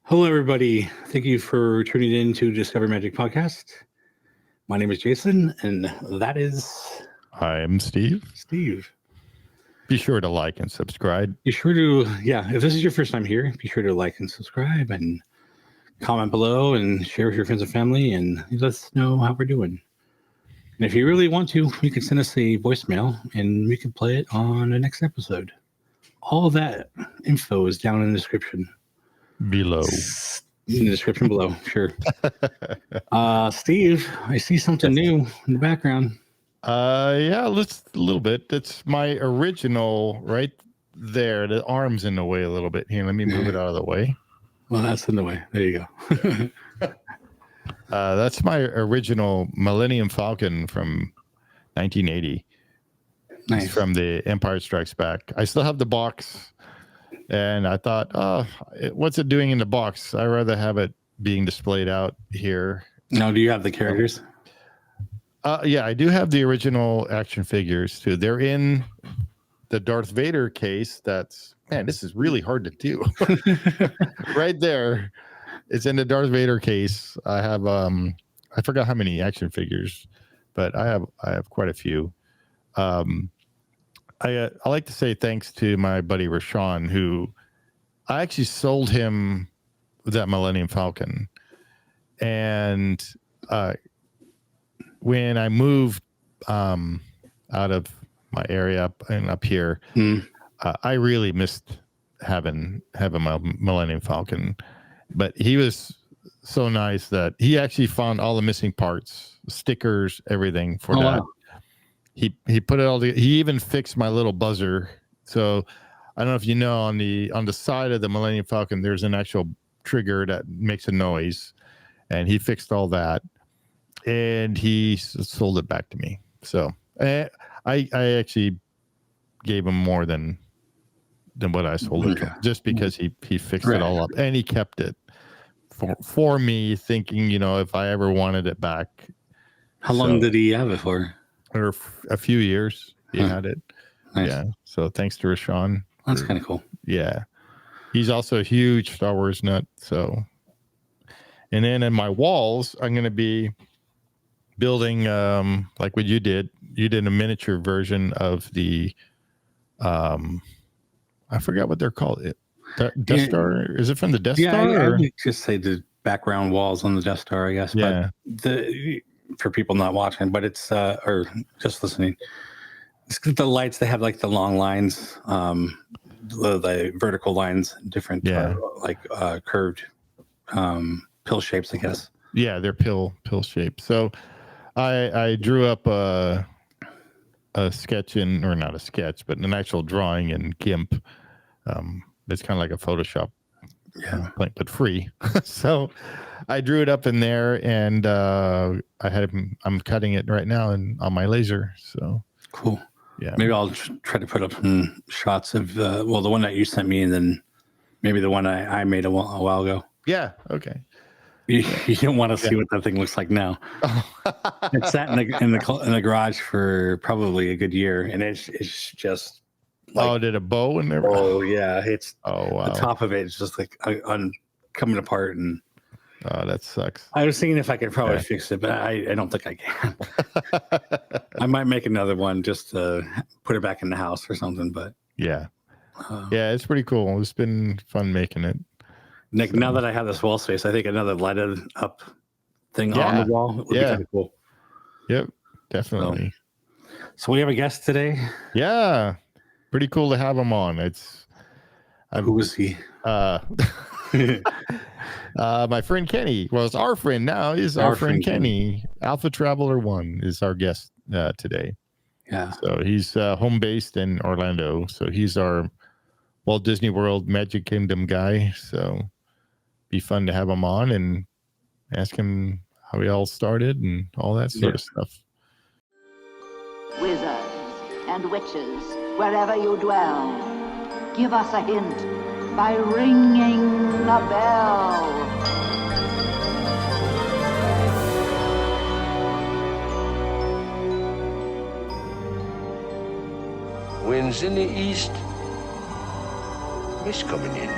Hello, everybody. Thank you for tuning in to Discover Magic Podcast. My name is Jason, and that is I'm Steve. Steve. Be sure to like and subscribe. Be sure to, if this is your first time here, be sure to like and subscribe and comment below and share with your friends and family and let us know how we're doing. And if you really want to, you can send us a voicemail and we can play it on the next episode. All of that info is down in the description. Below. In the description below, sure. Steve, I see something new in the background. Yeah, let's a little bit. That's my original right there. The arm's in the way a little bit. Here, let me move it out of the way. Well, that's in the way. There you go. That's my original Millennium Falcon from 1980. Nice. It's from the Empire Strikes Back. I still have the box. And I thought, what's it doing in the box? I'd rather have it being displayed out here. Now, do you have the characters? Yeah, I do have the original action figures too. They're in the Darth Vader case. This is really hard to do. Right there. It's in the Darth Vader case. I have I forgot how many action figures, but I have quite a few. I like to say thanks to my buddy Rashawn, who I actually sold him that Millennium Falcon. And when I moved out of my area up here, I really missed having my Millennium Falcon. But he was so nice that he actually found all the missing parts, stickers, everything for that. Wow. He put it all together. He even fixed my little buzzer. So I don't know if you know, on the side of the Millennium Falcon, there's an actual trigger that makes a noise, and he fixed all that, and he sold it back to me. So I actually gave him more than what I sold it to, just because he fixed it all up, and he kept it for me, thinking, if I ever wanted it back. How long did he have it for? Or a few years he had it. Nice. Yeah. So thanks to Rashawn. That's kind of cool. Yeah. He's also a huge Star Wars nut. So, and then in my walls, I'm going to be building, like what you did. You did a miniature version of the, I forgot what they're called. Death Star? Is it from the Death Star? I would just say the background walls on the Death Star, I guess. Yeah. But for people not watching, but it's or just listening, it's the lights. They have like the long lines, the vertical lines, different, curved pill shapes, I guess. Yeah, they're pill shapes. So I drew up a sketch or not a sketch, but an actual drawing in GIMP. It's kind of like a Photoshop, but free. So I drew it up in there, and I'm cutting it right now on my laser. So cool. Yeah. Maybe I'll try to put up some shots of the one that you sent me, and then maybe the one I made a while ago. Yeah. Okay. You don't want to see what that thing looks like now. It sat in the garage for probably a good year, and it's just. Like, did a bow in there? Oh yeah, it's wow. The top of it is just like coming apart, and that sucks. I was thinking if I could probably fix it, but I don't think I can. I might make another one just to put it back in the house or something. But yeah, it's pretty cool. It's been fun making it. Nick, now that I have this wall space, I think another lighted up thing on the wall would be kind of cool. Yep, definitely. So we have a guest today. Yeah. Pretty cool to have him on. Who is he? My friend Kenny. Well, it's our friend now. Is our friend Kenny. AlphaTraveler1 is our guest today. Yeah. So he's home based in Orlando. So he's our Walt Disney World Magic Kingdom guy. So be fun to have him on and ask him how he all started and all that sort of stuff. Wizards and witches, wherever you dwell, give us a hint by ringing the bell. Wind's in the east, mist coming in.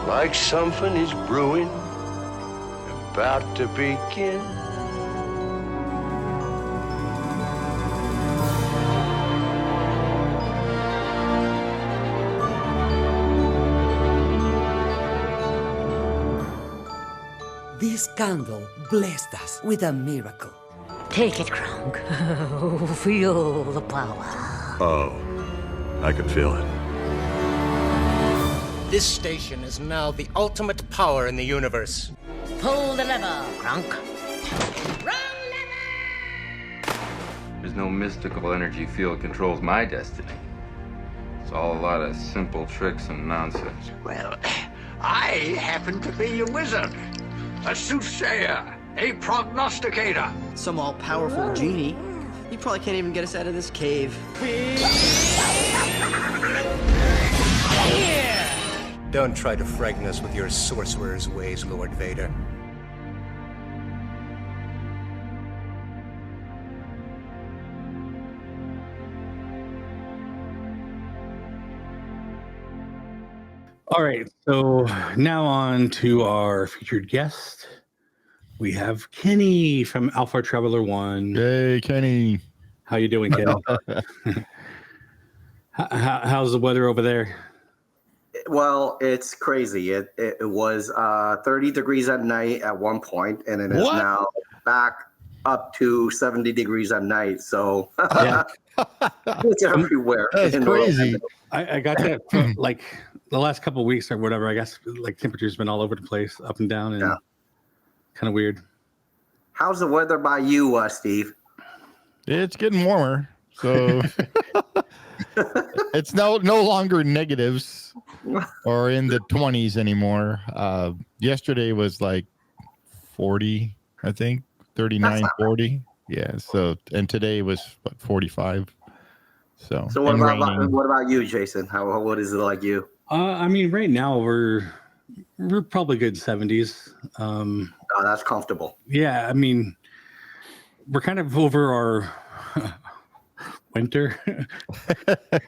like something is brewing, about to begin. This candle blessed us with a miracle. Take it, Kronk. Feel the power. Oh, I can feel it. This station is now the ultimate power in the universe. Pull the lever, Kronk. There's no mystical energy field controls my destiny. It's all a lot of simple tricks and nonsense. Well, I happen to be a wizard, a soothsayer, a prognosticator. Some all-powerful genie. He probably can't even get us out of this cave. Don't try to frighten us with your sorcerer's ways, Lord Vader. All right, so now on to our featured guest. We have Kenny from AlphaTraveler1. Hey, Kenny. How you doing, Kenny? How's the weather over there? Well, it's crazy. It was 30 degrees at night at one point, and it is now back up to 70 degrees at night. So it's everywhere. That's crazy. I got that from, like the last couple of weeks or whatever. I guess like temperature's been all over the place, up and down, and kind of weird. How's the weather by you, Steve? It's getting warmer, so it's no longer negatives or in the 20s anymore. Yesterday was like 40, I think, 39, 40. Yeah. So, and today was what, 45. So what about you, Jason? What is it like you? I mean, right now we're probably good 70s. Oh, that's comfortable. Yeah, I mean, we're kind of over our winter.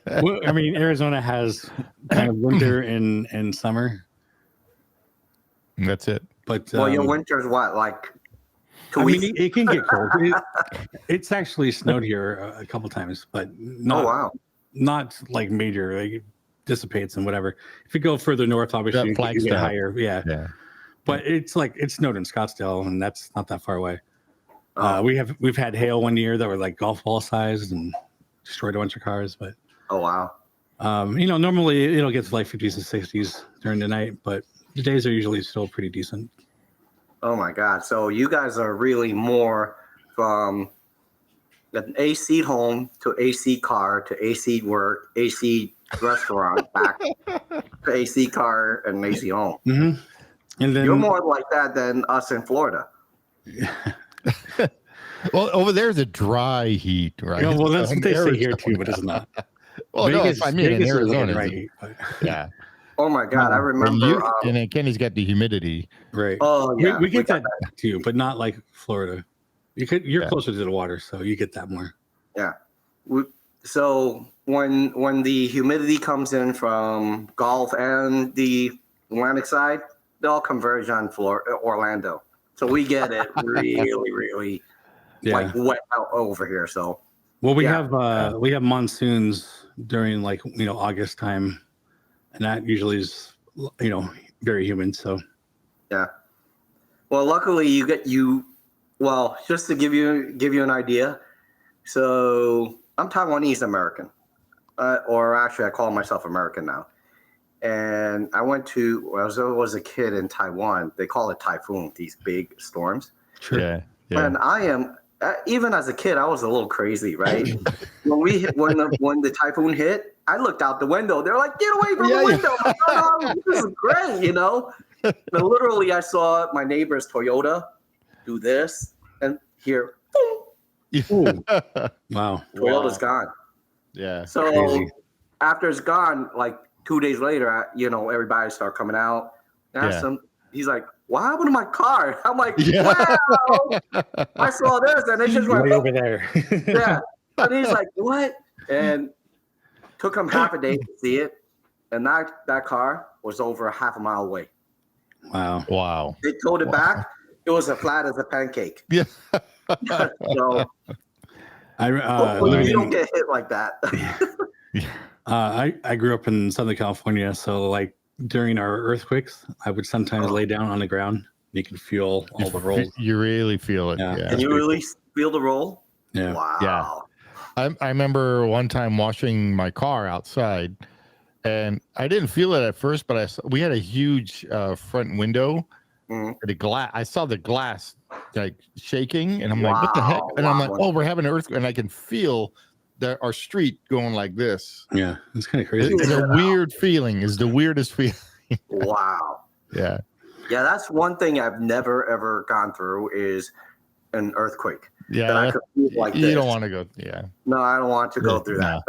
I mean, Arizona has kind of winter and summer. That's it. But well, your winter's what, like 2 I weeks? mean, it can get cold. It's actually snowed here a couple times, but not like major. Like, it dissipates and whatever. If you go further north, obviously you get higher. Yeah. But it's like it snowed in Scottsdale, and that's not that far away. We've had hail one year that were like golf ball sized and destroyed a bunch of cars. But normally it'll get to like 50s and 60s during the night, but the days are usually still pretty decent. Oh my God! So you guys are really more from an AC home to AC car to AC work, AC restaurant, back to AC car and AC home. Mm-hmm. And then you're more like that than us in Florida. Well, over there's a dry heat, right? Yeah, well, that's what they say here too, but it's not. Well, Vegas, no, I mean in Arizona, dry heat, but... yeah. Oh my God, I remember. And then Kenny's got the humidity, right? Oh yeah, we get that too, but not like Florida. You're closer to the water, so you get that more. Yeah. So when the humidity comes in from Gulf and the Atlantic side, they all converge on Orlando. So we get it really like wet out over here. So we have monsoons during like August time, and that usually is very humid. So yeah. Well, luckily just to give you an idea. So I'm Taiwanese American, or actually I call myself American now. And I went to, when I was a kid in Taiwan, they call it typhoon, these big storms. Sure. Yeah. And I am, even as a kid, I was a little crazy, right? when the typhoon hit, I looked out the window. They're like, get away from the window. I'm like, oh, this is great, And literally, I saw my neighbor's Toyota do this and here, boom. Wow. Toyota's gone. Yeah. So crazy. After it's gone, like 2 days later, everybody started coming out. And he's like, what happened to my car? I'm like, wow, I saw this. And it just went way over there. yeah. And he's like, what? And took him half a day to see it. And that car was over half a mile away. Wow. Wow. They towed it back. It was as flat as a pancake. Yeah. So hopefully you don't get hit like that. I grew up in Southern California, so like during our earthquakes, I would sometimes lay down on the ground. You can feel all the rolls. You really feel it. Yeah. Can you really feel the roll? Yeah. Wow. Yeah. I remember one time washing my car outside, and I didn't feel it at first, but we had a huge front window. The glass. I saw the glass like shaking, and I'm like, "What the heck?" And I'm like, "Oh, we're having an earthquake," and I can feel our street going like this. Yeah, it's kind of crazy. It's a weird feeling. It's the weirdest feeling. Wow. Yeah. Yeah, that's one thing I've never ever gone through is an earthquake. Yeah, that I could feel like you this. don't want to go. Yeah. No, I don't want to go through that.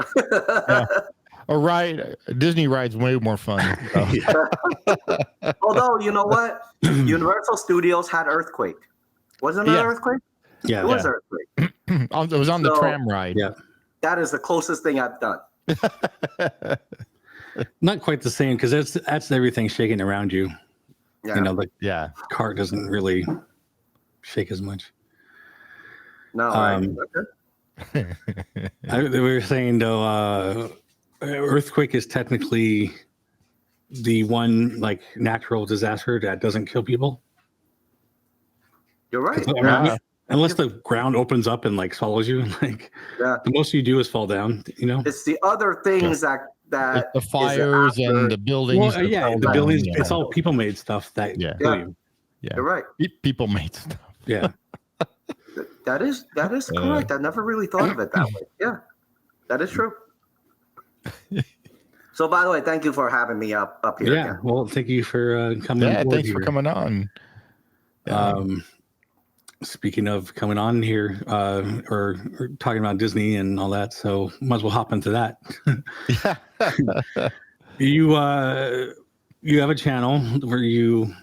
A ride, Disney ride's way more fun. Although, you know what? Universal Studios had earthquake. Wasn't it an earthquake? Yeah, it was an earthquake. It was on the tram ride. Yeah, that is the closest thing I've done. Not quite the same because that's everything shaking around you. Yeah. You know, the cart doesn't really shake as much. No, we were saying though, earthquake is technically the one like natural disaster that doesn't kill people. You're right. I mean, unless the ground opens up and like swallows you, like the most you do is fall down. You know, it's the other things that it's the fires and the buildings. Well, the buildings. It's all people-made stuff that kill you. Yeah, you're right. People-made stuff. Yeah. That is correct. I never really thought of it that way. Yeah, that is true. So, by the way, thank you for having me up here. Yeah, again. well, thank you for coming. Yeah, thanks for coming on. Speaking of coming on here, or talking about Disney and all that, so might as well hop into that. You have a channel where you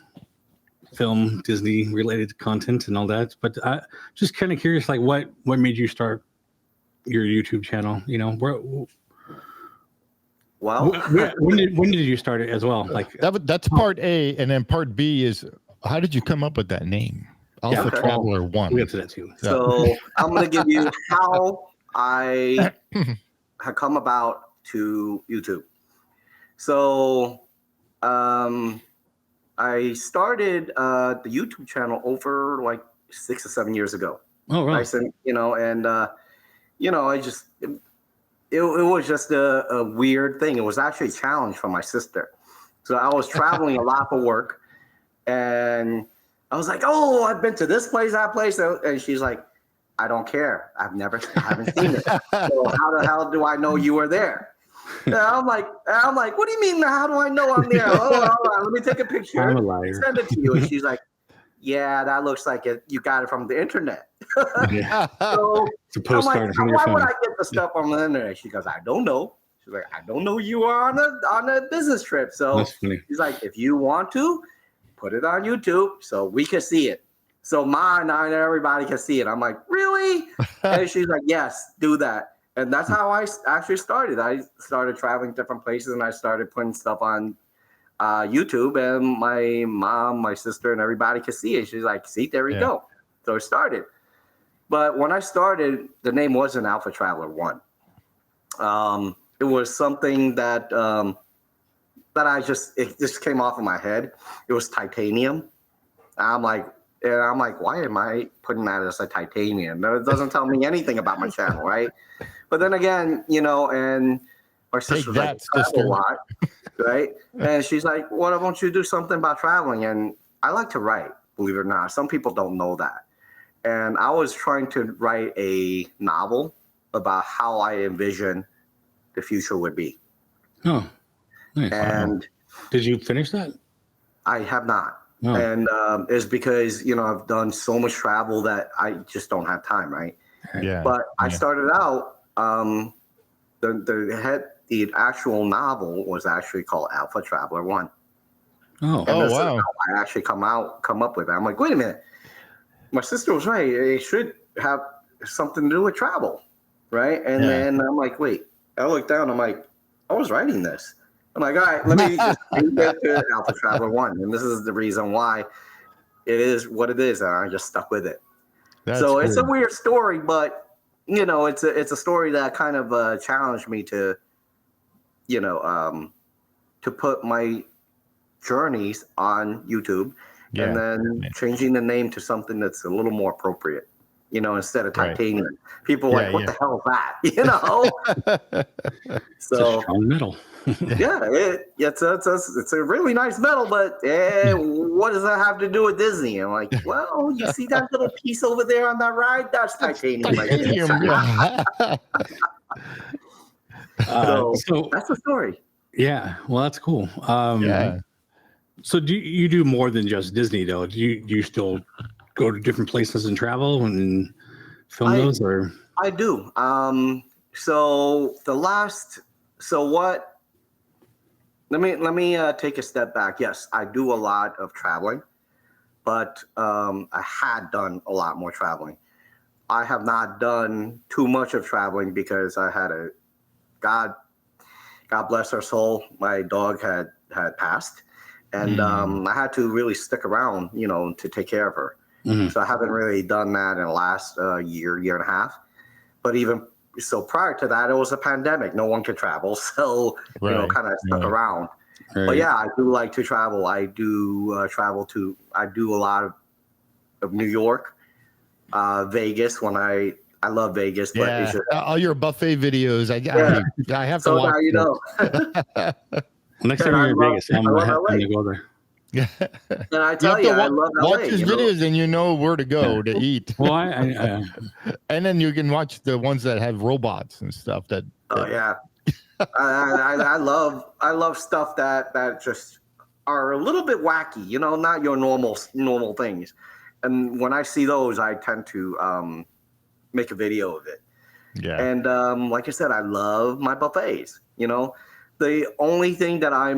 film Disney related content and all that, but just kind of curious, like what made you start your YouTube channel? You know, when did you start it as well? Like that's part A, and then part B is how did you come up with that name? AlphaTraveler1. We have to that too. So I'm going to give you how I have come about to YouTube. So I started the YouTube channel over like 6 or 7 years ago. Oh, right. I said, I just it was just a weird thing. It was actually a challenge for my sister. So I was traveling a lot for work, and I was like, "Oh, I've been to this place, that place," and she's like, "I don't care. I haven't seen it. So how the hell do I know you were there?" And I'm like, "What do you mean? How do I know I'm there? Hold on, let me take a picture, I'm a liar. Send it to you." And she's like, "Yeah, that looks like it. You got it from the internet." So it's a postcard. I'm like, "Why would I get the stuff on the internet?" She goes, "I don't know." She's like, "I don't know you were on a business trip." So she's like, "If you want to, put it on YouTube so we can see it. So mine and everybody can see it." I'm like, "Really?" And she's like, "Yes, do that." And that's how I actually started. I started traveling different places, and I started putting stuff on YouTube, and my mom, my sister, and everybody could see it. She's like, "See, there we go." So it started. But when I started, the name wasn't AlphaTraveler1. It was something that it just came off of my head. It was titanium. I'm like, why am I putting that as a titanium? It doesn't tell me anything about my channel, right? But then again, and my sister's like, travel a lot, right? And she's like, "Why don't you do something about traveling?" And I like to write, believe it or not. Some people don't know that. And I was trying to write a novel about how I envision the future would be. Oh, nice. And did you finish that? I have not. Oh. And it's because, I've done so much travel that I just don't have time, right? Yeah. But I started out, the actual novel was actually called AlphaTraveler1. Oh, and wow. I actually come up with it. I'm like, wait a minute. My sister was right. It should have something to do with travel, right? And then I'm like, wait. I looked down. I'm like, I was writing this. I'm like, all right, let me just get to AlphaTraveler1, and this is the reason why it is what it is, and I just stuck with it. That's so cool. It's a weird story, but it's a story that kind of challenged me to, to put my journeys on YouTube, and then changing the name to something that's a little more appropriate. Instead of titanium. Right. People are like, what the hell is that? So it's a strong metal. it's a really nice metal, but what does that have to do with Disney? I'm like, well, you see that little piece over there on that ride? That's titanium. So that's the story. Yeah, well, that's cool. So do you do more than just Disney though? Do you still go to different places and travel and film those, or? I do. Let me take a step back. Yes, I do a lot of traveling, but I had done a lot more traveling. I have not done too much of traveling because I had God bless her soul, my dog had passed, and I had to really stick around, to take care of her. So I haven't really done that in the last year and a half. But even so, prior to that, it was a pandemic. No one could travel. So, kind of stuck around. Right. But yeah, I do like to travel. I do I do a lot of New York, Vegas when I love Vegas. But it's just, all your buffet videos, I have to watch. So now Next time you're in Vegas, I'm happy to go there. Yeah, and I tell you, I love LA. Watch his videos, and you know where to go to eat. Well, and then you can watch the ones that have robots and stuff. I love stuff that just are a little bit wacky. Not your normal things. And when I see those, I tend to make a video of it. Yeah. And like I said, I love my buffets. The only thing that I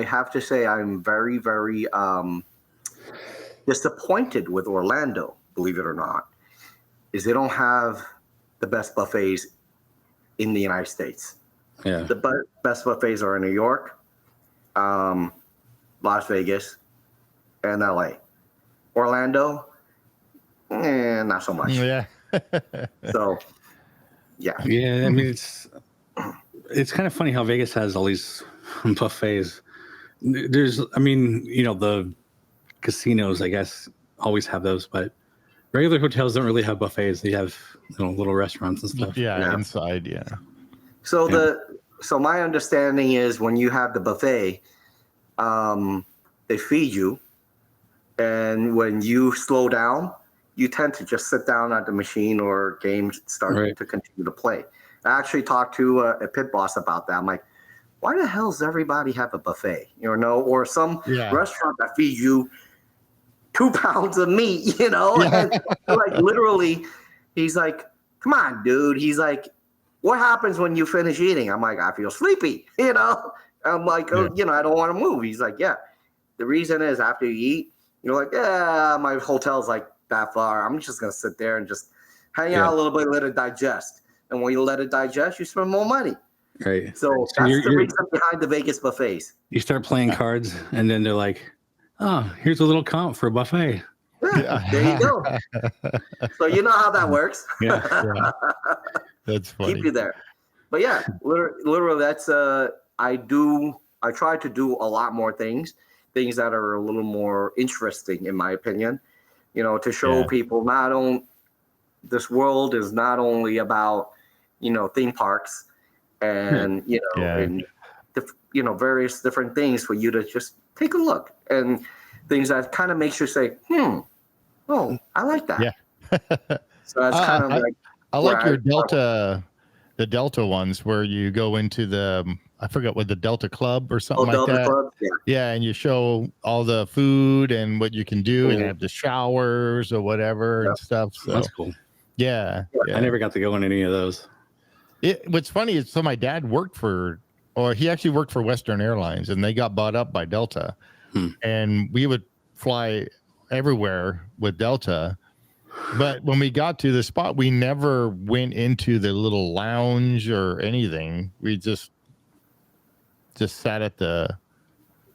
have to say I'm very, very disappointed with Orlando, believe it or not, is they don't have the best buffets in the United States. Yeah. The best buffets are in New York, Las Vegas, and LA. Orlando, not so much. Yeah. So, yeah. Yeah, I mean, it's kind of funny how Vegas has all these buffets. The casinos, I guess, always have those, but regular hotels don't really have buffets. They have little restaurants and stuff. Yeah. Inside, yeah. So my understanding is when you have the buffet, they feed you, and when you slow down, you tend to just sit down at the machine or games start to continue to play. I actually talked to a pit boss about that. I'm like, why the hell does everybody have a buffet? Or some restaurant that feeds you 2 pounds of meat, And like literally, he's like, come on, dude. He's like, what happens when you finish eating? I'm like, I feel sleepy, I'm like, I don't want to move. He's like, yeah. The reason is after you eat, you're like, yeah, my hotel's like that far. I'm just going to sit there and just hang out a little bit, let it digest. And when you let it digest, you spend more money. Right. So that's the reason behind the Vegas buffets. You start playing cards, and then they're like, oh, here's a little comp for a buffet. Yeah, there you go. So you know how that works. Yeah. That's funny. Keep you there. But yeah, literally that's I try to do a lot more things that are a little more interesting, in my opinion, to show people this world is not only about, theme parks and, and various different things for you to just take a look, and things that kind of makes you say, oh, I like that. Yeah. So that's kind of like, I like your the Delta ones where you go into I forgot what, the Delta Club or something like Delta that. Club, yeah, and you show all the food and what you can do, and have the showers or whatever and stuff. So that's cool. Yeah. I never got to go on any of those. What's funny is, so my dad he actually worked for Western Airlines, and they got bought up by Delta, and we would fly everywhere with Delta. But when we got to the spot, we never went into the little lounge or anything. We just just sat at the,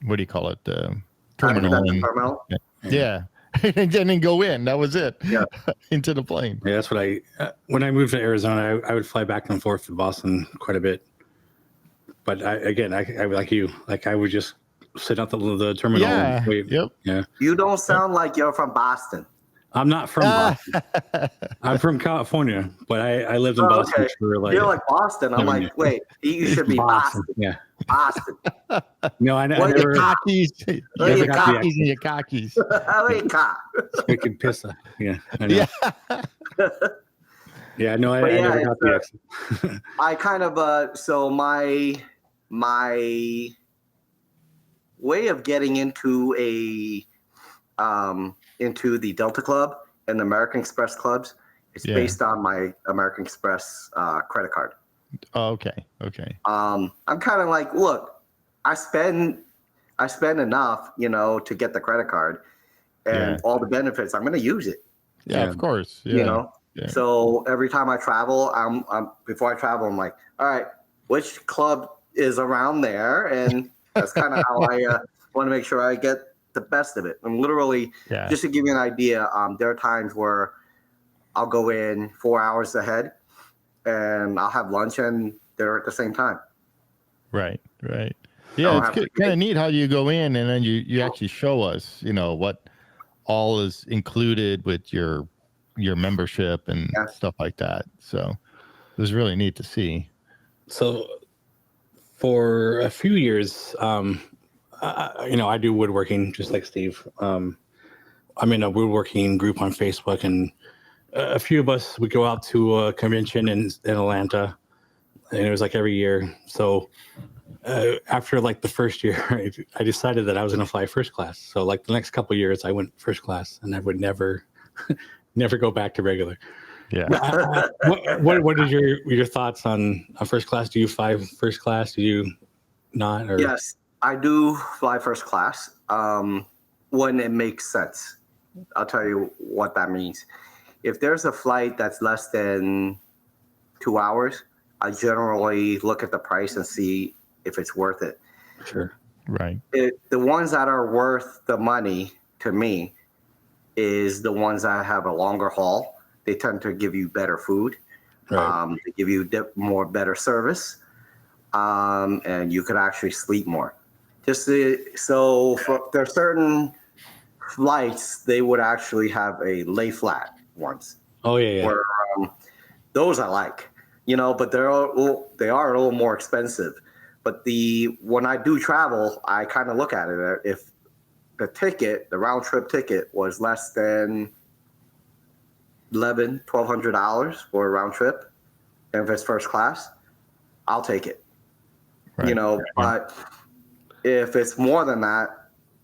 what do you call it? The terminal. Yeah. And then go in. That was it. Yeah. Into the plane. Yeah, that's what when I moved to Arizona, I would fly back and forth to Boston quite a bit. But I like you, like I would just sit at the terminal. Yeah. And wait. Yep. Yeah. You don't sound like you're from Boston. I'm not from Boston. I'm from California, but I lived in Boston for like. You're like Boston. I'm like, wait, you should be Boston. Yeah. Boston. No, I never. Your cockies. Your cockies and your cockies. Wicked pissa. Yeah. I know. Yeah. Yeah. No, I never got the accent. I kind of so my way of getting into into the Delta Club and the American Express clubs is based on my American Express credit card. Oh, okay. I'm kind of like, look, I spend enough, to get the credit card and all the benefits. I'm going to use it. Yeah, of course. Yeah. Yeah. So every time I travel, I'm before I travel, I'm like, all right, which club is around there? And that's kind of how I want to make sure I get the best of it. And literally, just to give you an idea, there are times where I'll go in 4 hours ahead and I'll have lunch and dinner at the same time. Right. Yeah, it's kind of neat how you go in and then you actually show us, what all is included with your membership and stuff like that. So it was really neat to see. So for a few years, I do woodworking just like Steve. I'm in a woodworking group on Facebook, and a few of us would go out to a convention in Atlanta, and it was like every year. So after like the first year, I decided that I was going to fly first class. So like the next couple of years, I went first class, and I would never go back to regular. Yeah. What is your thoughts on first class? Do you fly first class? Do you not? Or? Yes, I do fly first class when it makes sense. I'll tell you what that means. If there's a flight that's less than 2 hours, I generally look at the price and see if it's worth it. Sure. Right. The ones that are worth the money to me is the ones that have a longer haul. They tend to give you better food. Right. They give you better service. And you could actually sleep more. There are certain flights, they would actually have a lay flat ones. Oh yeah. Where, those I like, but they are a little more expensive. But when I do travel, I kind of look at it. If the round trip ticket was less than $1,200 for a round trip, and if it's first class, I'll take it. Right. But if it's more than that,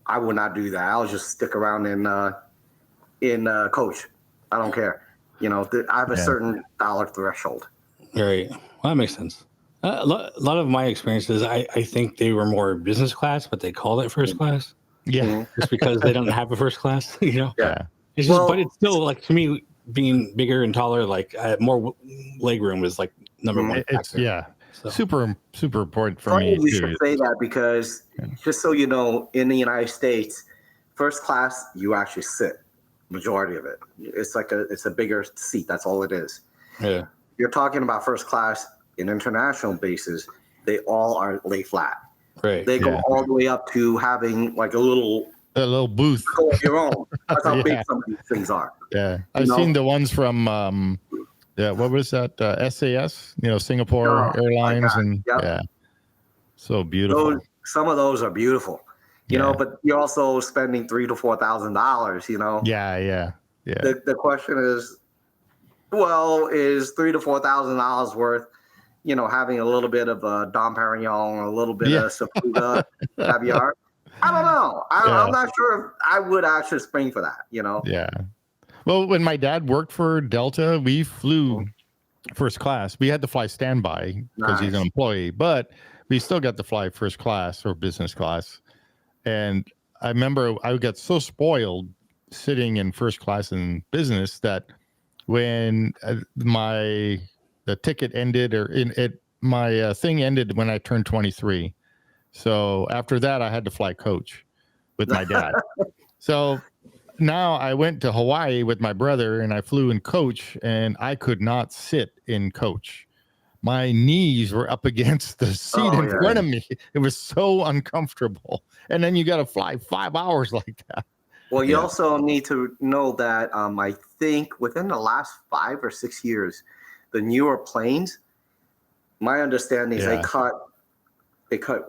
I would not do that. I'll just stick around in coach. I don't care. I have a certain dollar threshold. Right. Well, that makes sense. A lot of my experiences, I think they were more business class, but they called it first class. Yeah. Just because they don't have a first class, Yeah. It's just, but it's still like, to me, being bigger and taller, like more leg room was like number one factor. So. Super important for Funny me. You should say that because just so you know, in the United States, first class, you actually sit majority of it. It's like it's a bigger seat. That's all it is. Yeah. You're talking about first class in international bases. They all are lay flat. Right. They go all the way up to having like a little booth of your own. That's how big some of these things are. Yeah. I've seen the ones from what was that? SAS, Singapore Airlines, and so beautiful. Some of those are beautiful, but you're also spending $3,000 to $4,000. Yeah. The question is, is $3,000 to $4,000 worth, having a little bit of a Dom Perignon, a little bit of Sapuga caviar? I don't know. I'm not sure if I would actually spring for that. Yeah. Well, when my dad worked for Delta, we flew first class. We had to fly standby because he's an employee, but we still got to fly first class or business class. And I remember I got so spoiled sitting in first class in business that when the ticket ended my thing ended when I turned 23. So after that, I had to fly coach with my dad. So now I went to Hawaii with my brother and I flew in coach, and I could not sit in coach. My knees were up against the seat in front of me. It was so uncomfortable. And then you got to fly 5 hours like that. Well, you also need to know that I think within the last 5 or 6 years, the newer planes, my understanding is they cut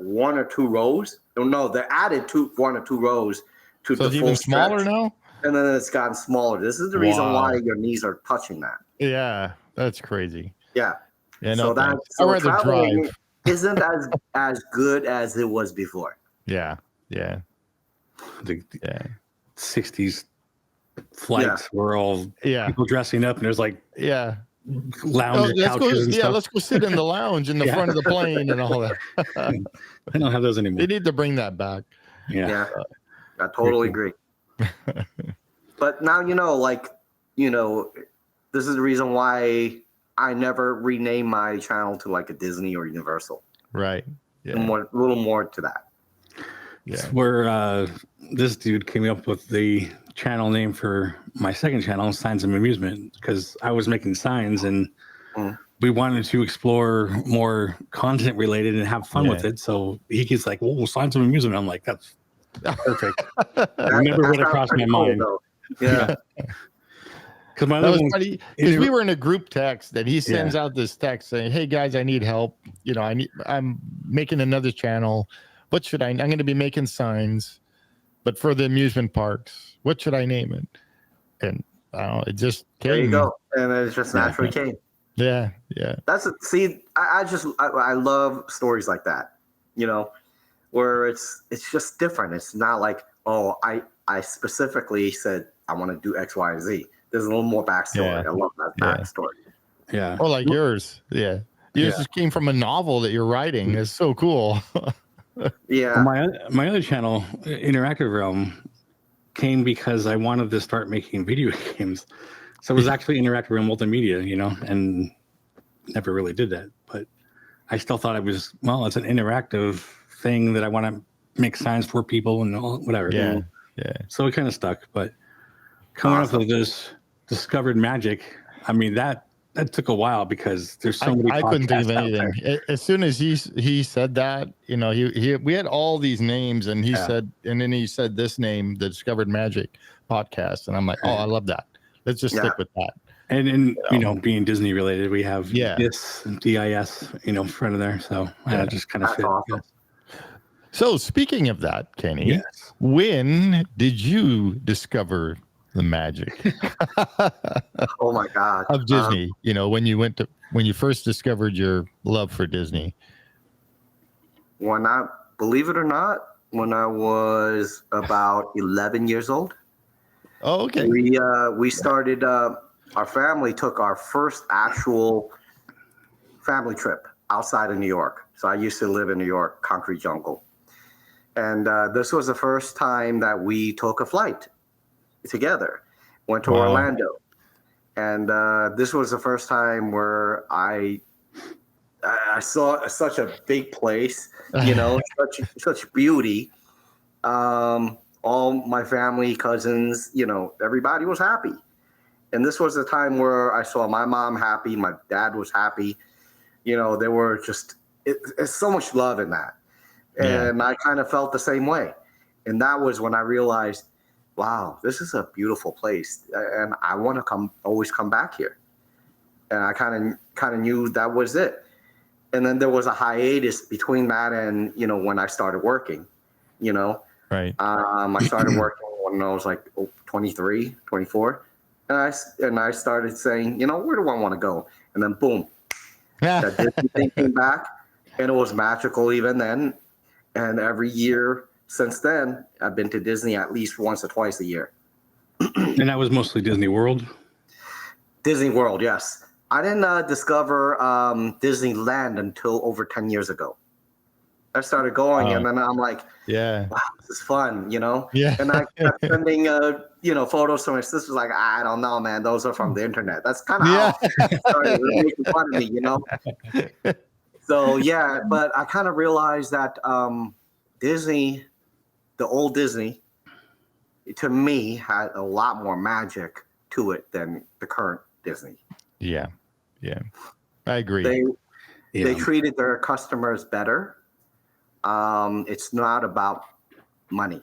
1 or 2 rows. No, they added 1 or 2 rows to the full even smaller stretch, now. and then it's gotten smaller. This is the reason why your knees are touching that. Yeah, that's crazy. Yeah. Yeah, So no, so I'd rather drive. isn't as good as it was before. Yeah. The 60s flights were all people dressing up, and there's like lounge couches and stuff. Let's go sit in the lounge in the front of the plane and all that. They don't have those anymore. They need to bring that back. Yeah. I totally agree. But now this is the reason why I never rename my channel to like a Disney or Universal. Right. Yeah. A little more to that. Yeah. It's where this dude came up with the channel name for my second channel, Signs of Amusement, because I was making signs and we wanted to explore more content related and have fun with it. So he's like, "Well, Signs of Amusement." I'm like, "That's perfect." Never went across my mind. Yeah. Because we were in a group text that he sends out this text saying, "Hey guys, I need help. I'm making another channel. What should I'm going to be making signs, but for the amusement parks. What should I name it?" And it just came. There you go, and it just naturally came. Yeah. I love stories like that. Where it's just different. It's not like, oh, I specifically said I want to do X, Y, and Z. There's a little more backstory. I love that backstory. Yeah. Oh, like yours. Yeah. Yours just came from a novel that you're writing. It's so cool. Yeah. My other channel, Interactive Realm, came because I wanted to start making video games. So it was actually Interactive Realm Multimedia, and never really did that. But I still thought it was, it's an interactive thing that I want to make signs for people and all, whatever. Yeah. So it kind of stuck. But coming up with this Discovered Magic, I mean, that took a while because there's so many. I couldn't think of anything. As soon as he said that, we had all these names, and he said this name, the Discovered Magic podcast, and I'm like, oh, I love that. Let's just stick with that. And being Disney related, we have DIS and DIS, front of there. So I just kind of fit. Awesome. So speaking of that, Kenny, when did you discover the magic oh my God of Disney? When you first discovered your love for Disney. Believe it or not, when I was about 11 years old. Oh, okay. We started. Our family took our first actual family trip outside of New York. So I used to live in New York, concrete jungle, and this was the first time that we took a flight together. Went to Orlando, and this was the first time where I saw such a big place, such beauty. All my family, cousins, everybody was happy. And this was the time where I saw my mom happy, my dad was happy. There were just it's so much love in that, and I kind of felt the same way. And that was when I realized, wow, this is a beautiful place, and I want to always come back here. And I kind of knew that was it. And then there was a hiatus between that and when I started working. Right. I started working when I was like 23, 24, and I started saying, where do I want to go? And then boom, that Disney thing came back, and it was magical even then. And every year since then, I've been to Disney at least once or twice a year. And that was mostly Disney World? Disney World, yes. I didn't discover Disneyland until over 10 years ago. I started going, and then I'm like, wow, this is fun, Yeah. And I kept sending, photos to my sisters. Like, I don't know, man. Those are from the internet. That's kind of how it started making fun of me, So yeah, but I kind of realized that Disney, the old Disney, to me had a lot more magic to it than the current Disney. Yeah, I agree. They treated their customers better. It's not about money,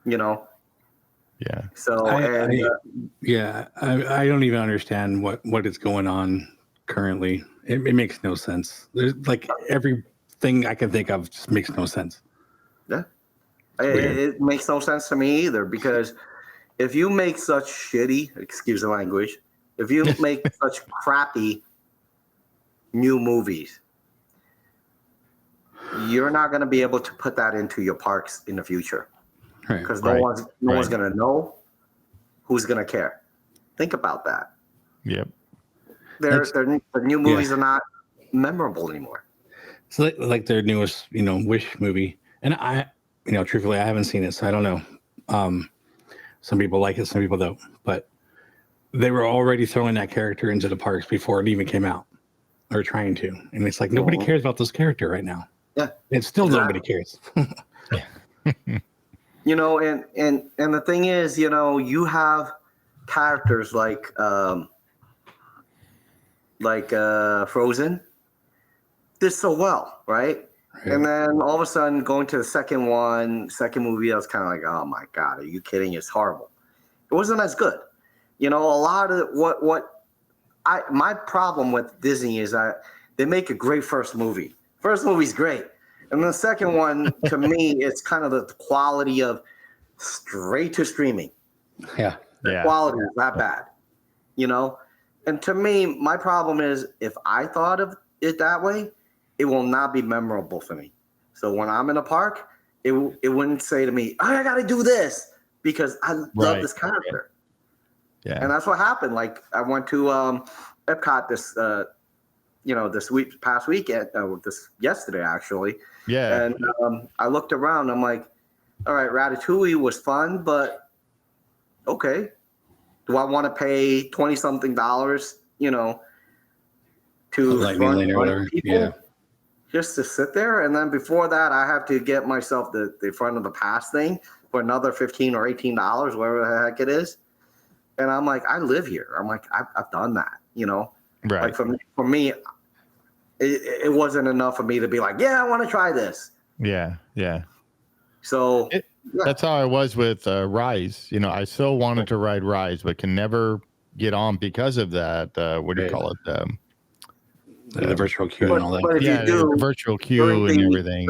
Yeah. So I don't even understand what is going on currently. It makes no sense. There's like everything I can think of just makes no sense. Yeah, it makes no sense to me either, because if you make such shitty, excuse the language, if you make such crappy new movies, you're not going to be able to put that into your parks in the future, because no one's going to know. Who's going to care? Think about that. Yep. The new movies are not memorable anymore. So like their newest, Wish movie, and I, truthfully, I haven't seen it, so I don't know. Some people like it, some people don't, but they were already throwing that character into the parks before it even came out, or trying to, and it's like nobody cares about this character right now. Yeah, and still nobody cares. And the thing is, you have characters like Frozen did so well, right? And then all of a sudden, going to the second movie, I was kind of like, oh my God, are you kidding? It's horrible. It wasn't as good. A lot of my problem with Disney is that they make a great first movie. First movie's great. And the second one, to me, it's kind of the quality of straight to streaming. Yeah. The quality is that bad, And to me, my problem is if I thought of it that way, it will not be memorable for me. So when I'm in a park, it wouldn't say to me, I got to do this because I love this character. Yeah. And that's what happened. Like I went to Epcot this past weekend, yesterday actually. Yeah. And I looked around. I'm like, all right, Ratatouille was fun, but okay. Do I want to pay $20-something, to run people just to sit there? And then before that, I have to get myself the front of the pass thing for another $15 or $18, whatever the heck it is. And I'm like, I live here. I'm like, I've done that, Right. Like for me, it wasn't enough for me to be like, yeah, I want to try this. Yeah. So that's how I was with Rise. I so wanted to ride Rise, but can never get on because of that. What do you call it? The virtual queue and all that. But if you do, the virtual queue and everything.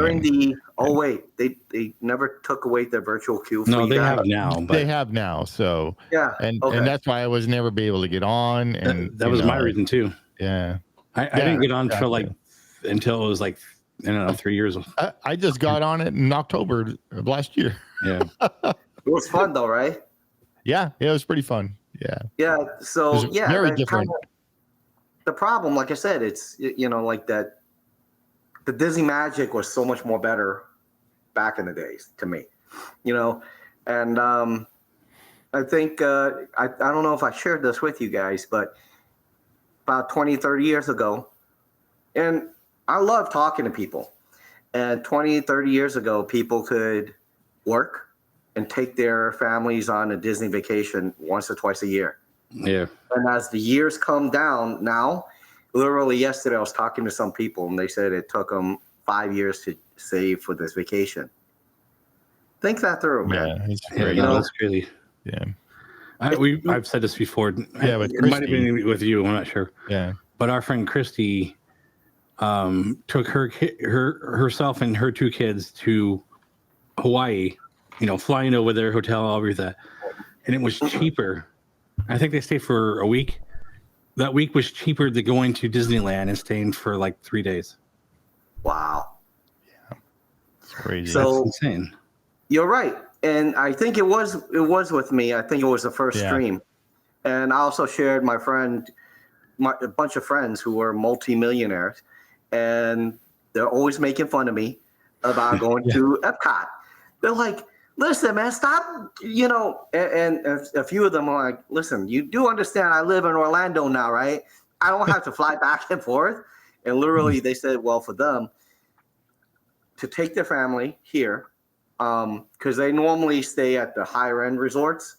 They never took away the virtual queue. No, they have now. But they have now. So yeah, and that's why I was never be able to get on. And that was my reason too. Yeah, I didn't get on until it was like, I don't know, 3 years. I just got on it in October of last year. Yeah. It was fun though, right? Yeah, it was pretty fun. Yeah. Yeah. So very different. The problem, like I said, it's like that. The Disney magic was so much more better back in the days to me, and I think I don't know if I shared this with you guys, but about 20, 30 years ago, and I love talking to people, and 20, 30 years ago, people could work and take their families on a Disney vacation once or twice a year. Yeah. And as the years come down now, literally yesterday I was talking to some people and they said it took them 5 years to save for this vacation. Think that through, man. That's crazy. Yeah. I've said this before. Yeah, it might have been with you. I'm not sure. Yeah. But our friend Christy took herself and her two kids to Hawaii, flying over their hotel, over that, and it was cheaper. I think they stayed for a week. That week was cheaper than going to Disneyland and staying for like 3 days. Wow. Yeah. It's crazy. So, that's insane. You're right. And I think it was with me. I think it was the first stream. And I also shared a bunch of friends who were multimillionaires, and they're always making fun of me about going to Epcot. They're like, listen, man, stop, and a few of them are like, listen, you do understand I live in Orlando now, right? I don't have to fly back and forth. And literally they said, well, for them to take their family here, because they normally stay at the higher end resorts.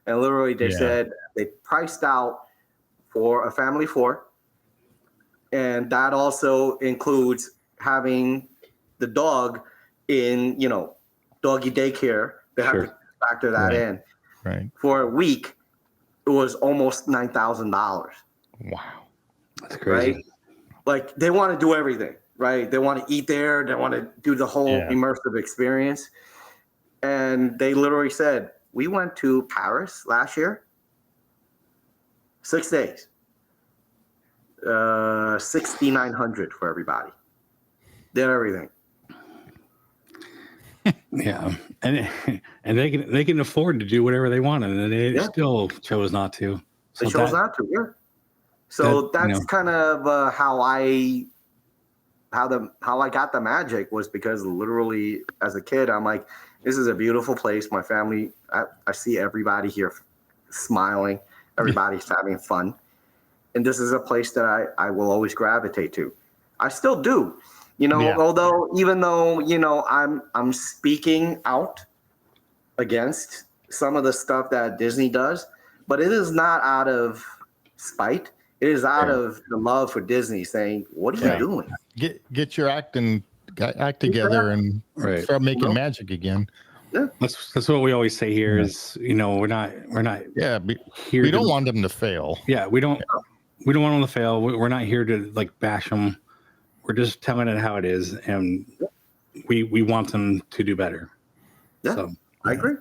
And literally they said they priced out for a family 4. And that also includes having the dog in, doggy daycare. They have to factor that in. Right. For a week, it was almost $9,000. Wow. That's crazy. Right? Like they want to do everything, right? They want to eat there. They want to do the whole immersive experience. And they literally said, we went to Paris last year, 6 days, 6,900 for everybody. Did everything. Yeah, and they can afford to do whatever they want, and they still chose not to. So they chose not to. Yeah. So that's kind of how I got the magic, was because literally as a kid, I'm like, this is a beautiful place. My family, I see everybody here smiling. Everybody's having fun. And this is a place that I will always gravitate to. I still do. Although even though, I'm speaking out against some of the stuff that Disney does, but it is not out of spite. It is out of the love for Disney, saying, what are you doing? Get your act together and start making magic again. Yeah. That's what we always say here is, we're not here. We don't want them to fail. Yeah, we don't want them to fail. We're not here to like bash them. We're just telling it how it is, and we want them to do better. Yeah, so, I agree.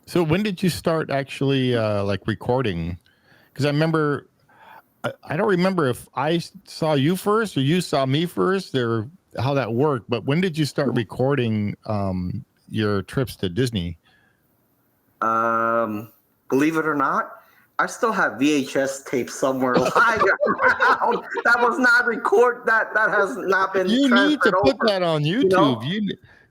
So when did you start actually like recording? Because I remember, I don't remember if I saw you first or you saw me first, or how that worked. But when did you start recording your trips to Disney? Believe it or not, I still have VHS tapes somewhere lying around. That was not recorded. That has not been. You need to put over. that on YouTube.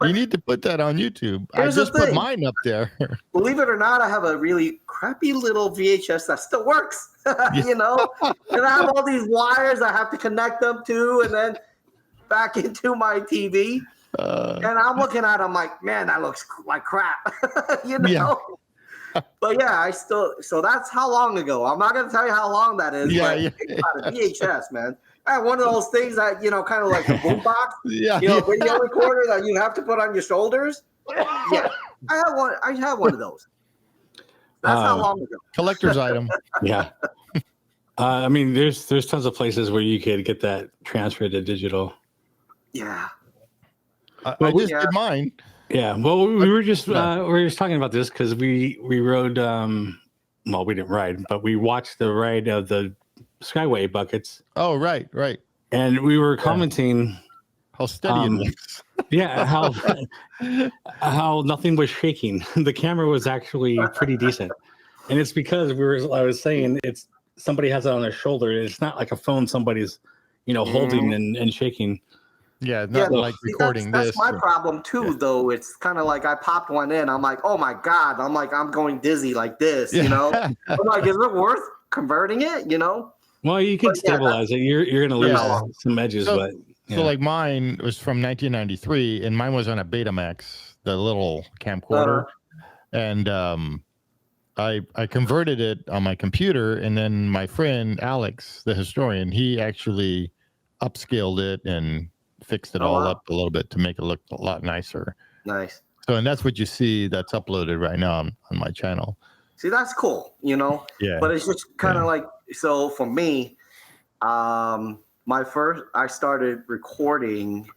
You need to put that on YouTube. I just put mine up there. Believe it or not, I have a really crappy little VHS that still works. And I have all these wires I have to connect them to, and then back into my TV. And I'm looking at it, I'm like, man, that looks like crap. Yeah. But yeah, so that's how long ago. I'm not going to tell you how long that is. Yeah. But VHS, man. I had one of those things that, kind of like a boombox, video recorder that you have to put on your shoulders. Yeah. I have one of those. That's how long ago. Collector's item. Yeah. I mean, there's tons of places where you could get that transferred to digital. Yeah. I just did mine. Yeah, well, we were just talking about this because we rode. Well, we didn't ride, but we watched the ride of the Skyway buckets. Oh, right. And we were commenting how steady it looks. Yeah, how nothing was shaking. The camera was actually pretty decent, and it's because I was saying it's somebody has it on their shoulder. It's not like a phone somebody's holding and shaking. Yeah, not like recording that's this. That's my problem too, though. It's kind of like I popped one in. I'm like, oh my God. I'm going dizzy like this, I'm like, is it worth converting it, Well, you could stabilize it. You're going to lose some edges, but. So like mine was from 1993, and mine was on a Betamax, the little camcorder. And I converted it on my computer, and then my friend Alex, the historian, he actually upscaled it and fixed it all up a little bit to make it look a lot nicer. Nice. So, and that's what you see that's uploaded right now on my channel. See, that's cool, Yeah. But it's just kind of like, so for me, I started recording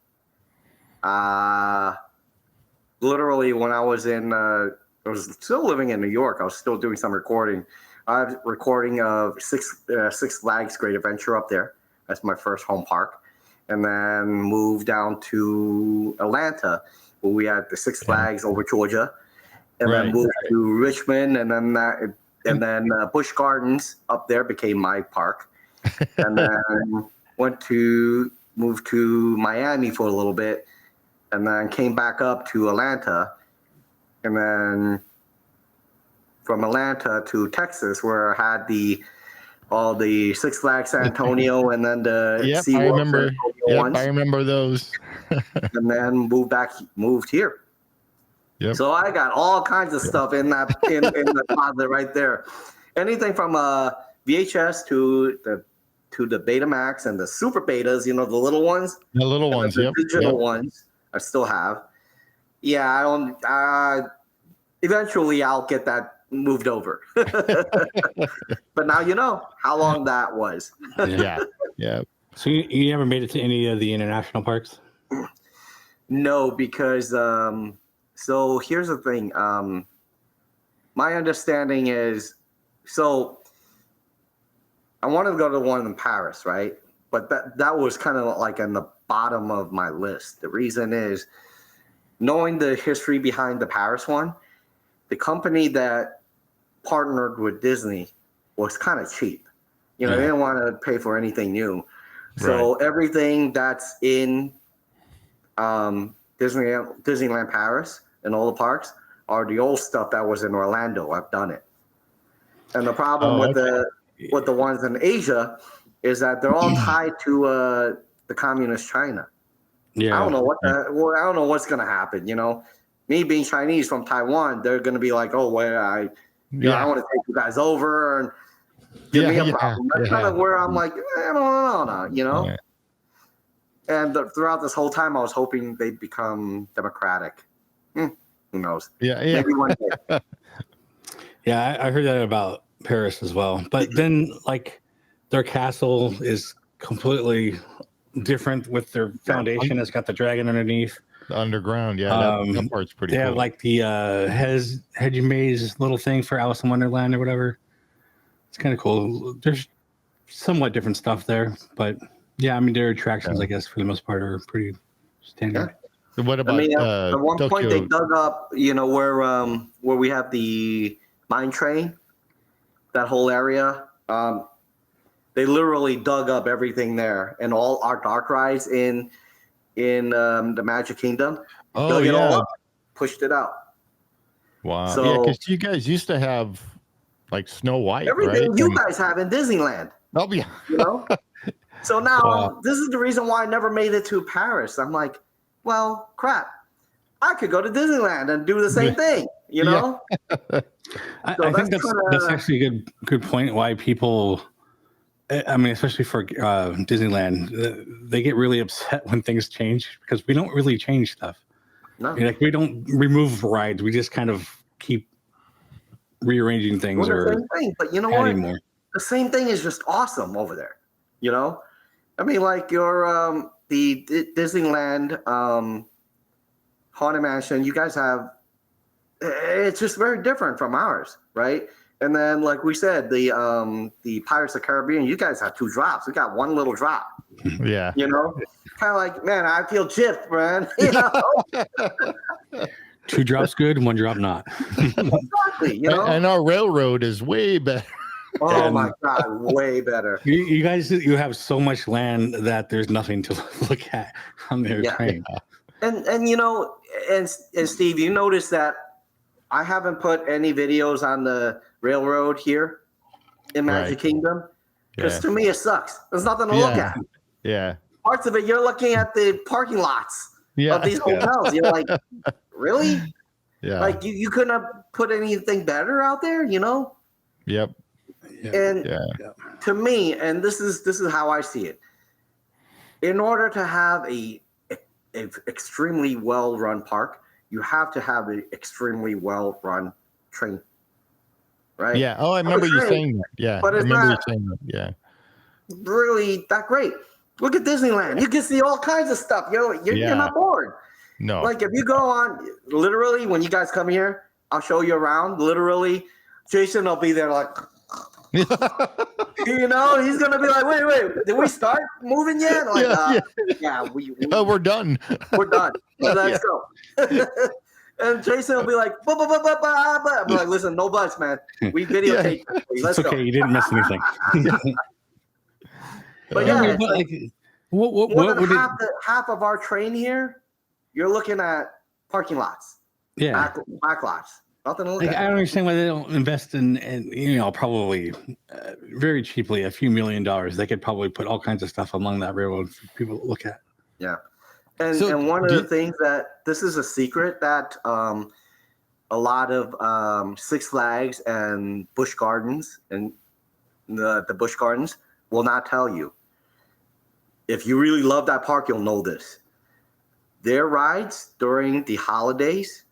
literally when I was I was still living in New York. I was still doing some recording. I was recording of Six Flags Great Adventure up there. That's my first home park. And then moved down to Atlanta, where we had the Six Flags over Georgia, and then moved to Richmond, and then Busch Gardens up there became my park, and then moved to Miami for a little bit, and then came back up to Atlanta, and then from Atlanta to Texas, where I had the all the Six Flags San Antonio, and then the Yep, SeaWorld I remember. San Antonio Yep, ones, I remember those. and then moved here. Yep. So I got all kinds of stuff in that in the closet right there. Anything from VHS to the Betamax and the Super Betas, you know, the little ones. The little ones, the yep. digital ones I still have. Yeah, I don't. Eventually, I'll get that moved over. But now you know how long that was. Yeah. So you never made it to any of the international parks? No, because so here's the thing. My understanding is, so I wanted to go to one in Paris, right? But that was kind of like on the bottom of my list. The reason is, knowing the history behind the Paris one, the company that partnered with Disney was kind of cheap. You know, they didn't want to pay for anything new. So everything that's in Disneyland Paris and all the parks are the old stuff that was in Orlando. I've done it. And the problem with the ones in Asia is that they're all tied to the communist China. Yeah. I don't know I don't know what's gonna happen. You know, me being Chinese from Taiwan, they're gonna be like, "Oh, I want to take you guys over and give me a problem." That's kind of where I'm like, no, you know. Yeah. And throughout this whole time, I was hoping they'd become democratic. Who knows? Yeah. Maybe one day. Yeah, I heard that about Paris as well. But then, like, their castle is completely different with their foundation. It's got the dragon underneath. The underground, that part's pretty cool. Yeah, like the Hejume's little thing for Alice in Wonderland or whatever. It's kind of cool. There's somewhat different stuff there, but yeah, I mean, their attractions, I guess, for the most part, are pretty standard. Yeah. What about at one Tokyo? point they dug up, you know, where we have the mine train, that whole area. They literally dug up everything there, and all our dark rides in the Magic Kingdom. Dug it all up, pushed it out. Wow. So, yeah, because you guys used to have like Snow White, everything right? you guys have in Disneyland. Oh yeah. You know. So now this is the reason why I never made it to Paris. I'm like, well, crap. I could go to Disneyland and do the same thing. You know. I think that's actually a good point. Why people. I mean, especially for Disneyland, they get really upset when things change because we don't really change stuff. No. I mean, like, we don't remove rides. We just kind of keep rearranging things or same thing. But you know what? More. The same thing is just awesome over there. You know, I mean, like your the Disneyland Haunted Mansion. You guys have. It's just very different from ours, right? And then, like we said, the Pirates of the Caribbean, you guys have 2 drops. We got 1 little drop. Yeah. You know? Kind of like, man, I feel gypped, man. You know? 2 drops good, 1 drop not. Exactly. You know? And our railroad is way better. Oh, my God. Way better. You guys, you have so much land that there's nothing to look at on their train. And you know, and Steve, you notice that I haven't put any videos on the railroad here in Magic Kingdom because to me it sucks. There's nothing to look at. Yeah. Parts of it, you're looking at the parking lots of these hotels. You're like, really? Yeah. Like you couldn't have put anything better out there, you know? Yep. And to me, and this is how I see it. In order to have a extremely well-run park, you have to have an extremely well-run train, right? Yeah. Oh, I remember you saying that. Yeah. But it's you not saying that. Yeah. really that great. Look at Disneyland. You can see all kinds of stuff. You're not bored. No. Like if you go on, literally, when you guys come here, I'll show you around. Literally, Jason will be there like, you know, he's gonna be like, wait, did we start moving yet? Like, we're done. We're done. Let's go. And Jason will be like, I'm like, listen, no buts, man. We videotape. Let's go. Okay, you didn't miss anything. But half of our train here, you're looking at parking lots. Yeah. Back lots. Nothing to look Like, at. I don't understand why they don't invest in probably very cheaply, a few $1 million. They could probably put all kinds of stuff along that railroad for people to look at. Yeah. And one of the things that this is a secret that a lot of Six Flags and Busch Gardens and the Busch Gardens will not tell you. If you really love that park, you'll know this. Their rides during the holidays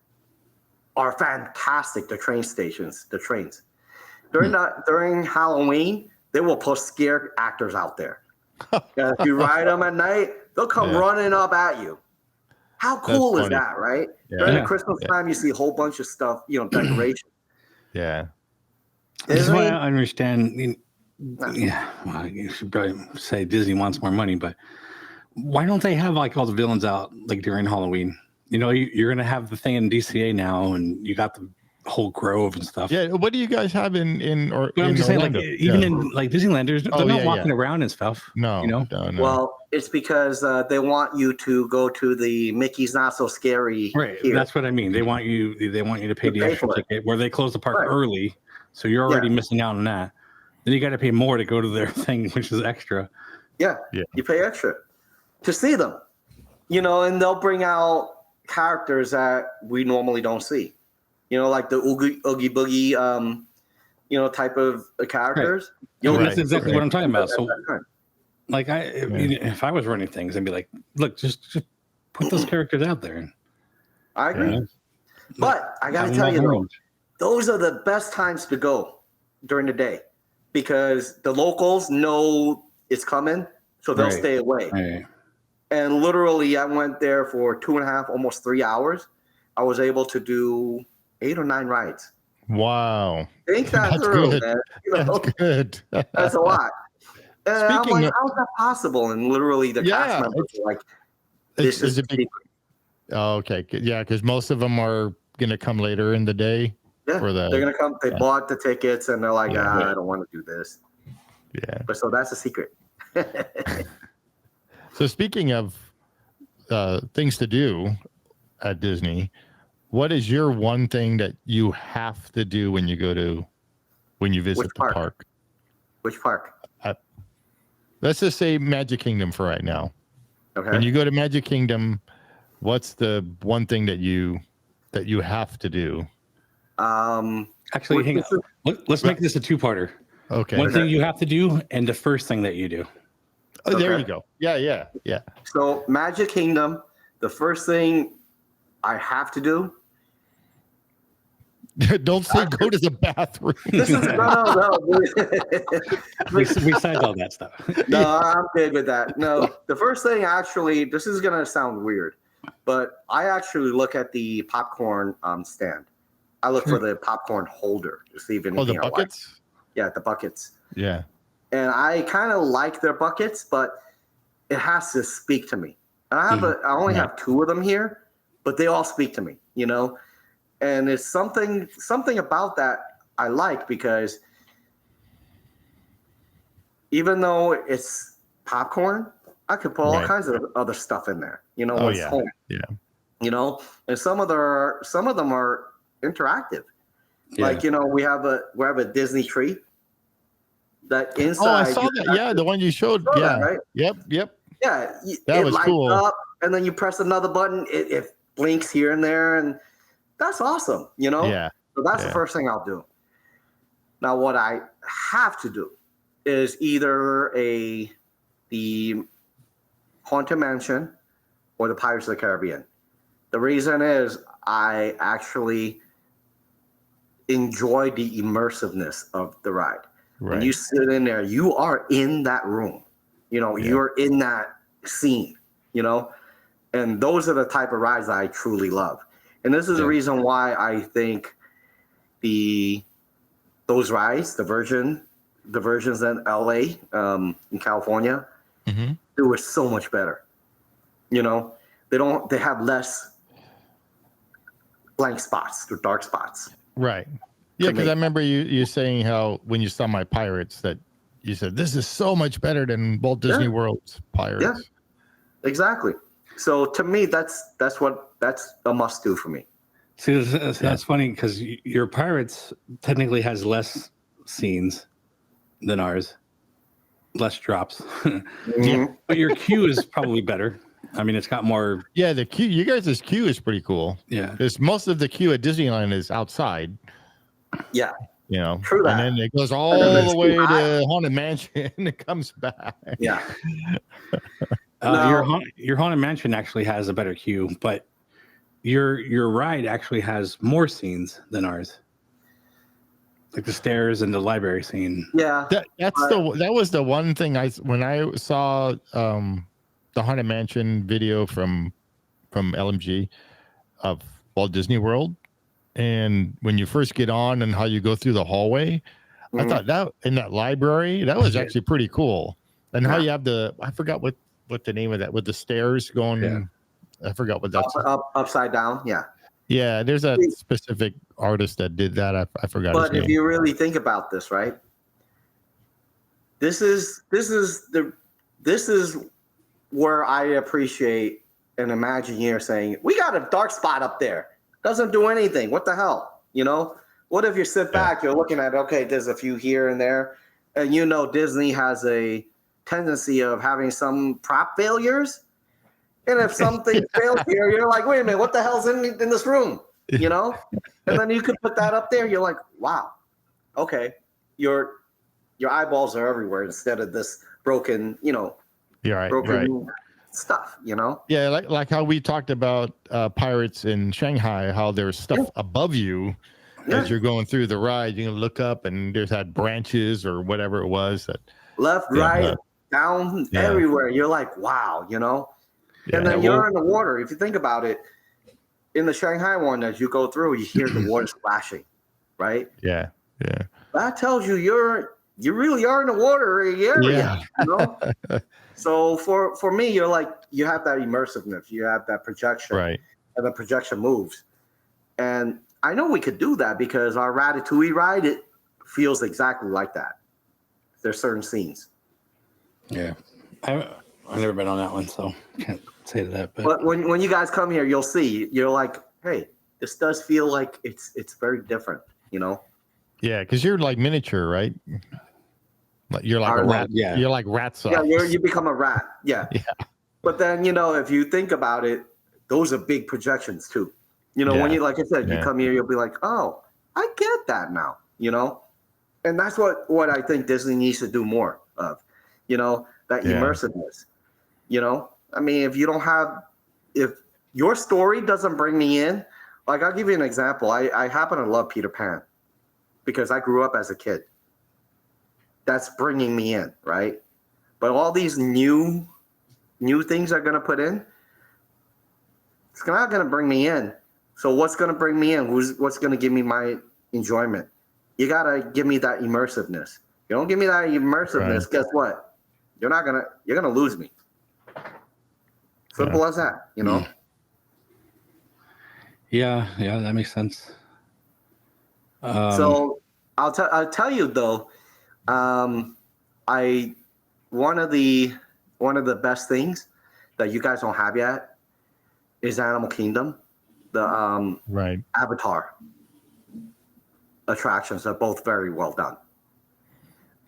are fantastic. The trains. During Halloween, they will put scare actors out there. And if you ride them at night, they'll come running up at you. How cool is that, right? Yeah. During the Christmas time, you see a whole bunch of stuff, decoration. Yeah. This is why I understand. Yeah, well, you should probably say Disney wants more money, but why don't they have like all the villains out like during Halloween? You're gonna have the thing in DCA now, and you got the whole Grove and stuff. Yeah. What do you guys have in I'm just saying, like, even in like Disneyland, they're not walking around and stuff. No, no. Well, it's because they want you to go to the Mickey's Not So Scary. Right. Here. That's what I mean. They want you to pay the extra ticket where they close the park early, so you're already missing out on that. Then you got to pay more to go to their thing, which is extra. Yeah. You pay extra to see them, and they'll bring out characters that we normally don't see. Like the Oogie Boogie, type of characters. Right. That's exactly what I'm talking about. So, like, if I was running things, I'd be like, look, just put those characters out there. I agree. But I got to tell you, those are the best times to go during the day because the locals know it's coming, so they'll stay away. Right. And literally, I went there for 2.5, almost 3 hours. I was able to do 8 or 9 rides. Wow. Think that through, good. man. That's good. That's a lot. And I'm Speaking like, how's that possible? And literally, the cast members are like, this is a big. Oh, okay. Yeah, because most of them are going to come later in the day. Yeah, they're going to come. They bought the tickets, and they're like, I don't want to do this. Yeah. But so that's a secret. So speaking of things to do at Disney, what is your one thing that you have to do when you visit the park? Which park? Let's just say Magic Kingdom for right now. Okay. When you go to Magic Kingdom, what's the one thing that you have to do? Actually, hang on. Let's make this a two-parter. Okay. One thing you have to do, and the first thing that you do. Oh, there you go. Yeah. So Magic Kingdom, the first thing I have to do. Don't say go to the bathroom. This is no. Besides all that stuff. No, I'm good with that. No, the first thing actually, this is gonna sound weird, but I actually look at the popcorn stand. I look for the popcorn holder to see if anything. Oh, the buckets. Yeah, the buckets. Yeah. And I kind of like their buckets, but it has to speak to me. And I only have 2 of them here, but they all speak to me, And it's something about that I like because even though it's popcorn, I could put all kinds of other stuff in there. Home. Yeah. And some of them are interactive. Yeah. Like we have a Disney tree. That inside. Oh, I saw that. Yeah, the one you showed. Yeah. Right? Yep. Yeah, that was cool. Up, and then you press another button. It blinks here and there, and that's awesome. Yeah. So that's the first thing I'll do. Now, what I have to do is either the Haunted Mansion or the Pirates of the Caribbean. The reason is I actually enjoy the immersiveness of the ride. Right. When you sit in there, you are in that room. You're in that scene, and those are the type of rides I truly love. And this is the reason why I think those rides, the versions in LA, in California, do it so much better. They have less blank spots, or dark spots. Right. Yeah, because I remember you saying how when you saw my Pirates that you said this is so much better than Walt Disney World's Pirates. Yeah, exactly. So to me, that's a must do for me. See, that's funny because your Pirates technically has less scenes than ours, less drops. Yeah. But your queue is probably better. I mean, it's got more. Yeah, the queue. You guys' queue is pretty cool. Yeah, because most of the queue at Disneyland is outside. Yeah, you know, true that. And then it goes all the way to Haunted Mansion and it comes back. Yeah. Your Haunted Mansion actually has a better queue, but your ride actually has more scenes than ours, like the stairs and the library scene. Yeah, that was the one thing when I saw the Haunted Mansion video from LMG of Walt Disney World, and when you first get on and how you go through the hallway, I thought that in that library that was actually pretty cool, and how you have I forgot what the name of that with the stairs going. Yeah. I forgot what that's upside down. Yeah, there's a specific artist that did that. I forgot his But name. if you really think about this, right? This is where I appreciate an Imagineer saying, "We got a dark spot up there. Doesn't do anything. What the hell?" You know? What if you sit back, you're looking at, okay, there's a few here and there, and you know Disney has a tendency of having some prop failures. And if something fails here, you're like, wait a minute, what the hell's in this room? You know? And then you could put that up there. You're like, wow, okay. Your eyeballs are everywhere instead of this broken, broken stuff, you know? Yeah, like how we talked about pirates in Shanghai, how there's stuff above you as you're going through the ride. You can look up and there's had branches or whatever it was that left, right, down, everywhere. You're like, wow, you know? And then you're in the water. If you think about it, in the Shanghai one, as you go through, you hear the water splashing, right? Yeah. That tells you you really are in the water area, you know? So for me, you're like, you have that immersiveness, you have that projection, right? And the projection moves. And I know we could do that because our Ratatouille ride, it feels exactly like that. There's certain scenes. Yeah. I've never been on that one, so can't say that. But when you guys come here, you'll see. You're like, hey, this does feel like it's very different, you know? Yeah, because you're like miniature, right? You're like a rat. Yeah. You're like rats. Yeah, you become a rat. Yeah. But then, if you think about it, those are big projections too. When you, like I said, you come here, you'll be like, oh, I get that now, And that's what I think Disney needs to do more of, that immersiveness. I mean, if your story doesn't bring me in, like I'll give you an example. I happen to love Peter Pan because I grew up as a kid. That's bringing me in, right? But all these new things are going to put in, it's not going to bring me in. So what's going to bring me in? What's going to give me my enjoyment? You got to give me that immersiveness. You don't give me that immersiveness, guess what? You're going to lose me. Simple as that, Yeah, that makes sense. So I'll tell you though, one of the best things that you guys don't have yet is Animal Kingdom. The Avatar attractions are both very well done.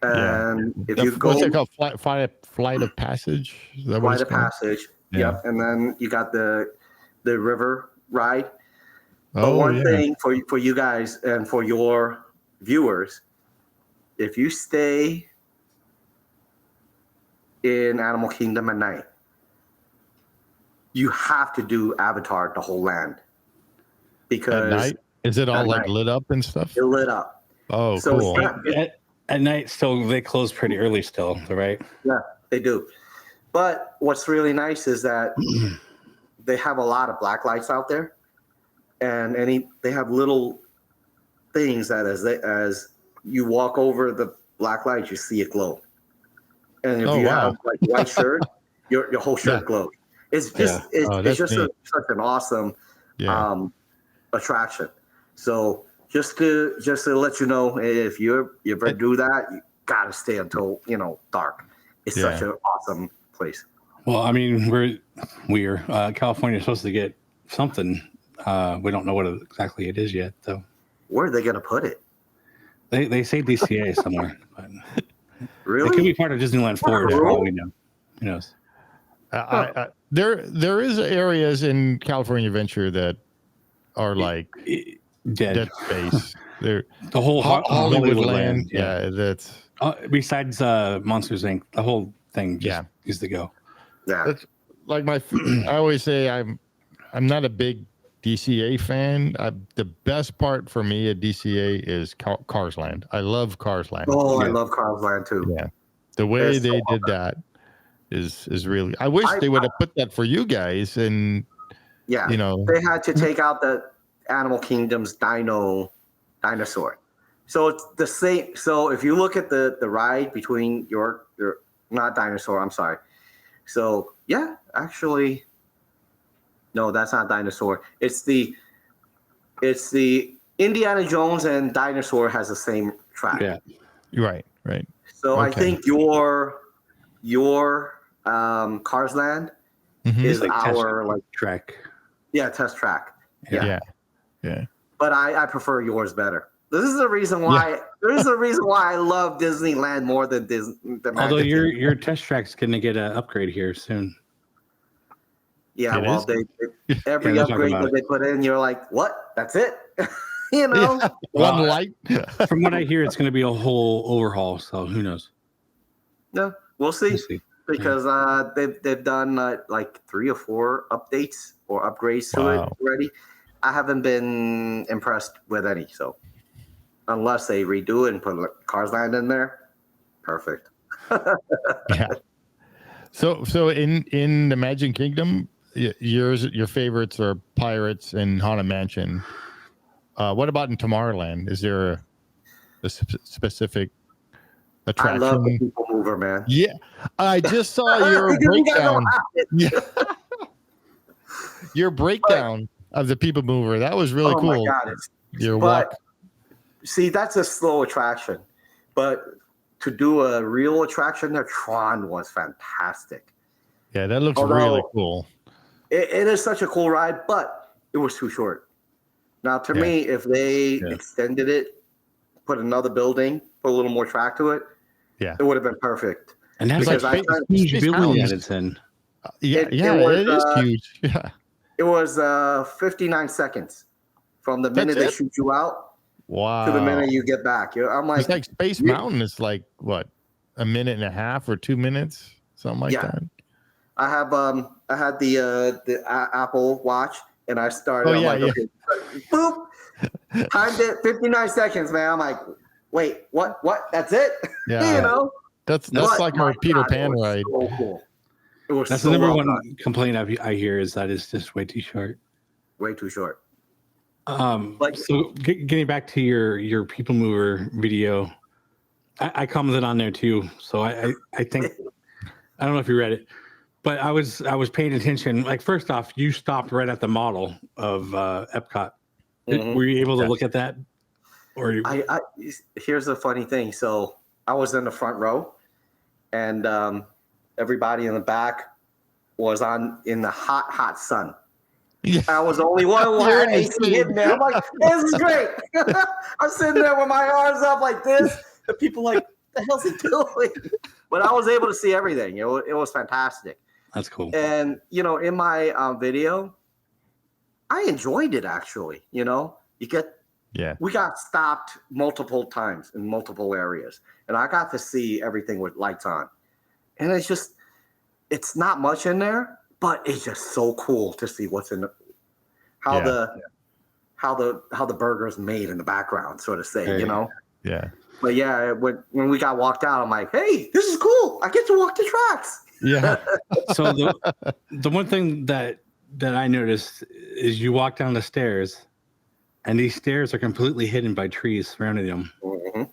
And if you go, what's it called? Flight of Passage. Flight of Passage. Yeah. Yep. And then you got the river ride. But one thing for you guys and for your viewers, if you stay in Animal Kingdom at night, you have to do Avatar the whole land. Because at night? Is it all like lit up and stuff? It's lit up. Oh, so cool. At night, still they close pretty early still, right? Yeah, they do. But what's really nice is that they have a lot of black lights out there, and they have little things that as you walk over the black lights, you see it glow. And if you have like white shirt, your whole shirt glows. It's just it's just such an awesome attraction. So just to let you know, if you ever do that, you gotta stay until dark. It's such an awesome place. Well, I mean, we're California supposed to get something We don't know what exactly it is yet, though. Where are they going to put it? They say DCA somewhere. But really? It could be part of Disneyland Forward for all we know. Who knows? There is areas in California Adventure that are like dead space. They're the whole Hollywood land. Yeah, that's besides Monsters Inc. The whole thing just is to go. Yeah, that's like I always say I'm not a big DCA fan. The best part for me at DCA is Cars Land. I love Cars Land. Oh, I love Cars Land too. Yeah, the way they did that is really. I wish they would have put that for you guys, and you know they had to take out the Animal Kingdom's dinosaur. So it's the same. So if you look at the ride between your not dinosaur, I'm sorry. So yeah, actually, no, that's not dinosaur. It's the Indiana Jones and dinosaur has the same track. Yeah, right. So I think your Cars Land is like our track. Yeah, test track. Yeah. But I prefer yours better. This is the reason why. Yeah. There's a reason why I love Disneyland more than Disney. Although your test track's going to get an upgrade here soon. Yeah, every upgrade that they put in, you're like, what? That's it? You know, one light. From what I hear, it's going to be a whole overhaul. So who knows? No, we'll see. Because they've done like 3 or 4 updates or upgrades to it already. I haven't been impressed with any. So unless they redo it and put Cars Land in there, perfect. Yeah. So in the Magic Kingdom, your favorites are Pirates and Haunted Mansion. What about in Tomorrowland? Is there a specific attraction? I love the People Mover, man. Yeah, I just saw your breakdown. Your breakdown of the People Mover. That was really cool. My God, your walk. See, that's a slow attraction, but to do a real attraction, the Tron was fantastic. Yeah, that looks really cool. It is such a cool ride, but it was too short. Now, to me, if they extended it, put another building, put a little more track to it, it would have been perfect. And that's like huge building that it's in. It is huge. Yeah. It was 59 seconds from the minute they shoot you out to the minute you get back. I'm like, it's like Space Mountain is like what, a minute and a half or 2 minutes, something like that. I had the Apple Watch, and I started. Okay, boop, timed it 59 seconds, man. I'm like, wait, what? That's it? Yeah, you know, that's like our Peter Pan ride. So cool. It was that's the number one complaint I hear is that it's just way too short. Way too short. So getting back to your People Mover video, I commented on there too. So I think I don't know if you read it, but I was paying attention. Like, first off, you stopped right at the model of Epcot. Were you able to look at that? Or here's the funny thing. So I was in the front row, and everybody in the back was in the hot sun. Yeah. I was the only one who had AC hitting there. I'm like, this is great. I'm sitting there with my arms up like this. And people like, what the hell's he doing? But I was able to see everything. It was fantastic. That's cool. And, in my video, I enjoyed it, actually. We got stopped multiple times in multiple areas. And I got to see everything with lights on. And it's not much in there, but it's just so cool to see what's in how the burger's made in the background, so to say, Yeah. But yeah, when we got walked out, I'm like, hey, this is cool. I get to walk the tracks. Yeah. So the one thing that I noticed is you walk down the stairs, and these stairs are completely hidden by trees surrounding them. Mm-hmm.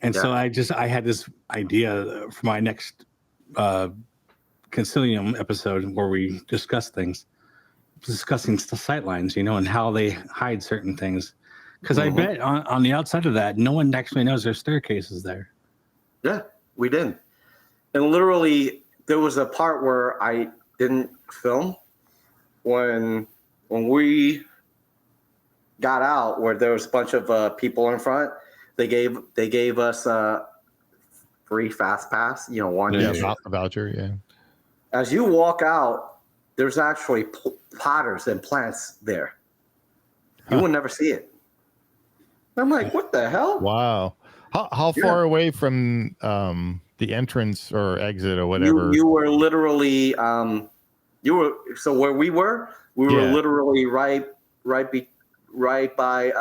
And so I had this idea for my next Concilium episode where we discussing the sightlines, and how they hide certain things. Because I bet on the outside of that, no one actually knows there's staircases there. Yeah, we didn't. And literally, there was a part where I didn't film when we got out, where there was a bunch of people in front, they gave us free fast pass. One each. Voucher. Yeah. As you walk out, there's actually potters and plants there. You will never see it. I'm like, what the hell? Wow. How far away from the entrance or exit or whatever? You were literally so where we were literally right by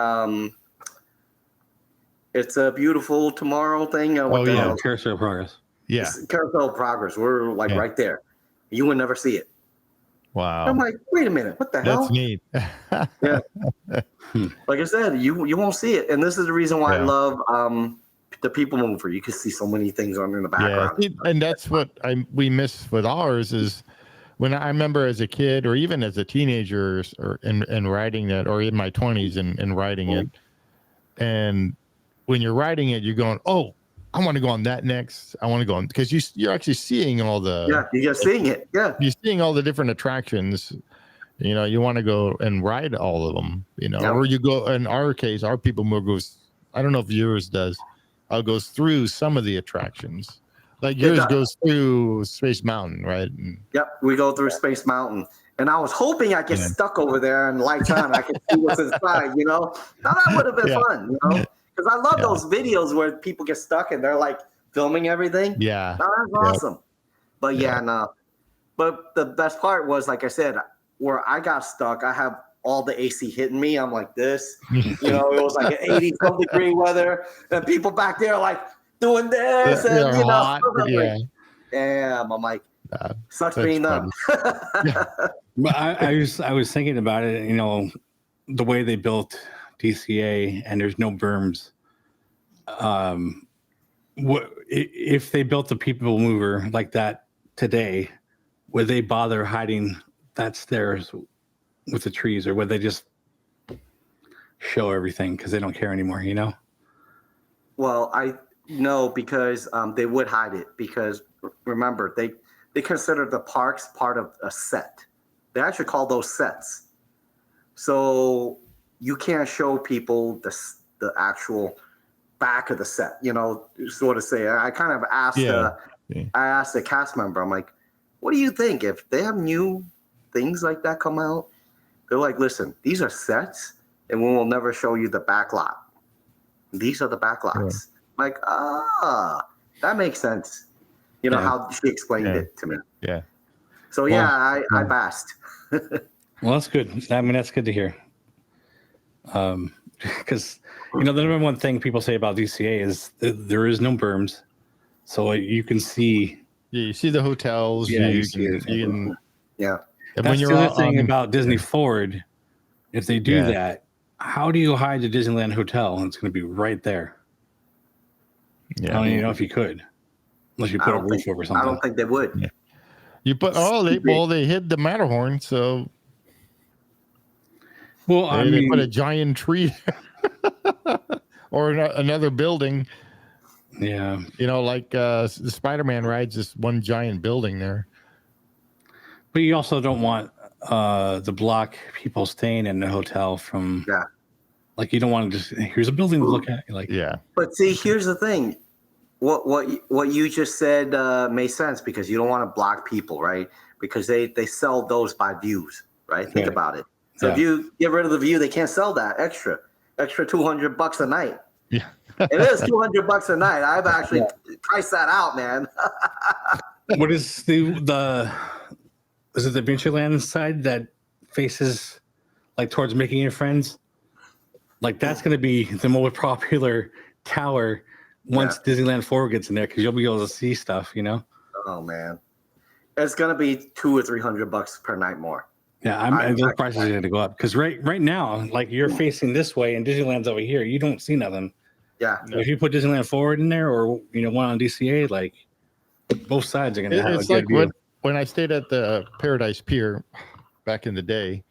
It's a Beautiful Tomorrow thing. Carousel of Progress. Yeah, Carousel of Progress. We're right there. You would never see it. Wow. I'm like, wait a minute, what the hell? That's neat. Yeah. Like I said, you won't see it, and this is the reason why I love the People Mover. You can see so many things on in the background. Yeah, and that's what we miss with ours is when I remember as a kid or even as a teenager or in writing that, or in my 20s and writing it, and when you're writing it, you're going, oh, I want to go on that next. I want to go on because you're actually seeing all the you're seeing it. Yeah, you're seeing all the different attractions. You want to go and ride all of them. Or you go. In our case, our People Mover goes. I don't know if yours does. Goes through some of the attractions. Like yours goes through Space Mountain, right? Yep, we go through Space Mountain. And I was hoping I get stuck over there and lights on. I could see what's inside, Now that would have been fun, Because I love those videos where people get stuck and they're like filming everything. Yeah. That's awesome. But no. But the best part was, like I said, where I got stuck, I have all the AC hitting me. I'm like this. It was like an 80-some degree weather. And people back there like doing this. And, hot. Damn. I'm like, sucks being them. But I was thinking about it, the way they built DCA and there's no berms. What if they built the People Mover like that today? Would they bother hiding that stairs with the trees, or would they just show everything because they don't care anymore? Well, I know because they would hide it because remember they consider the parks part of a set. They actually call those sets. So you can't show people the actual back of the set, sort of say. I kind of asked I asked the cast member, I'm like, what do you think if they have new things like that come out? They're like, listen, these are sets and we will never show you the back lot. These are the back lots. Yeah. Like, that makes sense. How she explained it to me. Yeah. So I basked. Well, that's good. I mean, that's good to hear. Because the number one thing people say about DCA is there is no berms, so you can see. Yeah, you see the hotels. Yeah, you can. Yeah. And that's when you're the other thing about Disney Forward. If they do that, how do you hide the Disneyland Hotel? It's going to be right there. Yeah. I don't even know if you could, unless you put a roof over something. I don't think they would. Yeah. You put they hid the Matterhorn, so. Well, they put a giant tree or another building. Yeah. Like the Spider-Man rides this one giant building there. But you also don't want the block people staying in the hotel from. Yeah. Like you don't want to just here's a building to look at. Like But see, here's the thing. What you just said made sense because you don't want to block people, right? Because they sell those by views, right? Think about it. So if you get rid of the view, they can't sell that extra $200 a night. Yeah, it is $200 a night. I've actually priced that out, man. What is the is it the Adventureland side that faces like towards Making Your Friends? Like that's going to be the most popular tower once Disneyland Forward gets in there because you'll be able to see stuff, Oh man, it's going to be $200 or $300 per night more. Yeah, those prices are going to go up because right now, like you're facing this way and Disneyland's over here, you don't see nothing. Yeah. If you put Disneyland Forward in there or one on DCA, like both sides are going to have it's a good view. When I stayed at the Paradise Pier back in the day,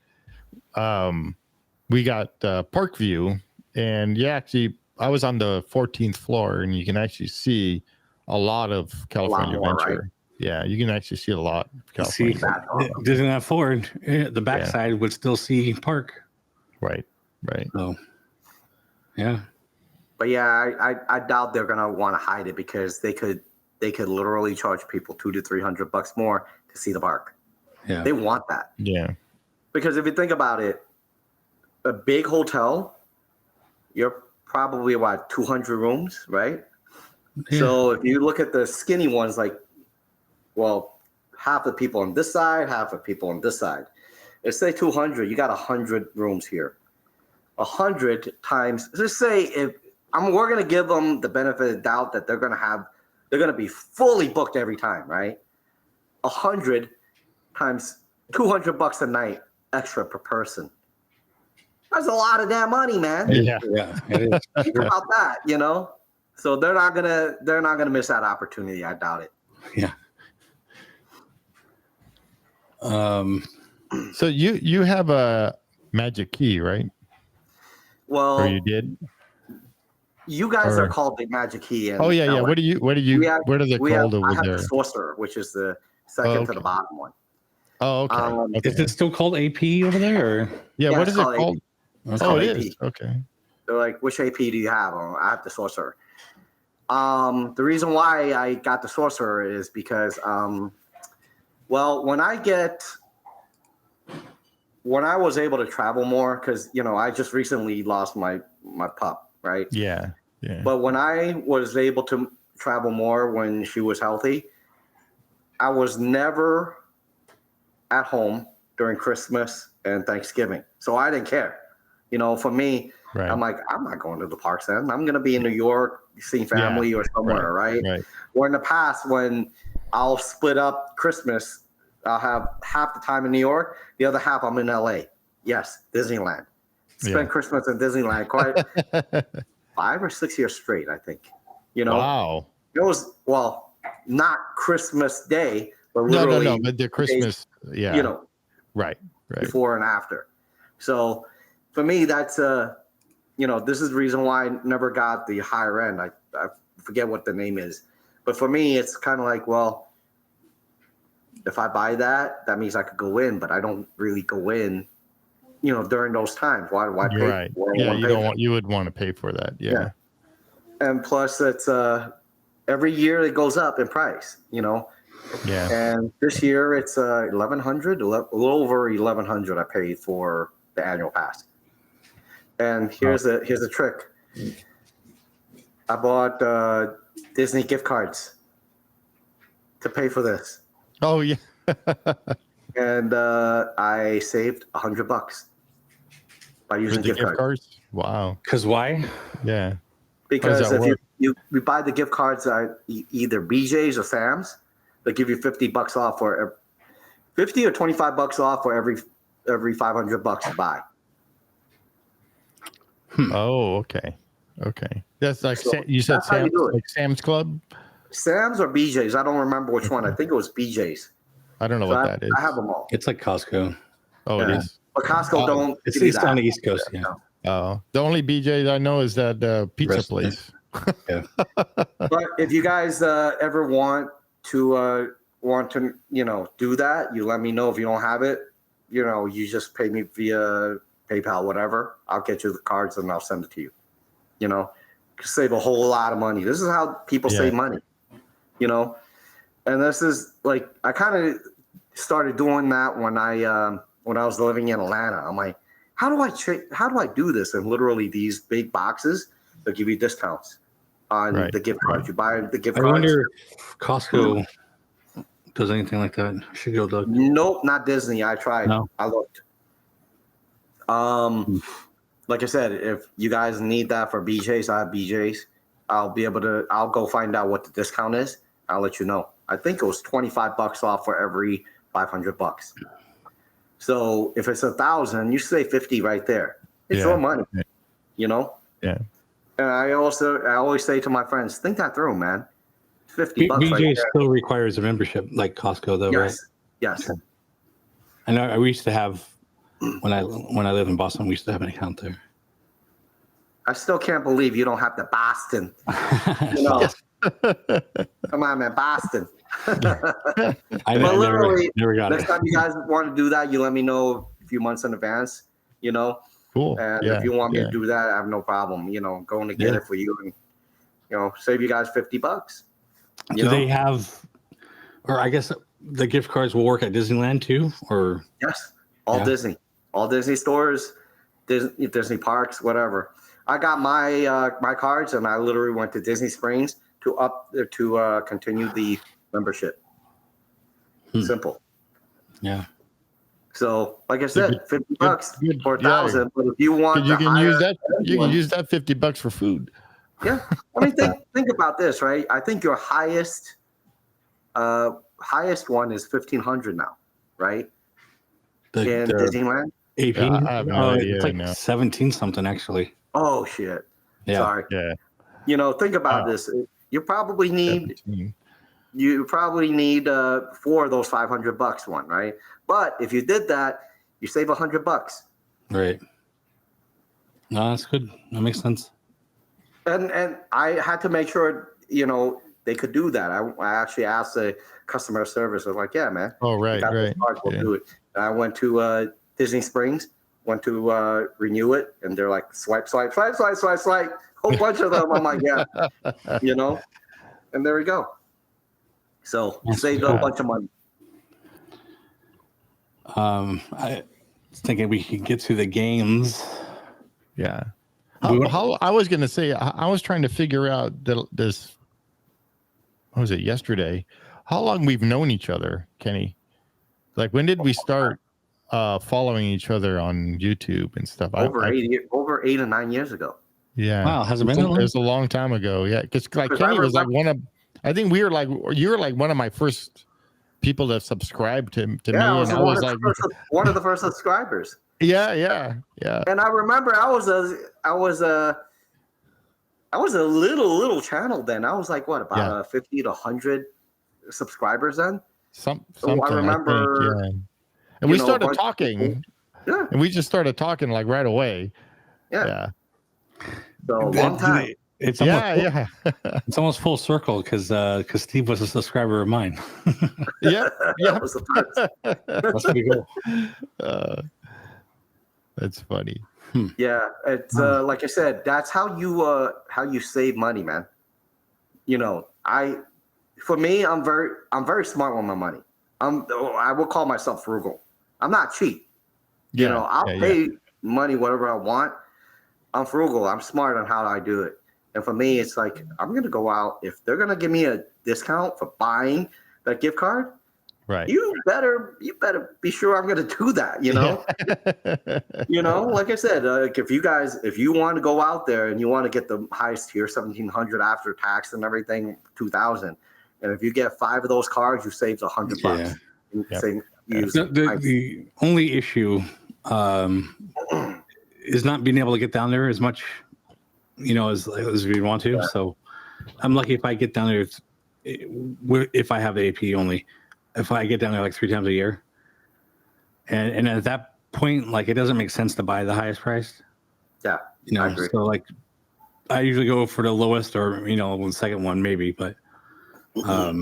we got Park View, and I was on the 14th floor, and you can actually see a lot of California Adventure. Right? Yeah, you can actually see a lot of California. Disneyland Forward, the backside would still see Park. Right. Right. So, yeah. But yeah, I doubt they're gonna want to hide it because they could literally charge people $200 to $300 more to see the park. Yeah. They want that. Yeah. Because if you think about it, a big hotel, you're probably about 200 rooms, right? Yeah. So if you look at the skinny ones, like, well, half the people on this side, half the people on this side. Let's say 200, you got 100 rooms here. 100 times, let's say we're going to give them the benefit of the doubt that they're going to be fully booked every time, right? 100 times $200 a night extra per person. That's a lot of damn money, man. Yeah. Yeah. It is. Think about that, you know? So they're not gonna miss that opportunity. I doubt it. Yeah. So you have a magic key, right? Well, Or you did? you guys are called the Magic Key. Oh yeah, yeah. LA. What are they called over I have there? the Sorcerer, which is the second to the bottom one. Oh, okay. Is it still called AP over there? Or? Yeah, what it's is it called? Oh, it AP. is. Okay. They're like, which AP do you have? Oh, I have the Sorcerer. The reason why I got the Sorcerer is because, well, when I was able to travel more, because I just recently lost my pup, right? Yeah, yeah. But when I was able to travel more when she was healthy, I was never at home during Christmas and Thanksgiving, so I didn't care. For me, right. I'm like, I'm not going to the parks then. I'm going to be in New York, seeing family or somewhere, right? Or in the past, when I'll split up Christmas, I'll have half the time in New York, the other half I'm in LA. Yes, Disneyland. Spent Christmas in Disneyland quite 5 or 6 years straight, I think. Wow. It was, well, not Christmas Day, but No, literally but the Christmas, days, right. before and after. So for me, that's this is the reason why I never got the higher end. I forget what the name is, but for me, it's kind of like, well, if I buy that, that means I could go in, but I don't really go in, during those times. Why pay? Right. Yeah, you would want to pay for that. Yeah. And plus, it's every year it goes up in price. Yeah. And this year it's $1,100, a little over $1,100 I paid for the annual pass. And here's a trick. I bought Disney gift cards to pay for this. Oh yeah. And I saved $100 by using the gift cards. Wow. Because why? Yeah. Because if you buy the gift cards at either BJ's or Sam's, they give you $50 off for $50 or $25 off for every $500 you buy. Oh, okay. That's like you said, Sam's, like Sam's Club. Sam's or BJ's? I don't remember which one. I think it was BJ's. I don't know what that is. I have them all. It's like Costco. Oh, it is. But Costco don't. It's at least on the East Coast. Yeah. Oh, the only BJ's I know is that pizza place. Yeah. But if you guys ever want to do that, you let me know. If you don't have it, you just pay me via PayPal, whatever. I'll get you the cards and I'll send it to you. Save a whole lot of money. This is how people save money. And this is like, I kind of started doing that when I was living in Atlanta. I'm like, how do I do this? And literally these big boxes, they'll give you discounts on the gift cards. You buy the gift cards. I wonder if Costco does anything like that. I should go look. Nope, not Disney. I tried. No. I looked. Like I said, if you guys need that for BJ's, I have BJ's. I'll go find out what the discount is. I'll let you know. I think it was $25 off for every $500. So if it's 1,000, you save 50 right there. It's your money, Yeah. And I always say to my friends, think that through, man. $50 BJ right there. still requires a membership, like Costco, though, right? Yes. I know. We used to have when I lived in Boston. We used to have an account there. I still can't believe you don't have the Boston. Come on, man, Boston. I never got next it. time you guys want to do that, you let me know a few months in advance. Cool. And if you want me to do that, I have no problem. Going to get it for you and save you guys $50. Do they have, or I guess the gift cards will work at Disneyland too, or yes, all Disney stores, Disney parks, whatever. I got my cards, and I literally went to Disney Springs to continue the membership. Simple. Yeah. So, like I said, $50 for 1,000. But if you want, you can use that. You can use that $50 for food. Yeah. I mean, think about this, right? I think your highest one is $1,500 now, right? In Disneyland. AP. I have no idea. It's like 17 something actually. Oh shit. Yeah. Sorry. Yeah. Think about this. You probably need 17. 4 of those $500 one, right? But if you did that, you save $100. Right. No, that's good. That makes sense. And I had to make sure, they could do that. I actually asked the customer service. I was like, yeah, man. Oh, right. We'll do it. And I went to Disney Springs, went to renew it, and they're like, swipe, whole bunch of them. I'm like, yeah, and there we go. So saved a bunch of money. I was thinking we could get to the games. Yeah. How I was going to say, I was trying to figure out this, what was it, yesterday? How long we've known each other, Kenny? Like, when did we start following each other on YouTube and stuff? Over 8 or 9 years ago. Yeah. Wow. Has it been that long? It was a long time ago. Yeah. Because Kenny was like I think you were like one of my first people that subscribed to me. And I was like one of the first subscribers. Yeah. And I remember I was a little channel then. I was like, what, about 50 to 100 subscribers then? Something. I remember. I think, and we started talking. Yeah. And we just started talking like right away. Yeah. So long time. It's almost it's almost full circle because Steve was a subscriber of mine. Yeah. That was the first. That's pretty cool. That's funny. Yeah, it's like I said, that's how you save money, man. For me, I'm very smart with my money. I will call myself frugal. I'm not cheap. I'll pay money whatever I want. I'm frugal. I'm smart on how I do it. And for me, it's like, I'm going to go out. If they're going to give me a discount for buying that gift card, right? You better be sure I'm going to do that, like I said, if you want to go out there and you want to get the highest tier, 1,700 after tax and everything, 2,000. And if you get 5 of those cards, you save $100. The only issue is not being able to get down there as much, as we want to. So I'm lucky if I get down there, if I have the AP only, if I get down there like 3 times a year. And at that point, like, it doesn't make sense to buy the highest price. Yeah. I agree. So like I usually go for the lowest or, the second one maybe, but our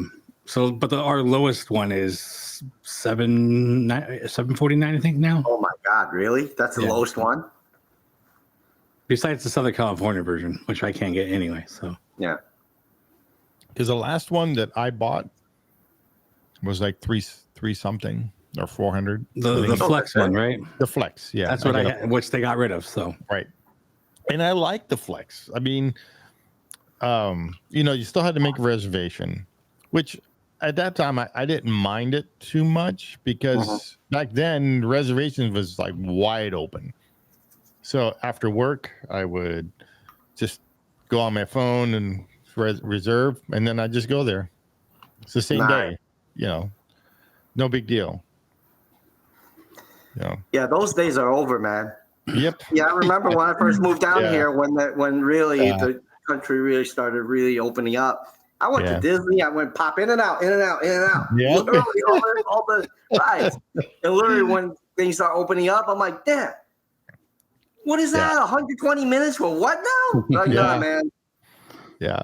lowest one is $749, I think now. Oh my God, really? That's the lowest one? Besides the Southern California version, which I can't get anyway. So yeah. Because the last one that I bought was like three something or 400. The Flex one, right? The Flex, yeah. That's what I had, which they got rid of. So right. And I like the Flex. I mean, you still had to make a reservation, which at that time I didn't mind it too much because back then reservations was like wide open. So after work, I would just go on my phone and reserve, and then I just go there. It's the same day, no big deal. Yeah, those days are over, man. Yep. Yeah, I remember when I first moved down here, when really the country really started really opening up. I went to Disney. I went pop in and out. Yeah. Literally all the rides. And literally when things start opening up, I'm like, damn. What is that? 120 minutes for what now? Like, nah, man. Yeah.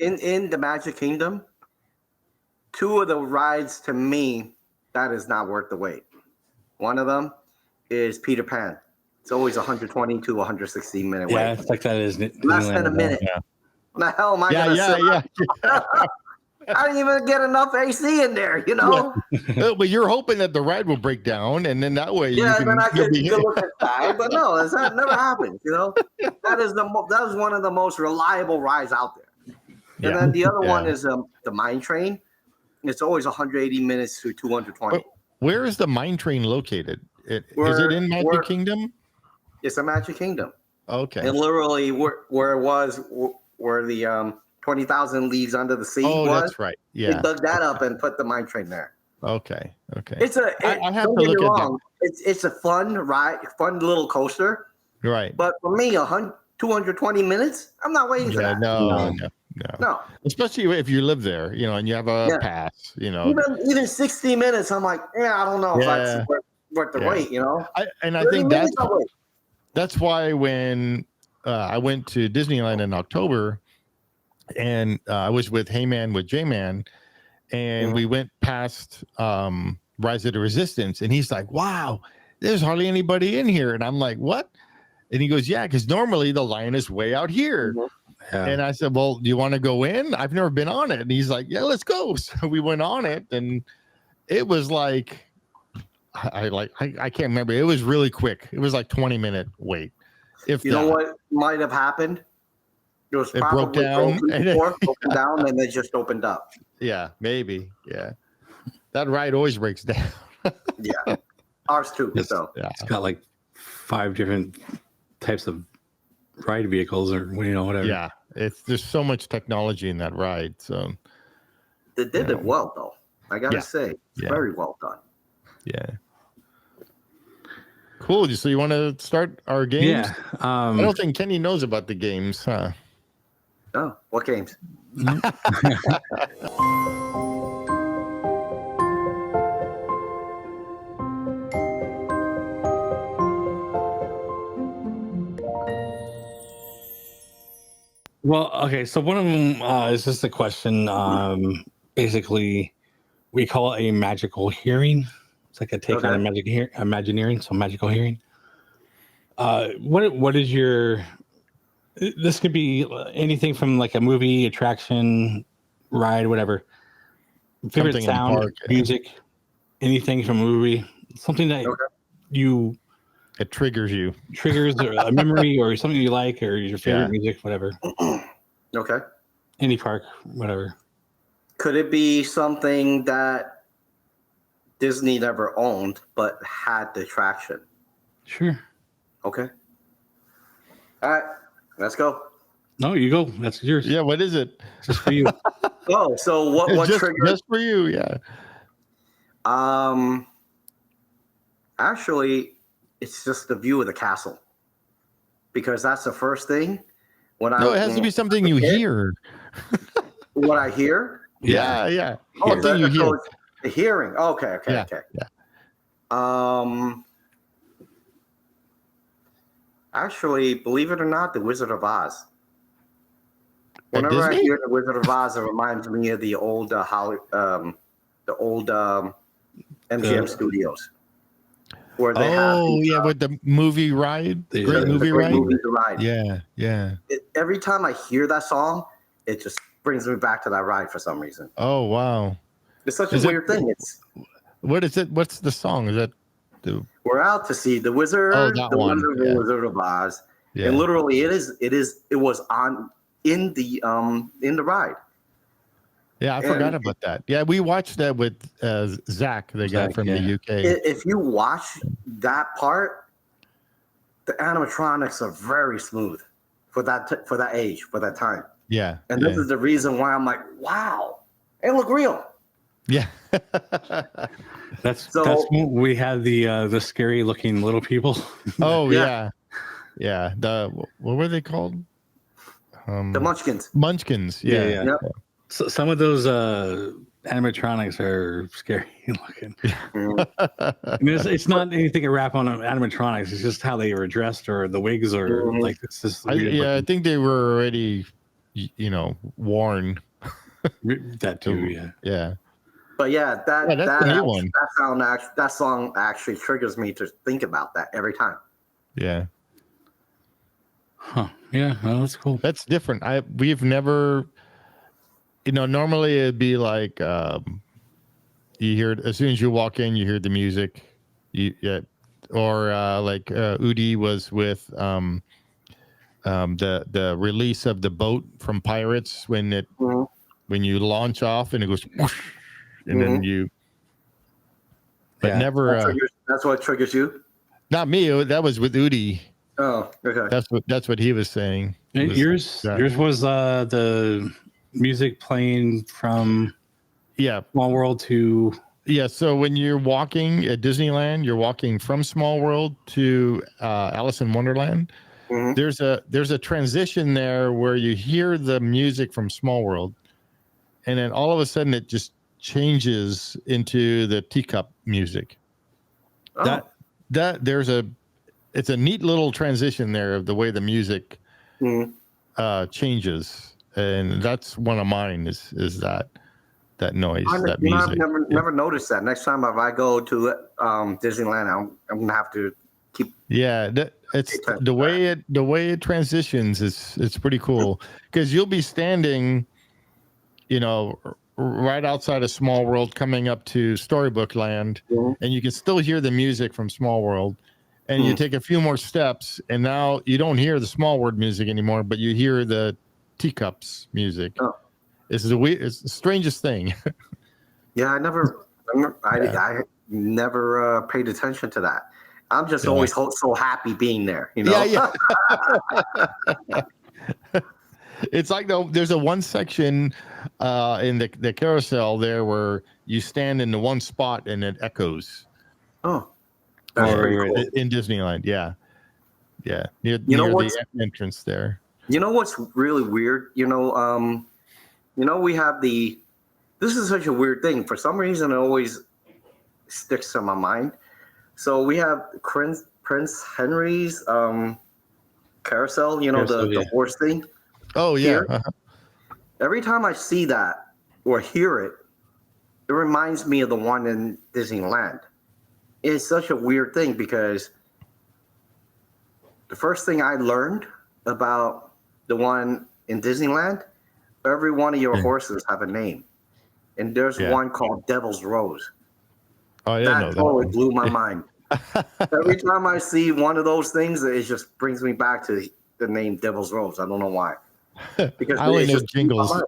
In the Magic Kingdom, 2 of the rides to me, that is not worth the wait. One of them is Peter Pan. It's always 120 to 160 minute wait. Yeah, it's like that, isn't it? Less than a minute. Yeah. What the hell am I gonna sit? I didn't even get enough AC in there, you know. But you're hoping that the ride will break down, and then that way, Yeah, you then I you'll could be- go look inside. But no, that never happens. You know, that is one of the most reliable rides out there. And then the other one is the Mine Train. It's always 180 minutes to 220. But where is the Mine Train located? Is it in Magic Kingdom? It's a Magic Kingdom. Okay. And literally where it was, where the 20,000 Leagues Under the Sea was. That's right. Yeah. They dug that up and put the Mine Train there. Okay. It's I have don't to get me look at wrong. It's a fun ride, fun little coaster. Right. But for me, 220 minutes, I'm not waiting for that. No. Especially if you live there, and you have a pass, Even 60 minutes, I'm like, I don't know if that's worth the wait, I think that's why when I went to Disneyland in October, and I was with Heyman with J-Man, and we went past Rise of the Resistance, and he's like, wow, there's hardly anybody in here. And I'm like, what? And he goes, yeah, because normally the line is way out here. Yeah. And I said, well, do you want to go in? I've never been on it. And he's like, yeah, let's go. So we went on it, and it was like, I can't remember. It was really quick. It was like 20-minute wait. If you know what might have happened? It was probably broken down, and it just opened up. Yeah, maybe. Yeah, that ride always breaks down. Yeah, ours too. It's got like 5 different types of ride vehicles, or whatever. Yeah, there's so much technology in that ride. So they did it well, though. I gotta say, it's very well done. Yeah. Cool. So you want to start our games? Yeah. I don't think Kenny knows about the games, huh? Oh, what games? Well, okay. So one of them is just a question. Basically, we call it a magical hearing. It's like a take on Imagineering, so magical hearing. What is your? This could be anything from like a movie, attraction, ride, whatever. Favorite Something sound, park, music, anything from a movie, something that it triggers a memory or something you like, or your favorite music, whatever. Okay. Any park, whatever. Could it be something that Disney never owned but had the attraction? Sure. Okay. All right. Let's go. No, you go. That's yours. Yeah. What is it? Just for you. Oh, so what triggered? Just for you. Yeah. Actually, it's just the view of the castle, because that's the first thing. It has to be something you hear. What I hear? Yeah. Oh, something you hear. The hearing. Okay. Yeah. Actually, believe it or not, The Wizard of Oz. Whenever I hear The Wizard of Oz, it reminds me of the old MGM Studios. Where they with the movie ride, great movie ride. Yeah. Every time I hear that song, it just brings me back to that ride for some reason. Oh wow, it's such a weird thing. What is it? What's the song? Is that We're out to see the Wizard, the Wizard of Oz, and literally it was on in the ride. Yeah, I forgot about that. Yeah, we watched that with Zach, the guy from the UK. If you watch that part, the animatronics are very smooth for that age, for that time. Yeah, and this is the reason why I'm like, wow, they look real. Yeah, that's we had the scary looking little people. Oh yeah. What were they called? The Munchkins. Munchkins. Yeah. Yep. So some of those animatronics are scary looking. I mean, it's not anything to wrap on animatronics. It's just how they were dressed, or the wigs, or like it's just. I think they were already, worn. That too. Yeah. Yeah. But yeah, that song actually triggers me to think about that every time. Yeah. Huh. Yeah. Well, that's cool. That's different. We've never, normally it'd be like you hear it as soon as you walk in, you hear the music. Or like Udi was with the release of the boat from Pirates when you launch off and it goes whoosh, and then you. But never. That's what triggers you. Not me. That was with Udi. Oh, okay. That's what he was saying. Yours was the music playing from Small World to so when you're walking at Disneyland, you're walking from Small World to Alice in Wonderland. There's a transition there where you hear the music from Small World, and then all of a sudden it just changes into the teacup music. It's a neat little transition there of the way the music changes, and that's one of mine is that noise, that music. I've never noticed that. Next time if I go to Disneyland, I'm gonna have to keep. Yeah, it's the way it transitions. It's pretty cool because you'll be standing, right outside of Small World, coming up to Storybook Land, and you can still hear the music from Small World. And you take a few more steps, and now you don't hear the Small World music anymore, but you hear the teacups music. Oh. It's the strangest thing. Yeah, I never paid attention to that. I'm just always so happy being there, Yeah. It's like there's a one section in the carousel there where you stand in the one spot and it echoes. Oh. Or cool. In Disneyland, yeah, near the entrance there. You know what's really weird? We have this is such a weird thing. For some reason, it always sticks to my mind. So we have Prince Henry's carousel. The horse thing. Oh yeah. Every time I see that or hear it, it reminds me of the one in Disneyland. It's such a weird thing because the first thing I learned about the one in Disneyland, every one of your horses have a name. And there's one called Devil's Rose. Oh, yeah. That totally blew my mind. Every time I see one of those things, it just brings me back to the name Devil's Rose. I don't know why. Because I only know Jingles.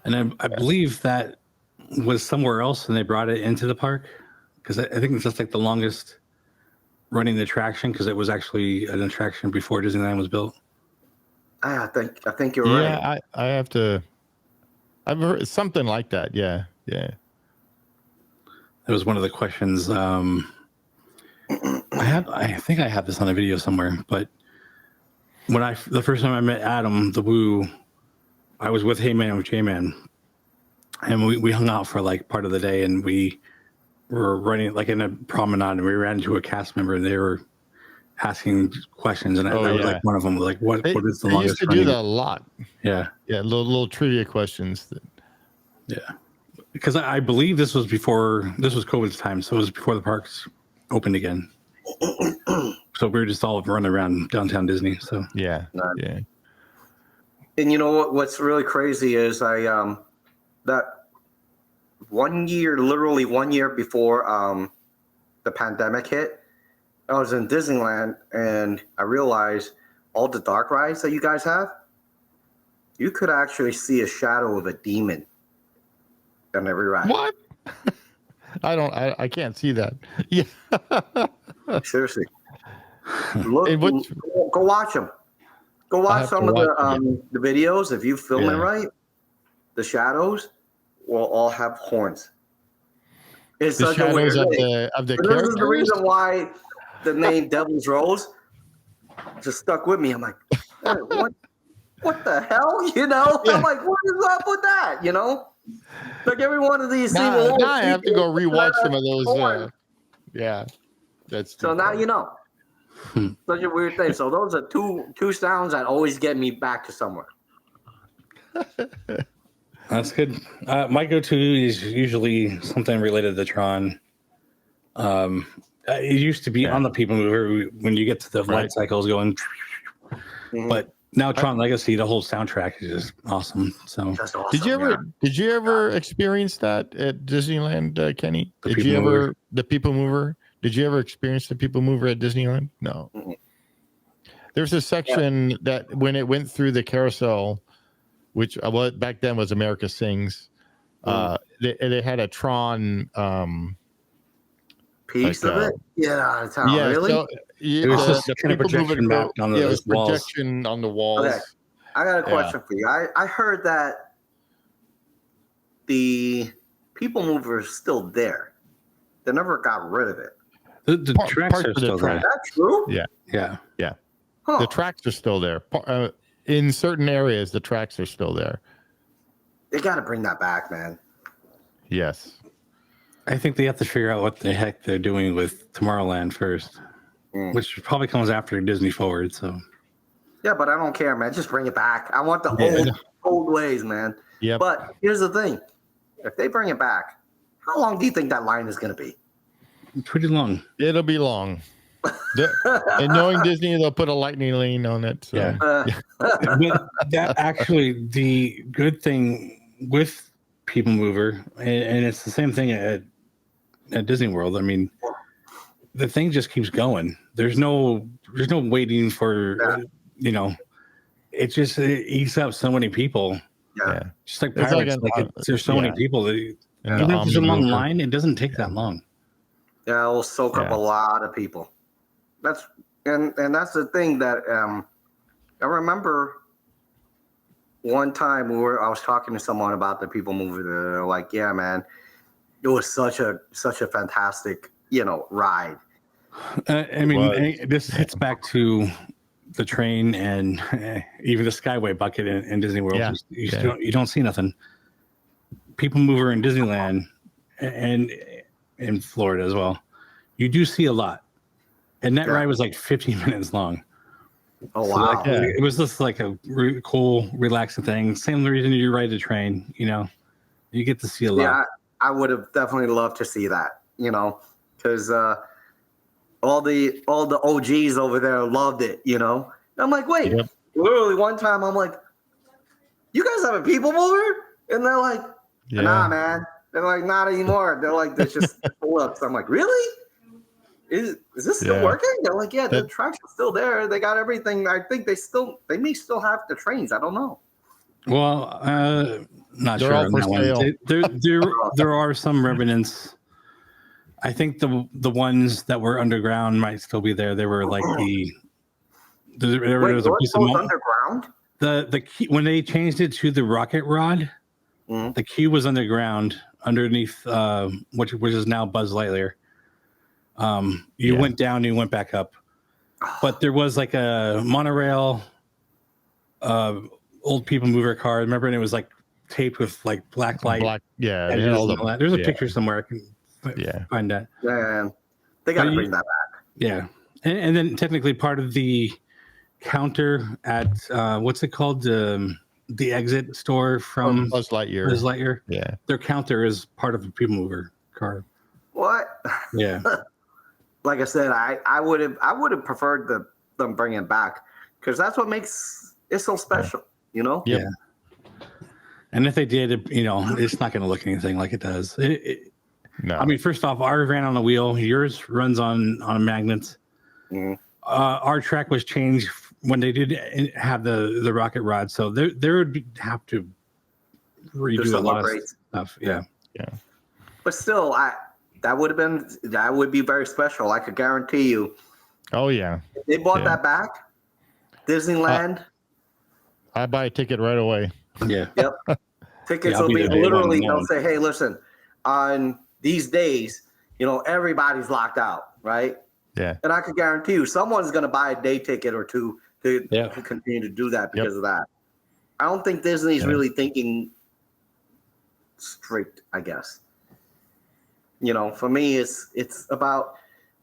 And I believe that was somewhere else and they brought it into the park because I think it's just like the longest running attraction because it was actually an attraction before Disneyland was built. I think you're right. Yeah, I have to. I've heard something like that. Yeah. That was one of the questions. I think I have this on a video somewhere, but when the first time I met Adam the Woo, I was with Heyman with J-Man. And we hung out for like part of the day, and we were running like in a promenade, and we ran into a cast member, and they were asking questions, and I was like one of them, like what is the longest? Used to do that a lot. Yeah, little trivia questions. Because I believe this was COVID's time, so it was before the parks opened again. So we were just all running around downtown Disney. So yeah. And you know what's really crazy is that literally 1 year before the pandemic hit, I was in Disneyland and I realized all the dark rides that you guys have, you could actually see a shadow of a demon on every ride. What? I can't see that. Yeah. Seriously. Look, go watch them. Go watch some of the videos. If you film it right, the shadows will all have horns. It's the such a weird thing. Of the this is the reason why the name Devil's Rose just stuck with me. I'm like, what the hell? I'm like, what is up with that? Like every one of these things. Now I have to go rewatch some of those. That's so now you know. Such a weird thing. So those are two sounds that always get me back to somewhere. That's good. My go-to is usually something related to Tron. It used to be on the People Mover when you get to the light cycles going, but now Tron Legacy, the whole soundtrack is just awesome. So, did you ever experience that at Disneyland, Kenny? Did you ever the People Mover? Did you ever experience the People Mover at Disneyland? No. There's a section that when it went through the carousel, which back then was America Sings, they had a Tron piece of it. Yeah, really. So, it was just kind of projection mapped on the walls. Projection on the walls. Okay. I got a question for you. I heard that the People Mover is still there. They never got rid of it. The tracks are still there. Is that true? Yeah. Huh. The tracks are still there. In certain areas, the tracks are still there. They got to bring that back, man. Yes. I think they have to figure out what the heck they're doing with Tomorrowland first, which probably comes after Disney Forward. So. Yeah, but I don't care, man. Just bring it back. I want the old ways, man. Yeah. But here's the thing: if they bring it back, how long do you think that line is going to be? Pretty long. It'll be long. And knowing Disney, they'll put a lightning lane on it. So. Yeah. But that actually, the good thing with People Mover, and it's the same thing at Disney World. I mean, the thing just keeps going. There's no waiting for it eats up so many people. Yeah. Just like Pirates, there's so many people that even if it's a long line, it doesn't take that long. Yeah, it'll soak up a lot of people. That's that's the thing that I remember one time I was talking to someone about the People Mover. They're like, "Yeah, man, it was such a fantastic ride." I mean, this hits back to the train and even the Skyway bucket in Disney World. Yeah. You don't see nothing. People Mover in Disneyland and in Florida as well. You do see a lot. And that ride was like 15 minutes long. Oh, wow. It was just like a really cool, relaxing thing. Same reason you ride the train, you get to see a lot. Yeah, I would have definitely loved to see that, because all the OGs over there loved it, And I'm like, wait, literally one time I'm like, you guys have a People Mover? And they're like, nah, man. They're like, not anymore. They're like, there's just looks. I'm like, really? Is this still working? They're like, yeah, the tracks are still there. They got everything. I think they may still have the trains. I don't know. Well, not They're sure all on for that sale. one. There are some remnants. I think the ones that were underground might still be there. They were like there was a piece of underground. The key, when they changed it to the rocket rod, the key was underground underneath which is now Buzz Lightyear. You went down and you went back up, but there was like a monorail old People Mover car. Remember, and it was like taped with like black light. There's a picture somewhere. I can find that. Yeah, they got to bring that back. Yeah, and then technically part of the counter at what's it called, the exit store from Buzz Lightyear. Buzz Lightyear. Yeah, their counter is part of a People Mover car. What? Yeah. Like I said, I would have preferred them bring it back, because that's what makes it so special, Yeah. And if they did, it's not going to look anything like it does. No. I mean, first off, ours ran on a wheel. Yours runs on a magnet. Our track was changed when they did have the rocket rod, so there would have to redo a lot of stuff. Yeah. But still, that would be very special. I could guarantee you. Oh yeah. If they bought that back, Disneyland. I buy a ticket right away. Yeah. Yep. Tickets will be literally. They'll say, "Hey, listen, on these days, everybody's locked out, right?" Yeah. And I could guarantee you, someone's going to buy a day ticket or two to continue to do that because of that. I don't think Disney's really thinking straight, I guess. For me, it's about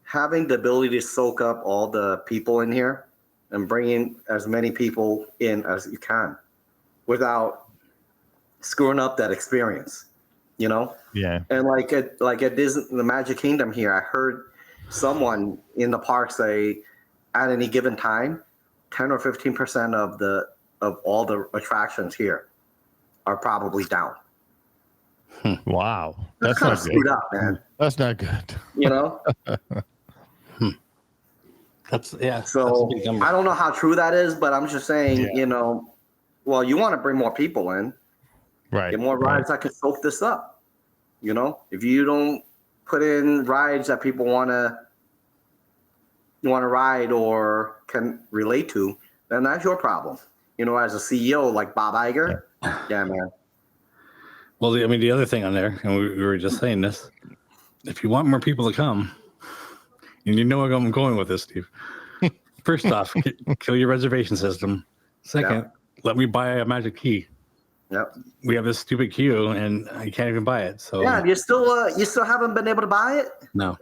having the ability to soak up all the people in here and bringing as many people in as you can without screwing up that experience, you know? Yeah. And like at Disney, the Magic Kingdom here, I heard someone in the park say at any given time, 10 or 15% of all the attractions here are probably down. Wow. That's kind of screwed up, man. That's not good. You know? That's yeah. So that's a big number. I don't know how true that is, but I'm just saying, you know, well, you want to bring more people in, right? Get more rides that can soak this up. You know, if you don't put in rides that people want to ride or can relate to, then that's your problem. You know, as a CEO like Bob Iger, yeah man. Well, I mean, the other thing on there, and we were just saying this, if you want more people to come, and you know where I'm going with this, Steve. First off, kill your reservation system. Second, let me buy a magic key. Yep. We have this stupid queue, and I can't even buy it. So yeah, you still haven't been able to buy it? No.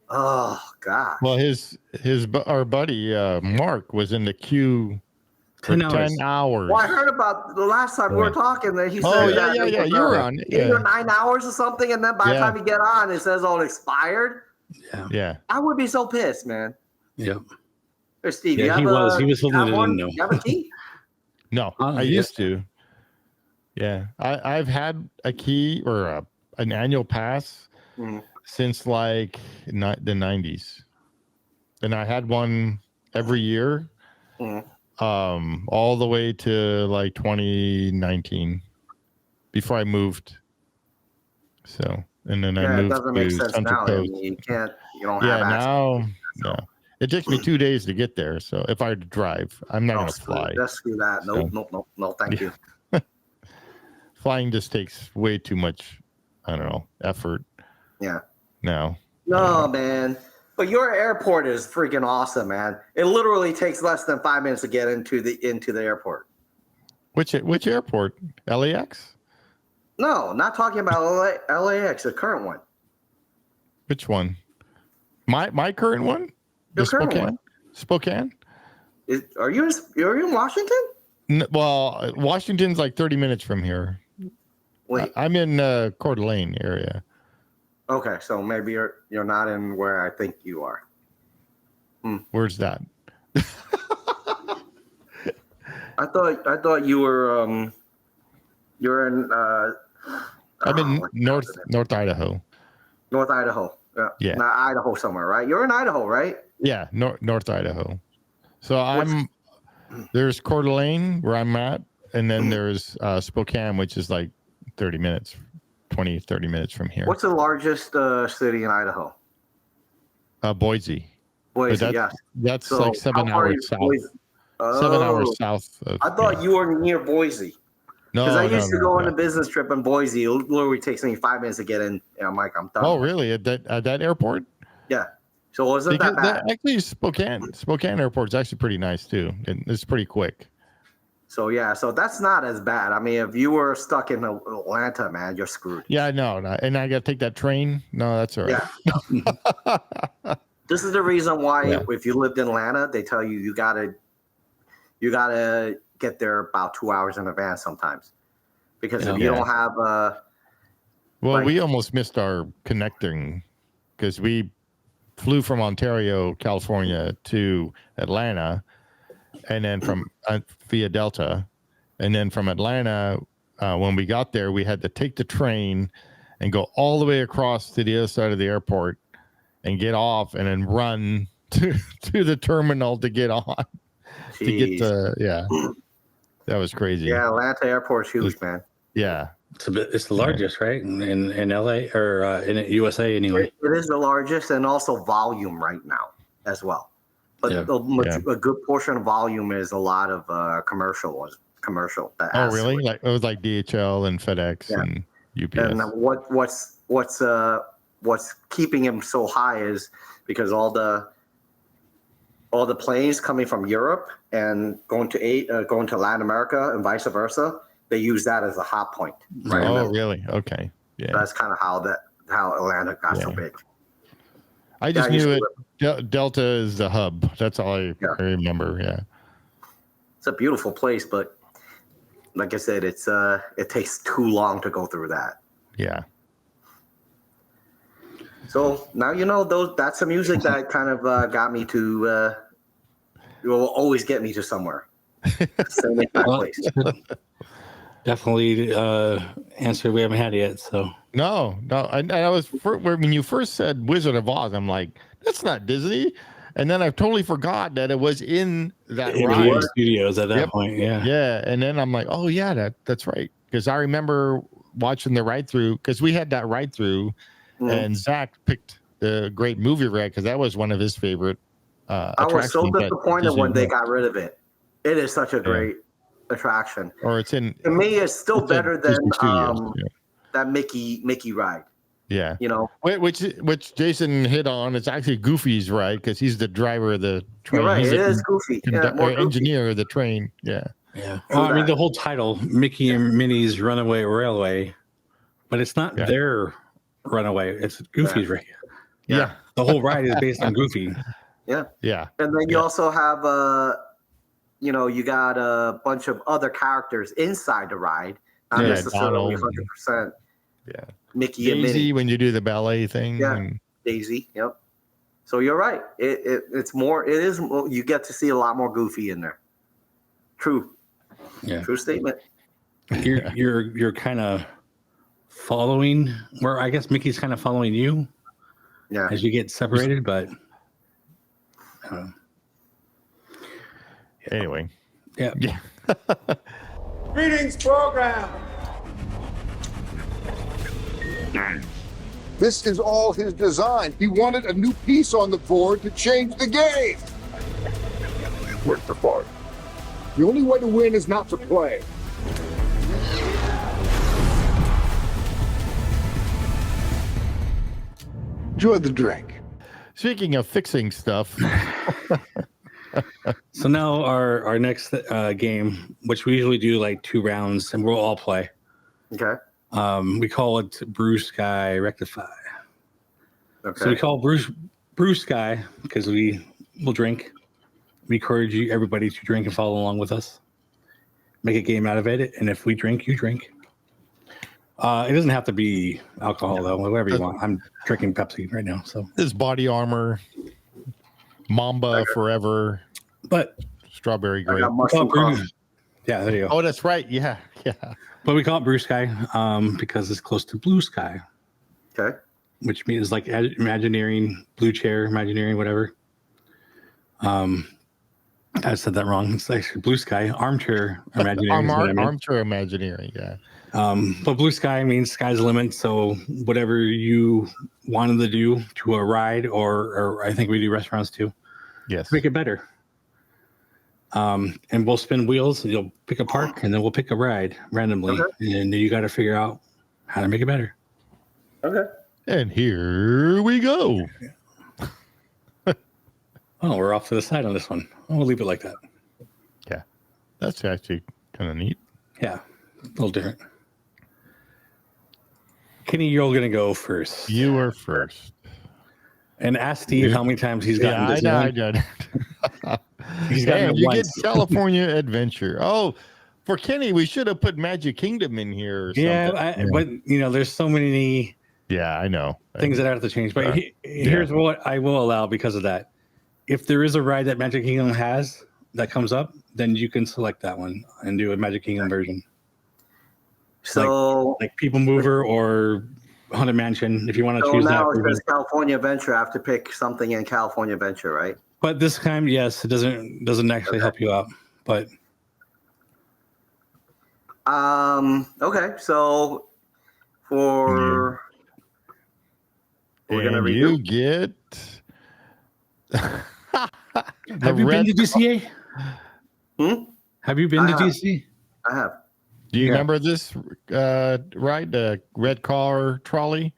Oh God. Well, our buddy Mark was in the queue for 10 hours. Well, I heard about the last time we were talking that he said yeah, you were on 8 or 9 hours or something, and then by the time you get on, it says all expired. Yeah. I would be so pissed, man. Yep. Hey, Steve, he was holding it in. No. You have a key? No, I used to. Yeah, I've had a key or an annual pass since like the 90s, and I had one every year, all the way to like 2019, before I moved. So, and then I moved. It doesn't make sense now. I mean, you don't have access. No. It takes me 2 days to get there. So if I had to drive, I'm not going to fly. Let's screw that. No, thank you. Flying just takes way too much, I don't know, effort. Yeah. No, man. But your airport is freaking awesome, man. It literally takes less than 5 minutes to get into the airport. Which airport? LAX? No, not talking about LAX, the current one. Which one? My current one? The current one. Spokane? Are you in Washington? Well, Washington's like 30 minutes from here. Wait. I'm in Coeur d'Alene area. Okay, so maybe you're not in where I think you are. Where's that? I thought you were you're in I'm in North Idaho. North Idaho. Yeah. Not Idaho somewhere, right? You're in Idaho, right? Yeah, North Idaho. So there's Coeur d'Alene where I'm at, and then there's Spokane, which is like 30 minutes from here. What's the largest city in Idaho? Boise. Boise, That's so like 7 hours south. 7 hours south of. I thought you were near Boise. No, because I used to go on a business trip in Boise. It literally takes me 5 minutes to get in, and I'm like, I'm done. Oh, really? At that airport? Yeah. So it wasn't that bad. Actually, Spokane Airport is actually pretty nice too. It's pretty quick. So so that's not as bad. I mean, if you were stuck in Atlanta, man, you're screwed. Yeah, no, and I got to take that train. No, that's all right. Yeah. This is the reason why if you lived in Atlanta, they tell you gotta get there about 2 hours in advance sometimes, because if you don't have we almost missed our connecting because we flew from Ontario, California to Atlanta, and then from via Delta, and then from Atlanta, when we got there, we had to take the train and go all the way across to the other side of the airport and get off and then run to the terminal to get on. Jeez. To get to that was crazy. Yeah, Atlanta airport's huge, man. Yeah. It's the largest, right? In LA or in the USA anyway. It is the largest, and also volume right now as well. But a good portion of volume is a lot of commercial. Oh, really? Like it was like DHL and FedEx and UPS. And what's keeping him so high is because all the planes coming from Europe and going to Latin America and vice versa, they use that as a hot point. Right? Oh, really? Okay. Yeah. That's kind of how Atlanta got so big. I just knew it. Delta is the hub. That's all I remember. Yeah. It's a beautiful place, but like I said, it takes too long to go through that. Yeah. So now you know that's the music that kind of got me to will always get me to somewhere. Send it back place. Definitely answer we haven't had yet. So No. I was when you first said Wizard of Oz, I'm like, that's not Disney. And then I totally forgot that it was in that ride. Studios at that point. Yeah. Yeah. And then I'm like, oh yeah, that's right. Because I remember watching the ride through because we had that ride through, and Zach picked the great movie ride because that was one of his favorite. I was so disappointed when they got rid of it. It is such a great attraction. Or it's in. To me, it's still better than that Mickey ride. Yeah, you know, which Jason hit on. It's actually Goofy's ride because he's the driver of the train. You're right. He's it is Goofy. Engineer of the train. Yeah. Well, I mean, the whole title, Mickey and Minnie's Runaway Railway, but it's not their runaway. It's Goofy's ride. Yeah. The whole ride is based on Goofy. Yeah. Yeah. And then you also have you got a bunch of other characters inside the ride. Not necessarily 100%. Yeah. Mickey Daisy and Minnie. when you do the ballet thing. Yeah. Daisy. Yep. So you're right. It's more. It is. You get to see a lot more Goofy in there. True. Yeah. True statement. You're kind of following where I guess Mickey's kind of following you. Yeah. As you get separated, but. Anyway. Yeah. Greetings, program. This is all his design. He wanted a new piece on the board to change the game. Where's the part? The only way to win is not to play. Enjoy the drink. Speaking of fixing stuff. So now our next game, which we usually do like 2 rounds, and we'll all play. Okay. We call it BrewSky Rectify. Okay. So we call BrewSky because we will drink. We encourage everybody to drink and follow along with us. Make a game out of it, and if we drink, you drink. It doesn't have to be alcohol though. Whatever you want. I'm drinking Pepsi right now. So this body armor, Mamba Forever, but strawberry grape. Yeah, there you go. Oh, that's right. Yeah. But we call it BrewSky because it's close to blue sky. Okay. Which means like Imagineering, blue chair, Imagineering, whatever. I said that wrong. It's actually blue sky, armchair Imagineering. Armchair Imagineering, yeah. But blue sky means sky's the limit. So whatever you wanted to do to a ride, or I think we do restaurants too. Yes. Make it better. And we'll spin wheels. You'll pick a park, and then we'll pick a ride randomly, and you got to figure out how to make it better. Okay. And here we go. Oh, we're off to the side on this one. We'll leave it like that. Yeah, that's actually kind of neat. Yeah, a little different. Kenny, you're going to go first. You are first. And ask Steve how many times he's gotten this. I know. He's gotten it you once. get California Adventure. Oh, for Kenny, we should have put Magic Kingdom in here. Or something. But there's so many. Yeah, I know things that I have to change. But here's what I will allow because of that. If there is a ride that Magic Kingdom has that comes up, then you can select that one and do a Magic Kingdom version. So, like People Mover or Haunted Mansion, if you want to choose that. So now it says California Adventure. I have to pick something in California Adventure, right? But this time, yes, it doesn't actually help you out. But okay, so for we're gonna redo. You get. Have you been to DCA? Have you been to DC? I have. Do you remember this ride, the red car trolley?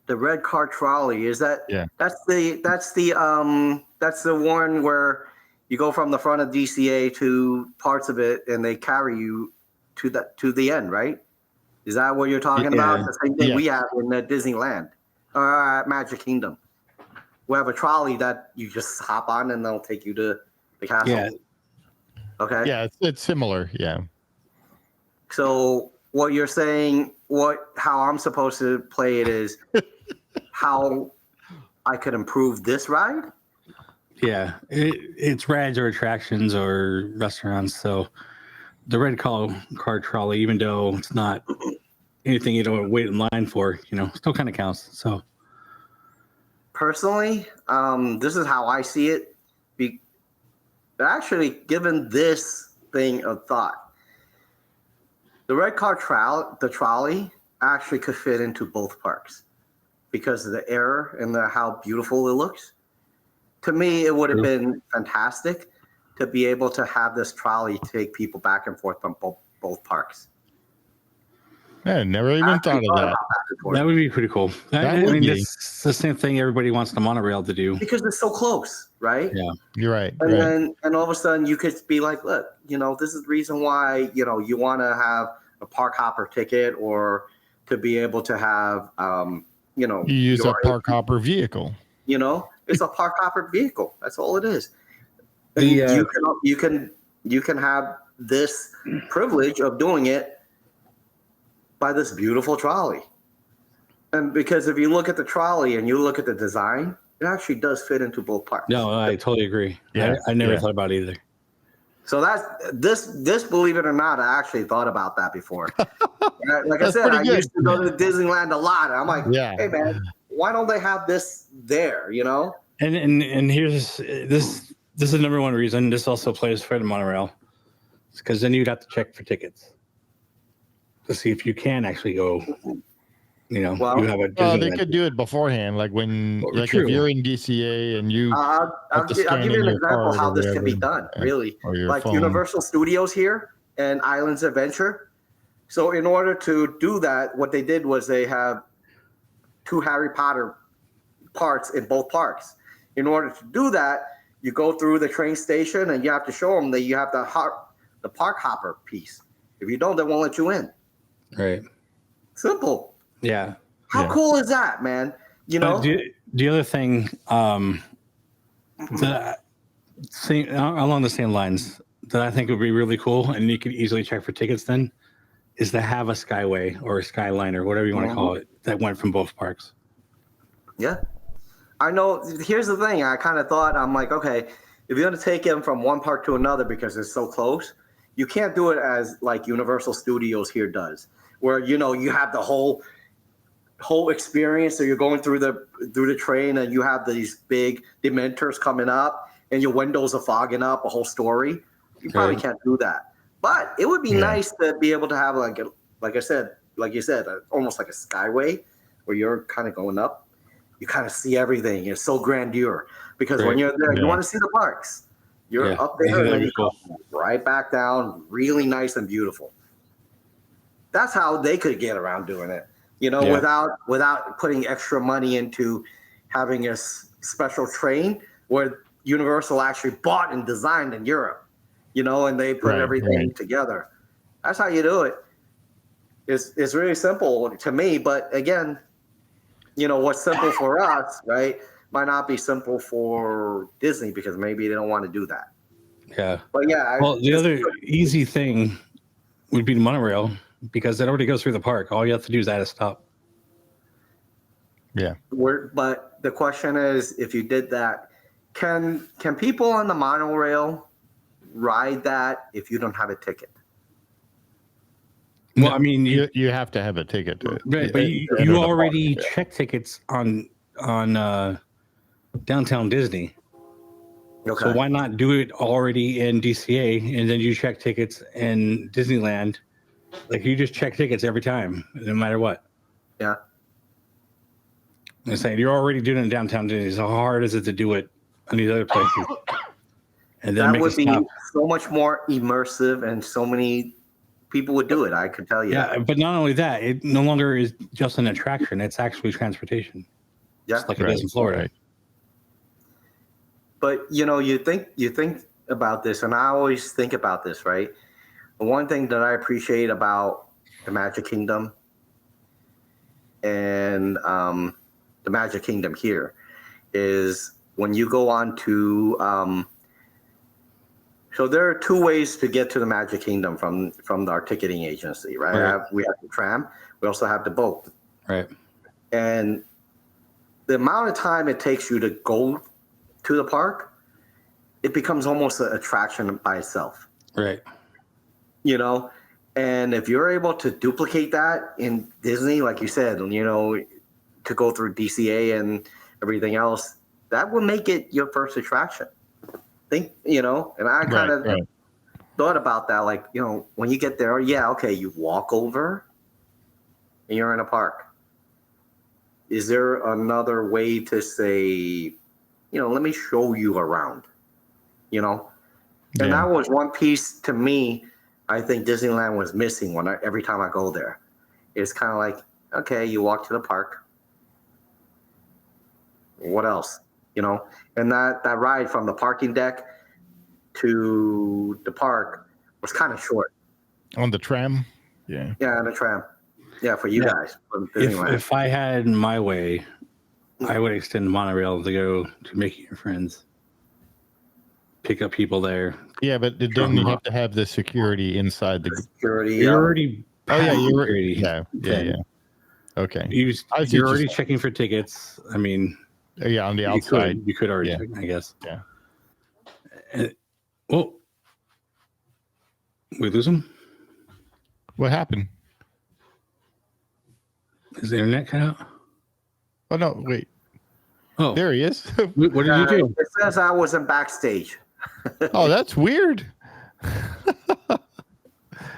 The red car trolley, is that? Yeah. That's the one where you go from the front of DCA to parts of it, and they carry you to the end, right? Is that what you're talking about? The same thing we have in Disneyland or Magic Kingdom. We have a trolley that you just hop on, and they'll take you to the castle. Yeah. Okay. Yeah, it's similar. Yeah. So what you're saying, how I'm supposed to play it is how I could improve this ride? Yeah, it's rides or attractions or restaurants. So the red car trolley, even though it's not anything you don't wait in line for, still kind of counts. So personally, this is how I see it. Actually, given this thing of thought, the red car the trolley actually could fit into both parks because of the air and how beautiful it looks. To me, it would have been fantastic to be able to have this trolley take people back and forth from both parks. I never even thought of that. That would be pretty cool. It's the same thing everybody wants the monorail to do. Because it's so close, right? Yeah, you're right. And all of a sudden you could be like, look, this is the reason why, you want to have a park hopper ticket or to be able to have, you use a park hopper vehicle. It's a park hopper vehicle. That's all it is. And you can have this privilege of doing it by this beautiful trolley. And because if you look at the trolley and you look at the design, it actually does fit into both parks. No, I totally agree. Yeah, I never thought about it either. So that's this, believe it or not, I actually thought about that before. Like I said, I used to go to Disneyland a lot. I'm like, hey man, why don't they have this there? And here's this is the number one reason. This also plays for the monorail. It's because then you'd have to check for tickets to see if you can actually go. You have a. They could do it beforehand, like if you're in DCA and you. I'll give you an example how this can be done. Really, like phone. Universal Studios here and Islands Adventure. So in order to do that, what they did was they have 2 Harry Potter parts in both parks. In order to do that, you go through the train station and you have to show them that you have the park hopper piece. If you don't, they won't let you in. Right. Simple. Yeah. How cool is that, man? The other thing, along the same lines, that I think would be really cool, and you could easily check for tickets then, is to have a Skyway or a Skyline or whatever you want to call it that went from both parks. Yeah. I know. Here's the thing. I kind of thought, I'm like, okay, if you're going to take him from one park to another because it's so close, you can't do it as like Universal Studios here does, where, you have the whole experience. So you're going through the train and you have these big Dementors coming up and your windows are fogging up a whole story. You probably can't do that. But it would be nice to be able to have like you said, almost like a Skyway where you're kind of going up. You kind of see everything. It's so grandeur because when you're there, you want to see the parks. You're up there and then you come right back down, really nice and beautiful. That's how they could get around doing it, without putting extra money into having a special train where Universal actually bought and designed in Europe, and they put everything together. That's how you do it. It's really simple to me, but again, what's simple for us, right, might not be simple for Disney because maybe they don't want to do that. Yeah. But the other easy thing would be the monorail because it already goes through the park. All you have to do is add a stop. Yeah. But the question is, if you did that, can people on the monorail ride that if you don't have a ticket? Well, I mean, you have to have a ticket to it. Right, but you already check tickets on Downtown Disney. Okay. So why not do it already in DCA and then you check tickets in Disneyland? Like you just check tickets every time, no matter what. Yeah. I'm saying you're already doing it in Downtown Disney. So how hard is it to do it on these other places? And then that would be so much more immersive, and so many people would do it. I could tell you. Yeah, but not only that, it no longer is just an attraction; it's actually transportation. Yeah, just like it is in Florida. Right. But you think about this, and I always think about this, right? One thing that I appreciate about the Magic Kingdom and the Magic Kingdom here is when you go on to So there are two ways to get to the Magic Kingdom from our ticketing agency, right? We have the tram. We also have the boat. Right. And the amount of time it takes you to go to the park, it becomes almost an attraction by itself. Right. You know, and if you're able to duplicate that in Disney, like you said, you know, to go through DCA and everything else, that will make it your first attraction. You know, and I kind of thought about that, like, you know, when you get there, yeah, okay, you walk over and you're in a park. Is there another way to say, you know, let me show you around, you know? And that was one piece to me I think Disneyland was missing every time I go there. It's kind of like, okay, you walk to the park. What else? You know, and that ride from the parking deck to the park was kind of short. On the tram? Yeah. Yeah, on the tram. Yeah, for you guys. From Disneyland. If I had my way, I would extend the monorail to go to Making Your Friends. Pick up people there. Yeah, but then you have to have the security inside the security. You're already. Oh yeah, you're security. Yeah. Okay. You're already checking for tickets. I mean. Yeah, on the outside. You could already check, I guess. Yeah. Well, we lose him? What happened? Is the internet cut out? Oh, no, wait. Oh. There he is. What did you do? It says I wasn't backstage. Oh, that's weird.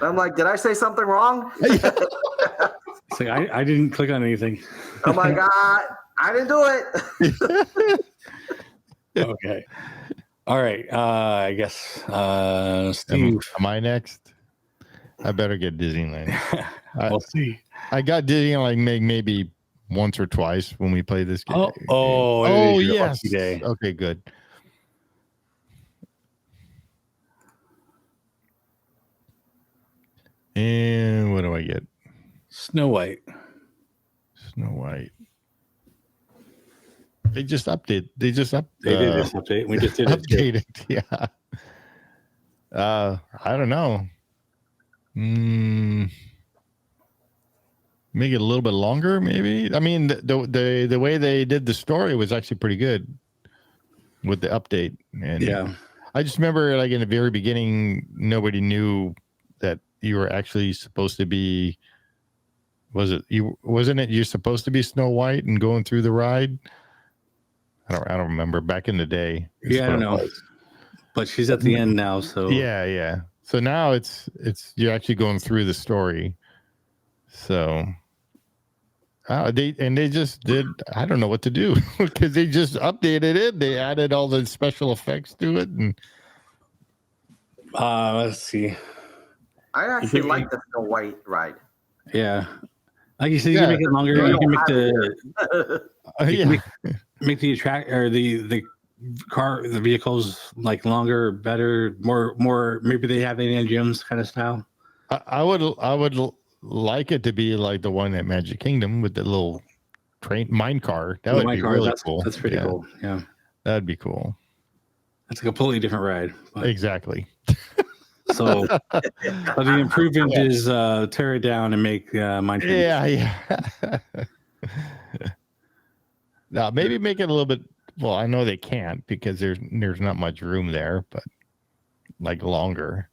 I'm like, did I say something wrong? It's like, I didn't click on anything. Oh my God. I didn't do it. Okay. All right. I guess Steve. Am I next? I better get Disneyland. We'll see. I got Disneyland maybe once or twice when we played this game. Oh, yes. Day. Okay, good. And what do I get? Snow White. Snow White. They just updated. They did this update. We just did updated. Yeah. I don't know. Make it a little bit longer, maybe. I mean, the way they did the story was actually pretty good with the update. And yeah, I just remember, like in the very beginning, nobody knew that you were actually supposed to be. Wasn't it you're supposed to be Snow White and going through the ride? I don't remember back in the day. Yeah, I don't know. But she's at the end now, so yeah. So now it's you're actually going through the story. So they just did. I don't know what to do because they just updated it. They added all the special effects to it, and let's see. I actually like the Snow White ride. Yeah, like you said, you can make it longer. You can make make the the vehicles like longer, better, more. Maybe they have Indiana Jones kind of style. I would like it to be like the one at Magic Kingdom with the little mine car. That would be really cool. That's pretty cool. Yeah, that'd be cool. That's a completely different ride. Exactly. So, but the improvement is tear it down and make mine. Yeah. Now maybe make it a little bit. Well, I know they can't because there's not much room there, but like longer.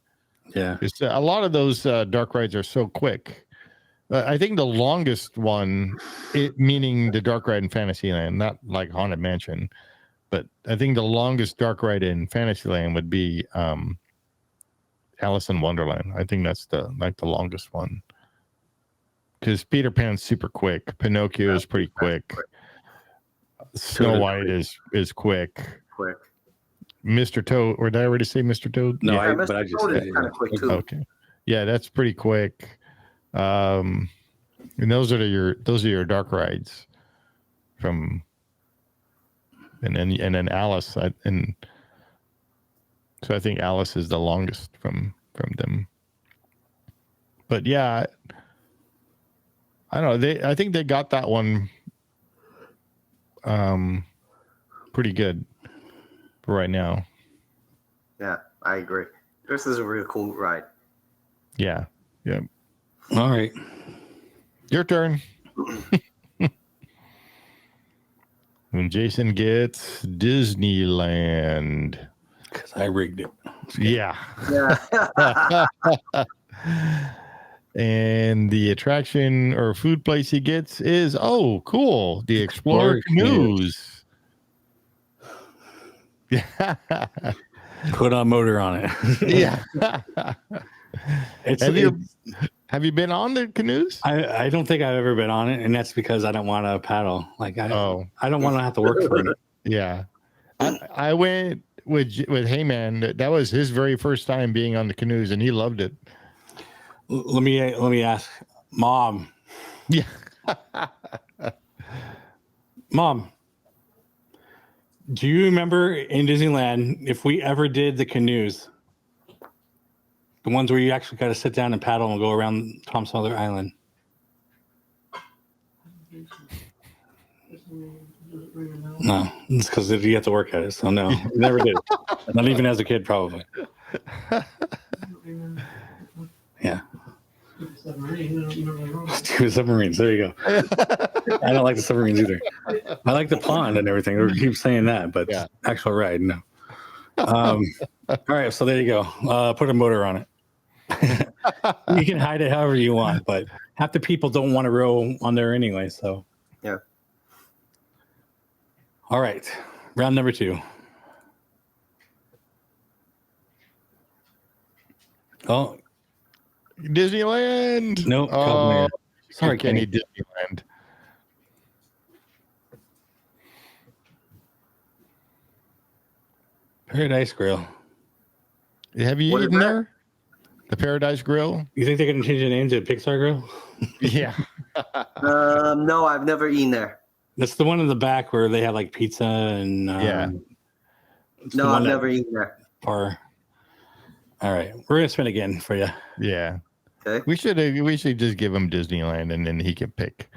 Yeah, a lot of those dark rides are so quick. I think the longest one, meaning the dark ride in Fantasyland, not like Haunted Mansion, but I think the longest dark ride in Fantasyland would be Alice in Wonderland. I think that's the longest one because Peter Pan's super quick. Pinocchio is pretty quick. Snow White is quick. Mr. Toad, or did I already say Mr. Toad? No, yeah, but I just said it. Kind of quick too. Okay, yeah, that's pretty quick. And those are your dark rides from, and then Alice, and so I think Alice is the longest from them. But yeah, I don't know. I think they got that one pretty good right now. Yeah. I agree. This is a really cool ride. Yeah. Yeah. All right. Your turn. When Jason gets Disneyland. Because I rigged it. Yeah. Yeah. And the attraction or food place he gets is, oh, cool. The Explorer Canoes. Yeah. Put a motor on it. Yeah. Have you been on the canoes? I don't think I've ever been on it, and that's because I don't want to paddle. Like I don't want to have to work for it. Yeah. I went with Heyman. That was his very first time being on the canoes, and he loved it. Let me ask, Mom. Yeah. Mom, do you remember in Disneyland if we ever did the canoes? The ones where you actually got to sit down and paddle and go around Tom Sawyer Island. No, it's because you have to work at it. So no, never did. Not even as a kid, probably. Yeah. Stupid submarines. There you go. I don't like the submarines either. I like the pond and everything. We keep saying that, but actual ride, no. All right, so there you go. Put a motor on it. You can hide it however you want, but half the people don't want to row on there anyway. So yeah. All right, round number 2. Oh, Disneyland. Nope. Oh, sorry, Kenny. Kenny. Disneyland. Paradise Grill. Have you eaten there? The Paradise Grill. You think they're going to change the name to Pixar Grill? Yeah. No, I've never eaten there. That's the one in the back where they have like pizza and No, I've never eaten there. All right, we're gonna spin again for you. Yeah. Okay. We should just give him Disneyland and then he can pick.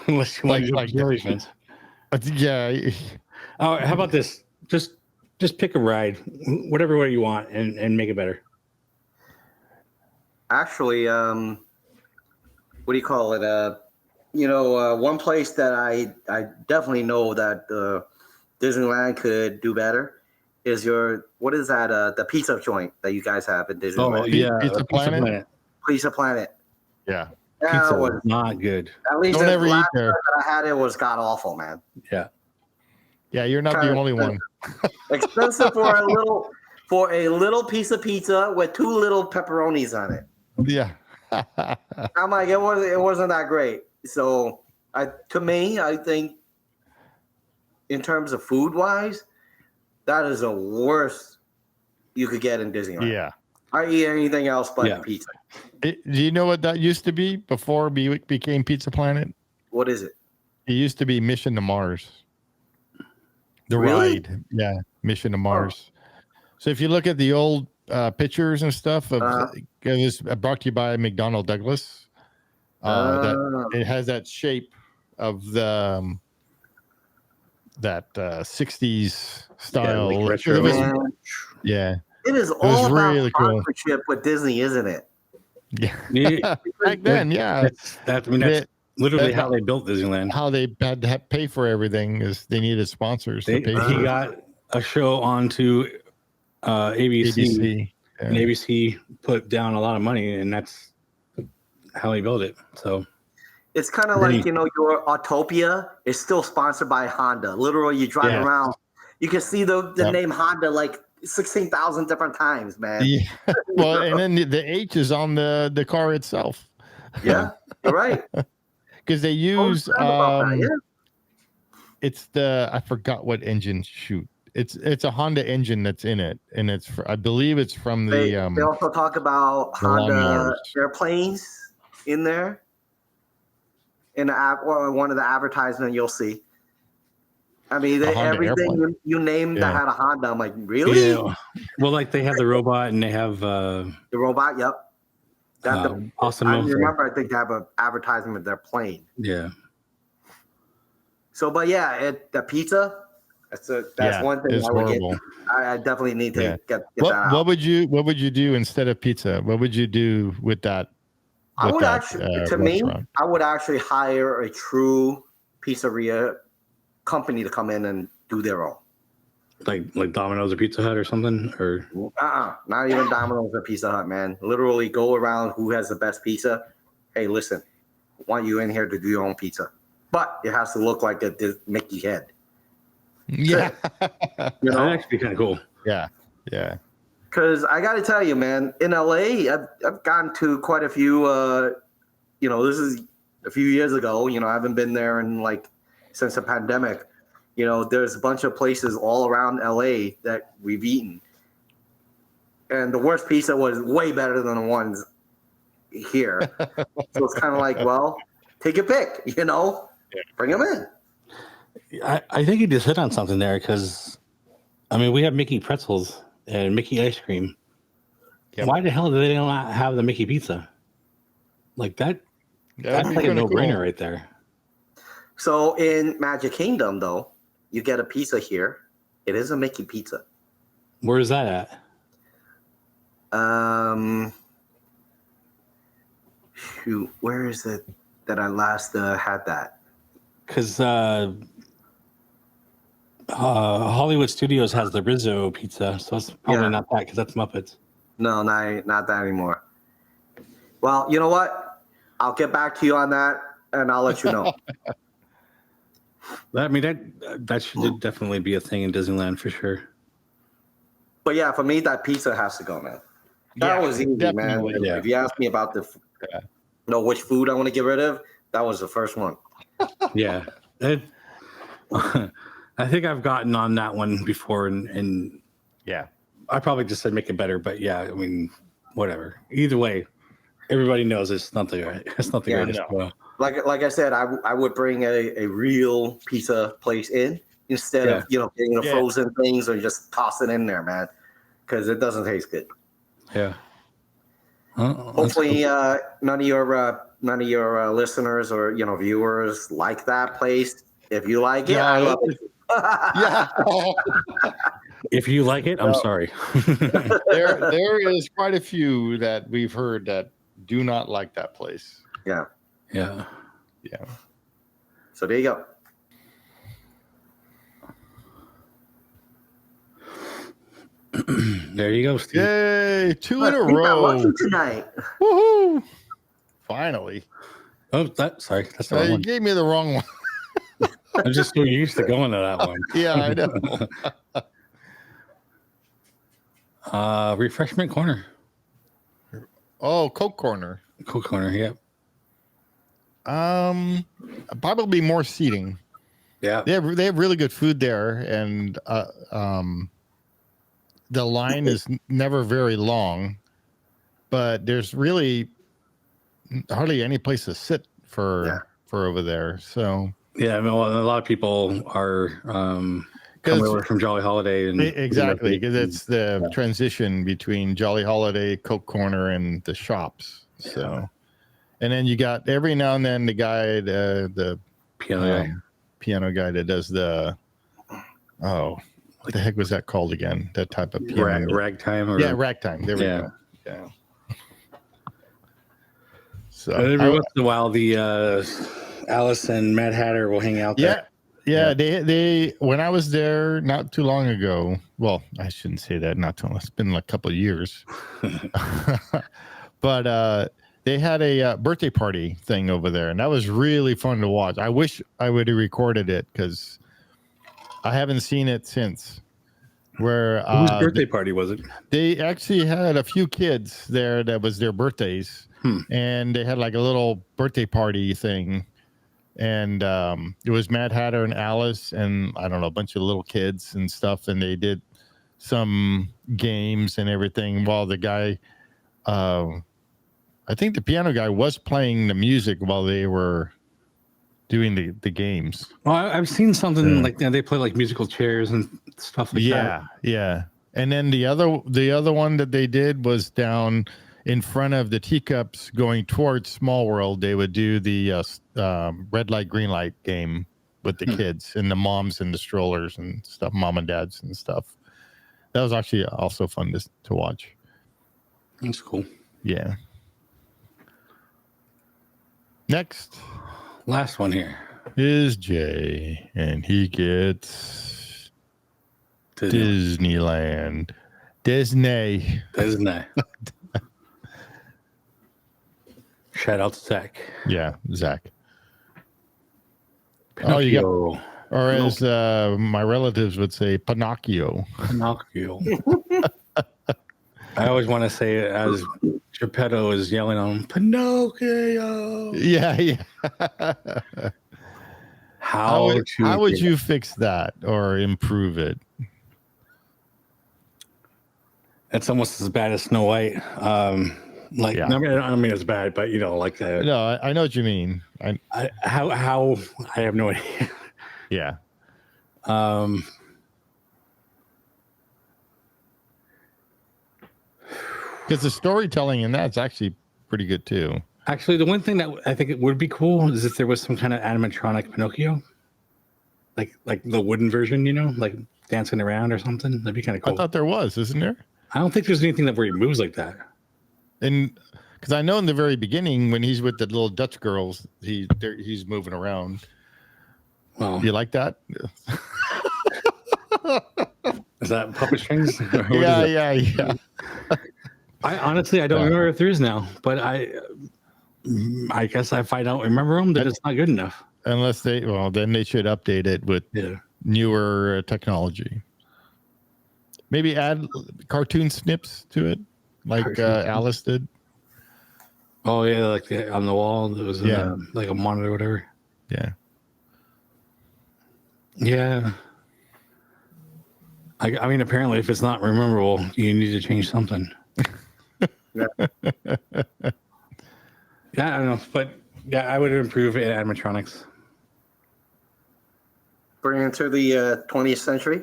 Unless you want to do Fence. Yeah. Oh, how about this? Just pick a ride, whatever way you want, and make it better. Actually, what do you call it? One place that I definitely know that Disneyland could do better is the pizza joint that you guys have in Disneyland. Oh yeah, Pizza Planet. Pizza Planet. Yeah, pizza was not good. At least don't the ever eat last there. time that I had it was god awful, man. Yeah. Yeah, you're not the only one. Expensive for a little piece of pizza with 2 little pepperonis on it. Yeah. I'm like, it wasn't that great. So to me, I think in terms of food wise, that is the worst you could get in Disneyland. Yeah. I eat anything else but pizza. Do you know what that used to be before it became Pizza Planet? What is it? It used to be Mission to Mars. The ride. Yeah. Mission to Mars. So if you look at the old pictures and stuff of it was brought to you by McDonnell Douglas. That it has that shape of the that 60s style. Yeah, like retro. It is all about really cool. partnership with Disney, isn't it? Yeah. Back then, yeah. That's literally how they built Disneyland. How they had to pay for everything is they needed sponsors to pay for He got a show onto ABC. And ABC put down a lot of money, and that's how he built it. So it's kind of like, your Autopia is still sponsored by Honda. Literally, you drive around, you can see the name Honda like 16,000 different times, man. Yeah. Well, and then the H is on the car itself. Yeah, you're right. Because they use it's I forgot what engine shoot. It's a Honda engine that's in it, and I believe it's from they also talk about Honda airplanes in there. In one of the advertisements you'll see. I mean, everything you named that had a Honda. I'm like, really? Yeah. Well, like they have the robot and they have the robot. Yep. Awesome. I remember. I think they have an advertisement of their plane. Yeah. So, but yeah, the pizza, That's one thing it's I would horrible. get. I definitely need to get that What out. would you do instead of pizza? What would you do with that? I would actually, to me, restaurant? I would actually hire a true pizzeria company to come in and do their own. Like Domino's or Pizza Hut or something, or not even Domino's or Pizza Hut, man. Literally go around who has the best pizza. Hey, listen, I want you in here to do your own pizza, but it has to look like a Mickey head. Yeah, you know, that'd actually be kind of cool. Yeah. Because I got to tell you, man, in LA, I've gone to quite a few. This is a few years ago. I haven't been there in since the pandemic. There's a bunch of places all around LA that we've eaten, and the worst pizza was way better than the ones here. So it's kind of like, well, take your pick. Bring them in. I think you just hit on something there because, we have Mickey pretzels and Mickey ice cream. Yep. Why the hell do they not have the Mickey pizza? Like that? That's like a no-brainer right there. So in Magic Kingdom, though, you get a pizza here. It is a Mickey pizza. Where is that at? Shoot, where is it that I last had that? Because Hollywood Studios has the Rizzo pizza, so it's probably not that because that's Muppets. No, not that anymore. Well, you know what? I'll get back to you on that, and I'll let you know. That should definitely be a thing in Disneyland for sure. But yeah, for me, that pizza has to go, man. That was easy, man. Yeah. If you ask me about which food I want to get rid of, that was the first one. Yeah. I think I've gotten on that one before, and yeah, I probably just said make it better, but yeah, whatever. Either way, everybody knows it's not the greatest. No. Like I said, I would bring a real pizza place in instead of getting the frozen things or just toss it in there, man, because it doesn't taste good. Yeah. Hopefully, none of your listeners or viewers like that place. If you like it, I love it. Yeah. If you like it, I'm sorry. there is quite a few that we've heard that do not like that place. Yeah. Yeah. So there you go. There you go, Steve. Yay! 2 in a row tonight. Woohoo! Finally. Oh, that's the wrong You one. gave me the wrong one. I'm just so used to going to that one. Yeah, I know. Refreshment corner. Oh, Coke corner. Coke corner. Yep. Probably more seating. Yeah. They have really good food there, and the line is never very long, but there's really hardly any place to sit for over there. So yeah, a lot of people are coming over from Jolly Holiday, and exactly because it's the transition between Jolly Holiday, Coke Corner, and the shops. So, and then you got every now and then the guy, the piano guy that does the what the heck was that called again? That type of piano. Ragtime. Ragtime. There we go. Yeah. So every once in a while, the Alice and Mad Hatter will hang out there. Yeah. They when I was there not too long ago. Well, I shouldn't say that. Not too long. It's been a couple of years. But they had a birthday party thing over there, and that was really fun to watch. I wish I would have recorded it because I haven't seen it since. Where whose birthday party was it? They actually had a few kids there that was their birthdays, and they had like a little birthday party thing, and it was Mad Hatter and Alice and I don't know, a bunch of little kids and stuff, and they did some games and everything while the guy, I think the piano guy was playing the music while they were doing the games. Well, I've seen something like they play like musical chairs and stuff like that. Yeah. And then the other one that they did was down in front of the teacups going towards Small World. They would do the red light, green light game with the kids and the moms and the strollers and stuff, mom and dads and stuff. That was actually also fun to watch. That's cool. Yeah. Next. Last one here is Jay, and he gets Disneyland. Disney. Shout out to Zach. Yeah, Zach. Pinocchio. Oh, you got, or as my relatives would say, Pinocchio. Pinocchio. I always want to say it as Geppetto is yelling on him, Pinocchio. Yeah. How would you fix that or improve it? It's almost as bad as Snow White. I don't mean it's bad, but like no, I know what you mean. How I have no idea. Yeah. Because the storytelling in that's actually pretty good too. Actually, the one thing that I think it would be cool is if there was some kind of animatronic Pinocchio, like the wooden version, like dancing around or something. That'd be kind of cool. I thought there was, isn't there? I don't think there's anything where he moves like that. And because I know in the very beginning when he's with the little Dutch girls, he's moving around. Well, you like that? Is that puppet strings? Yeah. I honestly don't remember if there is now, but I guess if I don't remember them, then it's not good enough. Unless then they should update it with newer technology. Maybe add cartoon snips to it, like Alice did. Oh yeah, like on the wall, there was like a monitor or whatever. Yeah. Yeah. I mean, apparently, if it's not memorable, you need to change something. Yeah, I don't know, but I would improve animatronics. Bring it to the 20th century.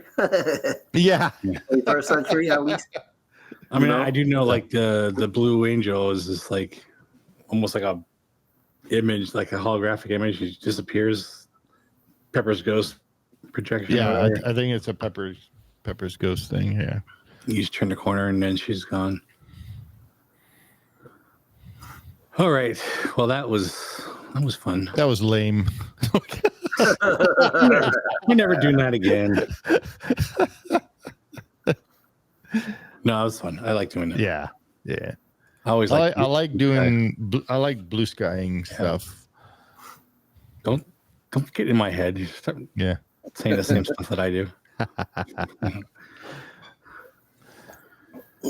Yeah. 21st century, at least. I mean, I do know, like the Blue Angel is just like almost like a image, like a holographic image. She disappears. Pepper's ghost projection. Yeah, I think it's a Pepper's ghost thing. Yeah. You just turn the corner and then she's gone. All right. Well, that was fun. That was lame. You're never doing that again. No, it was fun. I like doing it. Yeah. I like doing. I like blue skying stuff. Don't get in my head. You start saying the same stuff that I do.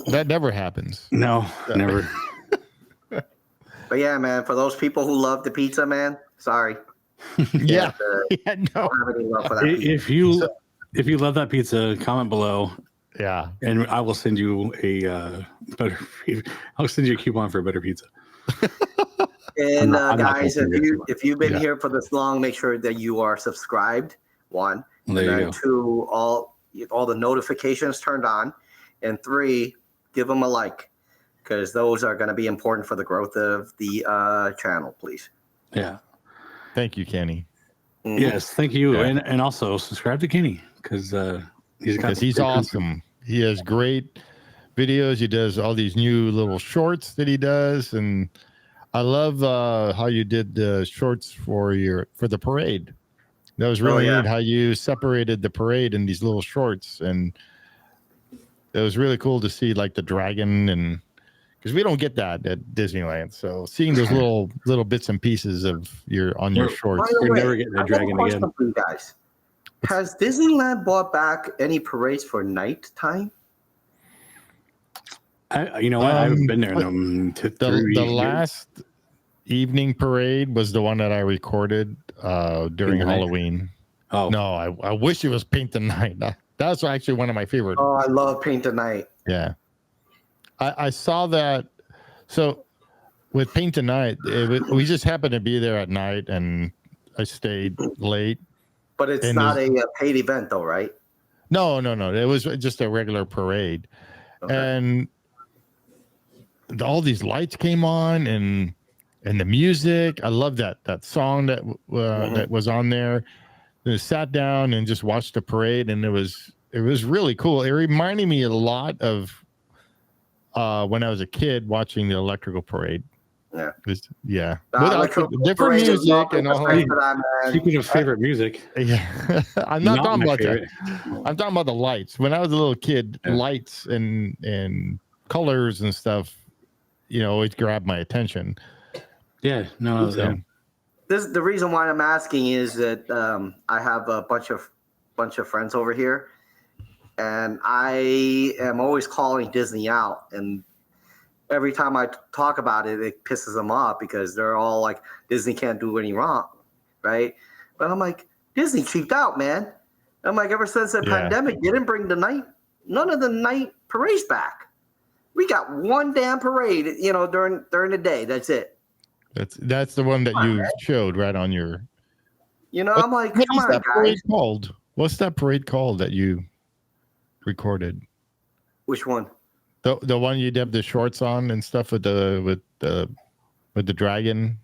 That never happens. No, never. But yeah, man, for those people who love the pizza, man, sorry. No. If you love that pizza, comment below. Yeah, and I will send you a better. I'll send you a coupon for a better pizza. And guys, if you've been here for this long, make sure that you are subscribed. One, and then two, all the notifications turned on, and three, give them a like, because those are going to be important for the growth of the channel. Please. Yeah. Thank you, Kenny. Yes, thank you, and also subscribe to Kenny because he's awesome. He has great videos. He does all these new little shorts that he does, and I love how you did the shorts for the parade. That was really neat how you separated the parade in these little shorts, and it was really cool to see like the dragon, and because we don't get that at Disneyland. So seeing those little bits and pieces of your shorts, you're never getting a dragon again. For you guys. Has Disneyland brought back any parades for nighttime? I haven't been there in the last evening parade was the one that I recorded during Halloween. Oh no, I wish it was Paint the Night. That's actually one of my favorite. Oh, I love Paint the Night. Yeah, I saw that. So with Paint the Night, we just happened to be there at night, and I stayed late. But it's not a paid event, though, right? No. It was just a regular parade, and all these lights came on, and the music. I love that song that was on there. sat down and just watched the parade, and it was really cool. It reminded me a lot of when I was a kid watching the electrical parade. Yeah. Yeah. Different music and all that. Speaking of favorite music. Yeah. I'm not talking about favorite. that. I'm talking about the lights. When I was a little kid, lights and colors and stuff, always grabbed my attention. Yeah. No. So, the reason why I'm asking is that I have a bunch of friends over here, and I am always calling Disney out, and every time I talk about it, it pisses them off because they're all like, Disney can't do any wrong, right? But I'm like, Disney cheaped out, man. I'm like, ever since the pandemic, you didn't bring none of the night parades back. We got one damn parade, during the day. That's it. That's the one that you showed right on your. I'm like, what come is on, that guys. parade called? What's that parade called that you recorded? Which one? The one you have the shorts on and stuff with the dragon.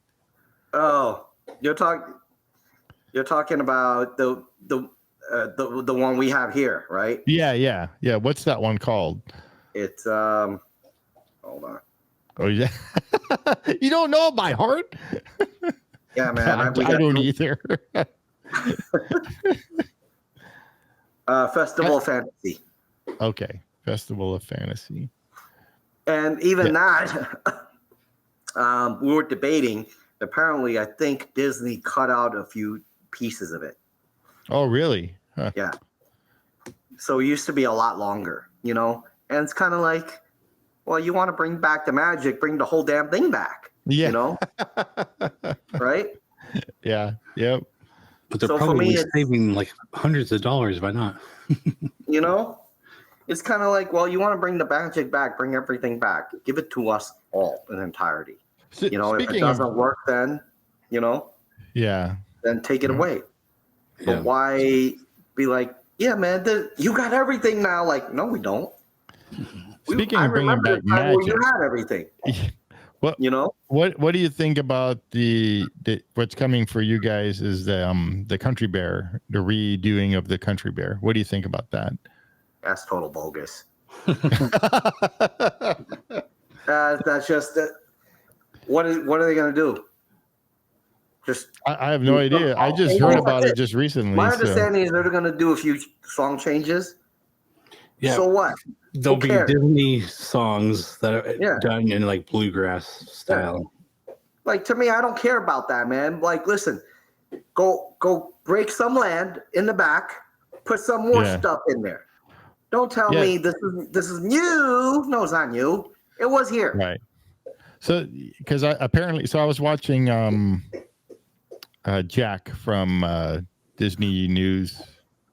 Oh, you're talking about the one we have here, right? Yeah. What's that one called? It's hold on. Oh yeah, you don't know it by heart? Yeah, man. I don't either. Festival of Fantasy. Okay. Festival of Fantasy. And even that, we were debating. Apparently, I think Disney cut out a few pieces of it. Oh, really? Huh. Yeah. So it used to be a lot longer, And it's kind of like, well, you want to bring back the magic, bring the whole damn thing back. Yeah. Right? Yeah. Yep. But they're probably saving like hundreds of dollars by not. It's kind of like, well, you want to bring the magic back, bring everything back. Give it to us all in entirety. If it doesn't work, then, Yeah. Then take it away. Yeah. But why be like, yeah, man, you got everything now? Like, no, we don't. Speaking of bringing back magic, you had everything. What do you think about the what's coming for you guys is the Country Bear, the redoing of the Country Bear? What do you think about that? That's total bogus. That's just what are they going to do? I have no idea. I just heard about it just recently. My understanding is they're going to do a few song changes. Yeah. So what? There'll be Disney songs that are done in like bluegrass style. Yeah. Like, to me, I don't care about that, man. Like, listen, go break some land in the back, put some more stuff in there. Don't tell me this is new. No, it's not new. It was here. Right. So, because I was watching Jack from Disney News.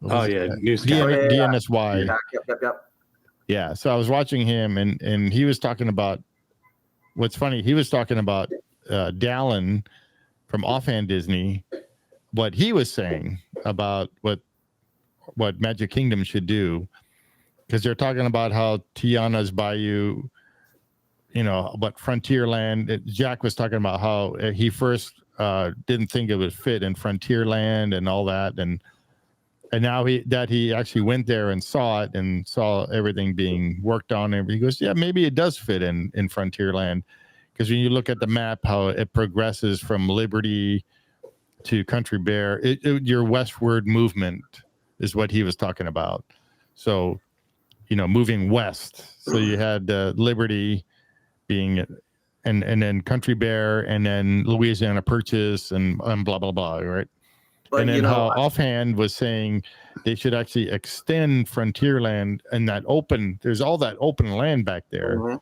News DNSY. Yep. Yeah, so I was watching him, and he was talking about. What's funny? He was talking about Dallin from Offhand Disney. What he was saying about what Magic Kingdom should do, because they're talking about how Tiana's Bayou, but Frontierland. Jack was talking about how he first didn't think it would fit in Frontierland and all that, and now he actually went there and saw it and saw everything being worked on, and he goes, yeah, maybe it does fit in Frontierland, because when you look at the map, how it progresses from Liberty to Country Bear, your westward movement is what he was talking about. So, moving west. So you had Liberty being, and then Country Bear, and then Louisiana Purchase, and blah blah blah, right? But, and then how Offhand was saying they should actually extend Frontierland and there's all that open land back there. Mm-hmm.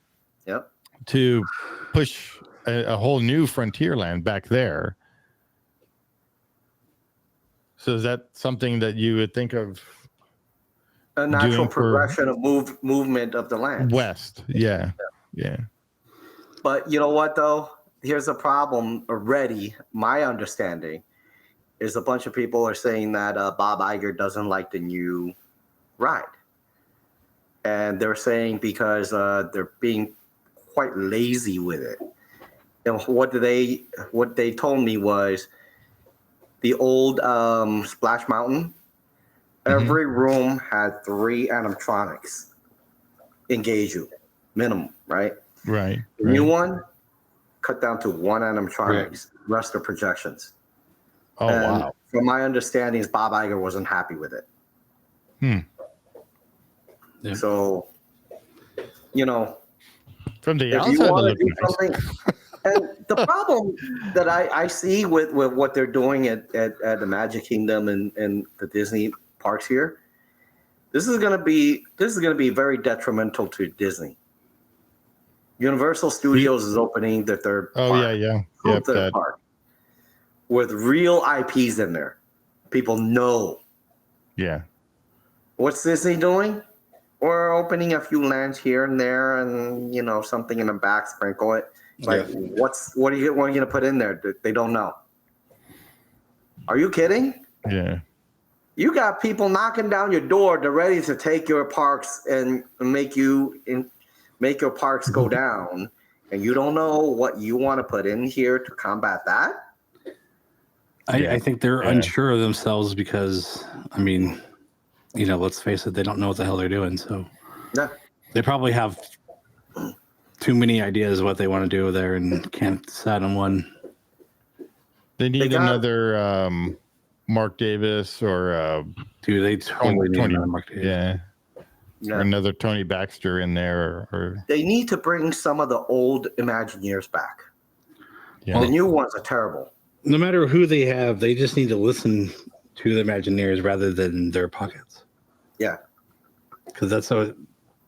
Yep. To push a whole new Frontierland back there. So is that something that you would think of? A natural progression of movement of the land. West. Yeah. But you know what, though? Here's a problem already. My understanding is a bunch of people are saying that Bob Iger doesn't like the new ride. And they're saying because they're being quite lazy with it. And what they told me was the old Splash Mountain, every room had 3 animatronics engage you, minimum, right? Right. The new one cut down to 1 animatronics, rest are projections. Oh, and wow. From my understandings, Bob Iger wasn't happy with it. Yeah. So, you know, from the if you outside, want it to do looks nice. something, and the problem that I see with what they're doing at the Magic Kingdom and the Disney parks here, this is going to be very detrimental to Disney. Universal Studios is opening their third park. Yep, park with real IPs in there. People know. Yeah. What's Disney doing? We're opening a few lands here and there, and you know, something in the back, sprinkle it. Like, what are you going to put in there? They don't know. Are you kidding? Yeah. You got people knocking down your door. They're ready to take your parks and make your parks go down, and you don't know what you want to put in here to combat that. I think they're unsure of themselves because, I mean, you know, let's face it, they don't know what the hell they're doing. So they probably have too many ideas what they want to do there and can't decide on one. They need another Mark Davis or dude, they totally need another Mark Davis. Yeah. Or another Tony Baxter in there, or they need to bring some of the old Imagineers back. Yeah. The new ones are terrible. No matter who they have, they just need to listen to the Imagineers rather than their pockets. Yeah, because that's what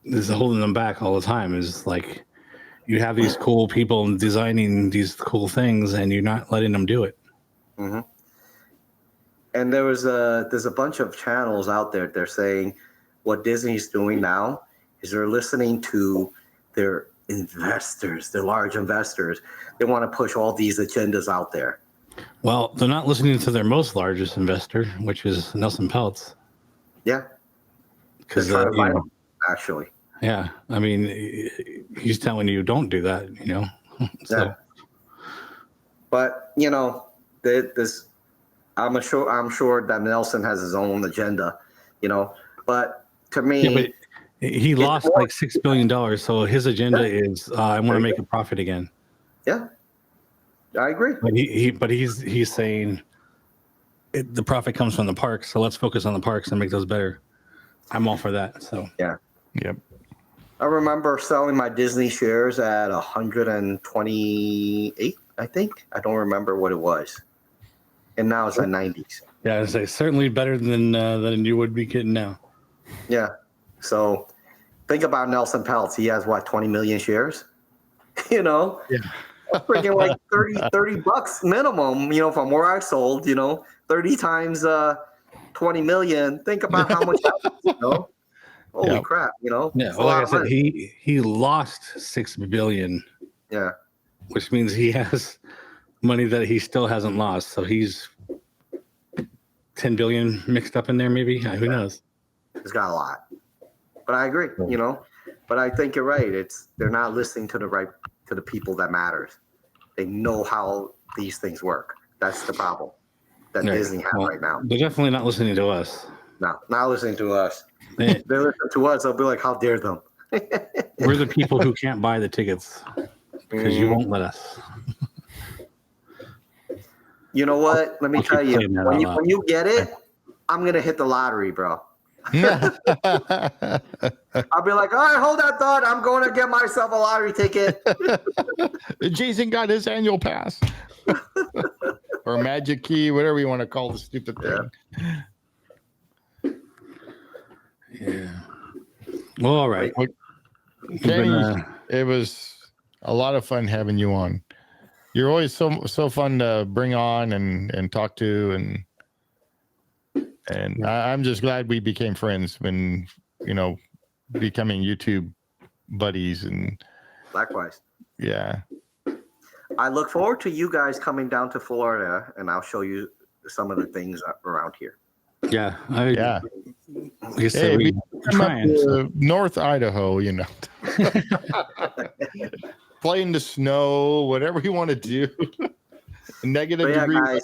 is holding them back all the time. Is like you have these cool people designing these cool things, and you're not letting them do it. Mm-hmm. And there's a bunch of channels out there. They're saying what Disney's doing now is they're listening to their investors, their large investors. They want to push all these agendas out there. Well, they're not listening to their most largest investor, which is Nelson Peltz. Yeah. Because actually. Yeah. I mean, he's telling you don't do that, you know. So. Yeah. But, you know, I'm sure that Nelson has his own agenda, you know. But to me, he lost like $6 billion, so his agenda is I want to make a profit again. Yeah, I agree. But he's saying the profit comes from the parks, so let's focus on the parks and make those better. I'm all for that. So yeah, yep. I remember selling my Disney shares at 128. I think I don't remember what it was, and now it's at 90s. Yeah, I'd say certainly better than you would be getting now. Yeah. So think about Nelson Peltz. He has what, 20 million shares? You know? Yeah. Freaking like 30 bucks minimum, you know, from where I sold, you know, 30 times 20 million. Think about how much that was, you know? Holy crap, you know? Yeah, well, like I said, he lost $6 billion. Yeah. Which means he has money that he still hasn't lost. So he's 10 billion mixed up in there, maybe. Who knows? He's got a lot. But I agree, you know. But I think you're right. They're not listening to the people that matters. They know how these things work. That's the problem that Disney has right now. They're definitely not listening to us. No, not listening to us. They listen to us, they'll be like, how dare them? We're the people who can't buy the tickets because you won't let us. You know what? Let me tell you, when you get it, I'm going to hit the lottery, bro. I'll be like, all right, hold that thought. I'm going to get myself a lottery ticket. Jason got his annual pass. Or magic key, whatever you want to call the stupid thing. Yeah. Well, all right. Kenny, it was a lot of fun having you on. You're always so fun to bring on and talk to, and I'm just glad we became friends when, you know, becoming YouTube buddies. And likewise. Yeah. I look forward to you guys coming down to Florida, and I'll show you some of the things around here. Yeah. Yeah. Like I said, we trying, North Idaho, you know. Play in the snow, whatever you want to do. Negative degrees. Guys,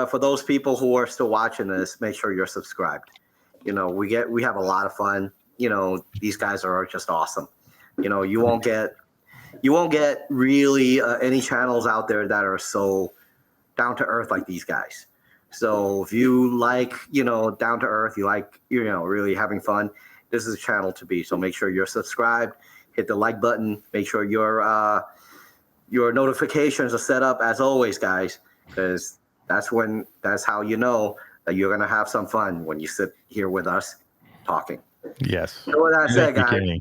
for those people who are still watching this, make sure you're subscribed. You know, we have a lot of fun. You know, these guys are just awesome. You know, you won't get really any channels out there that are so down to earth like these guys. So if you like, you know, down to earth, you like, you know, really having fun, this is a channel to be. So make sure you're subscribed, hit the like button, make sure your notifications are set up as always, guys, because that's how you know that you're gonna have some fun when you sit here with us talking. Yes. So with that said, guys,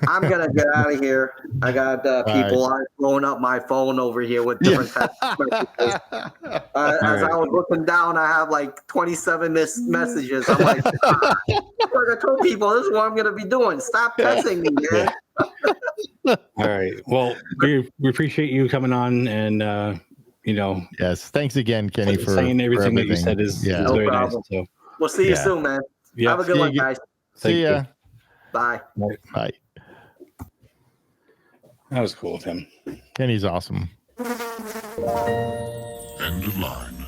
I'm gonna get out of here. I got people blowing up my phone over here with different text messages. As I was looking down, I have like 27 messages. I'm like, I told people this is what I'm gonna be doing. Stop texting me, man. All right. Well, we appreciate you coming on, and you know. Yes. Thanks again, Kenny, for saying everything that you said is no very problem. nice. So we'll see you soon, man. Have a good one, guys. See ya. Bye. Bye. That was cool with him. Kenny's awesome. End of line.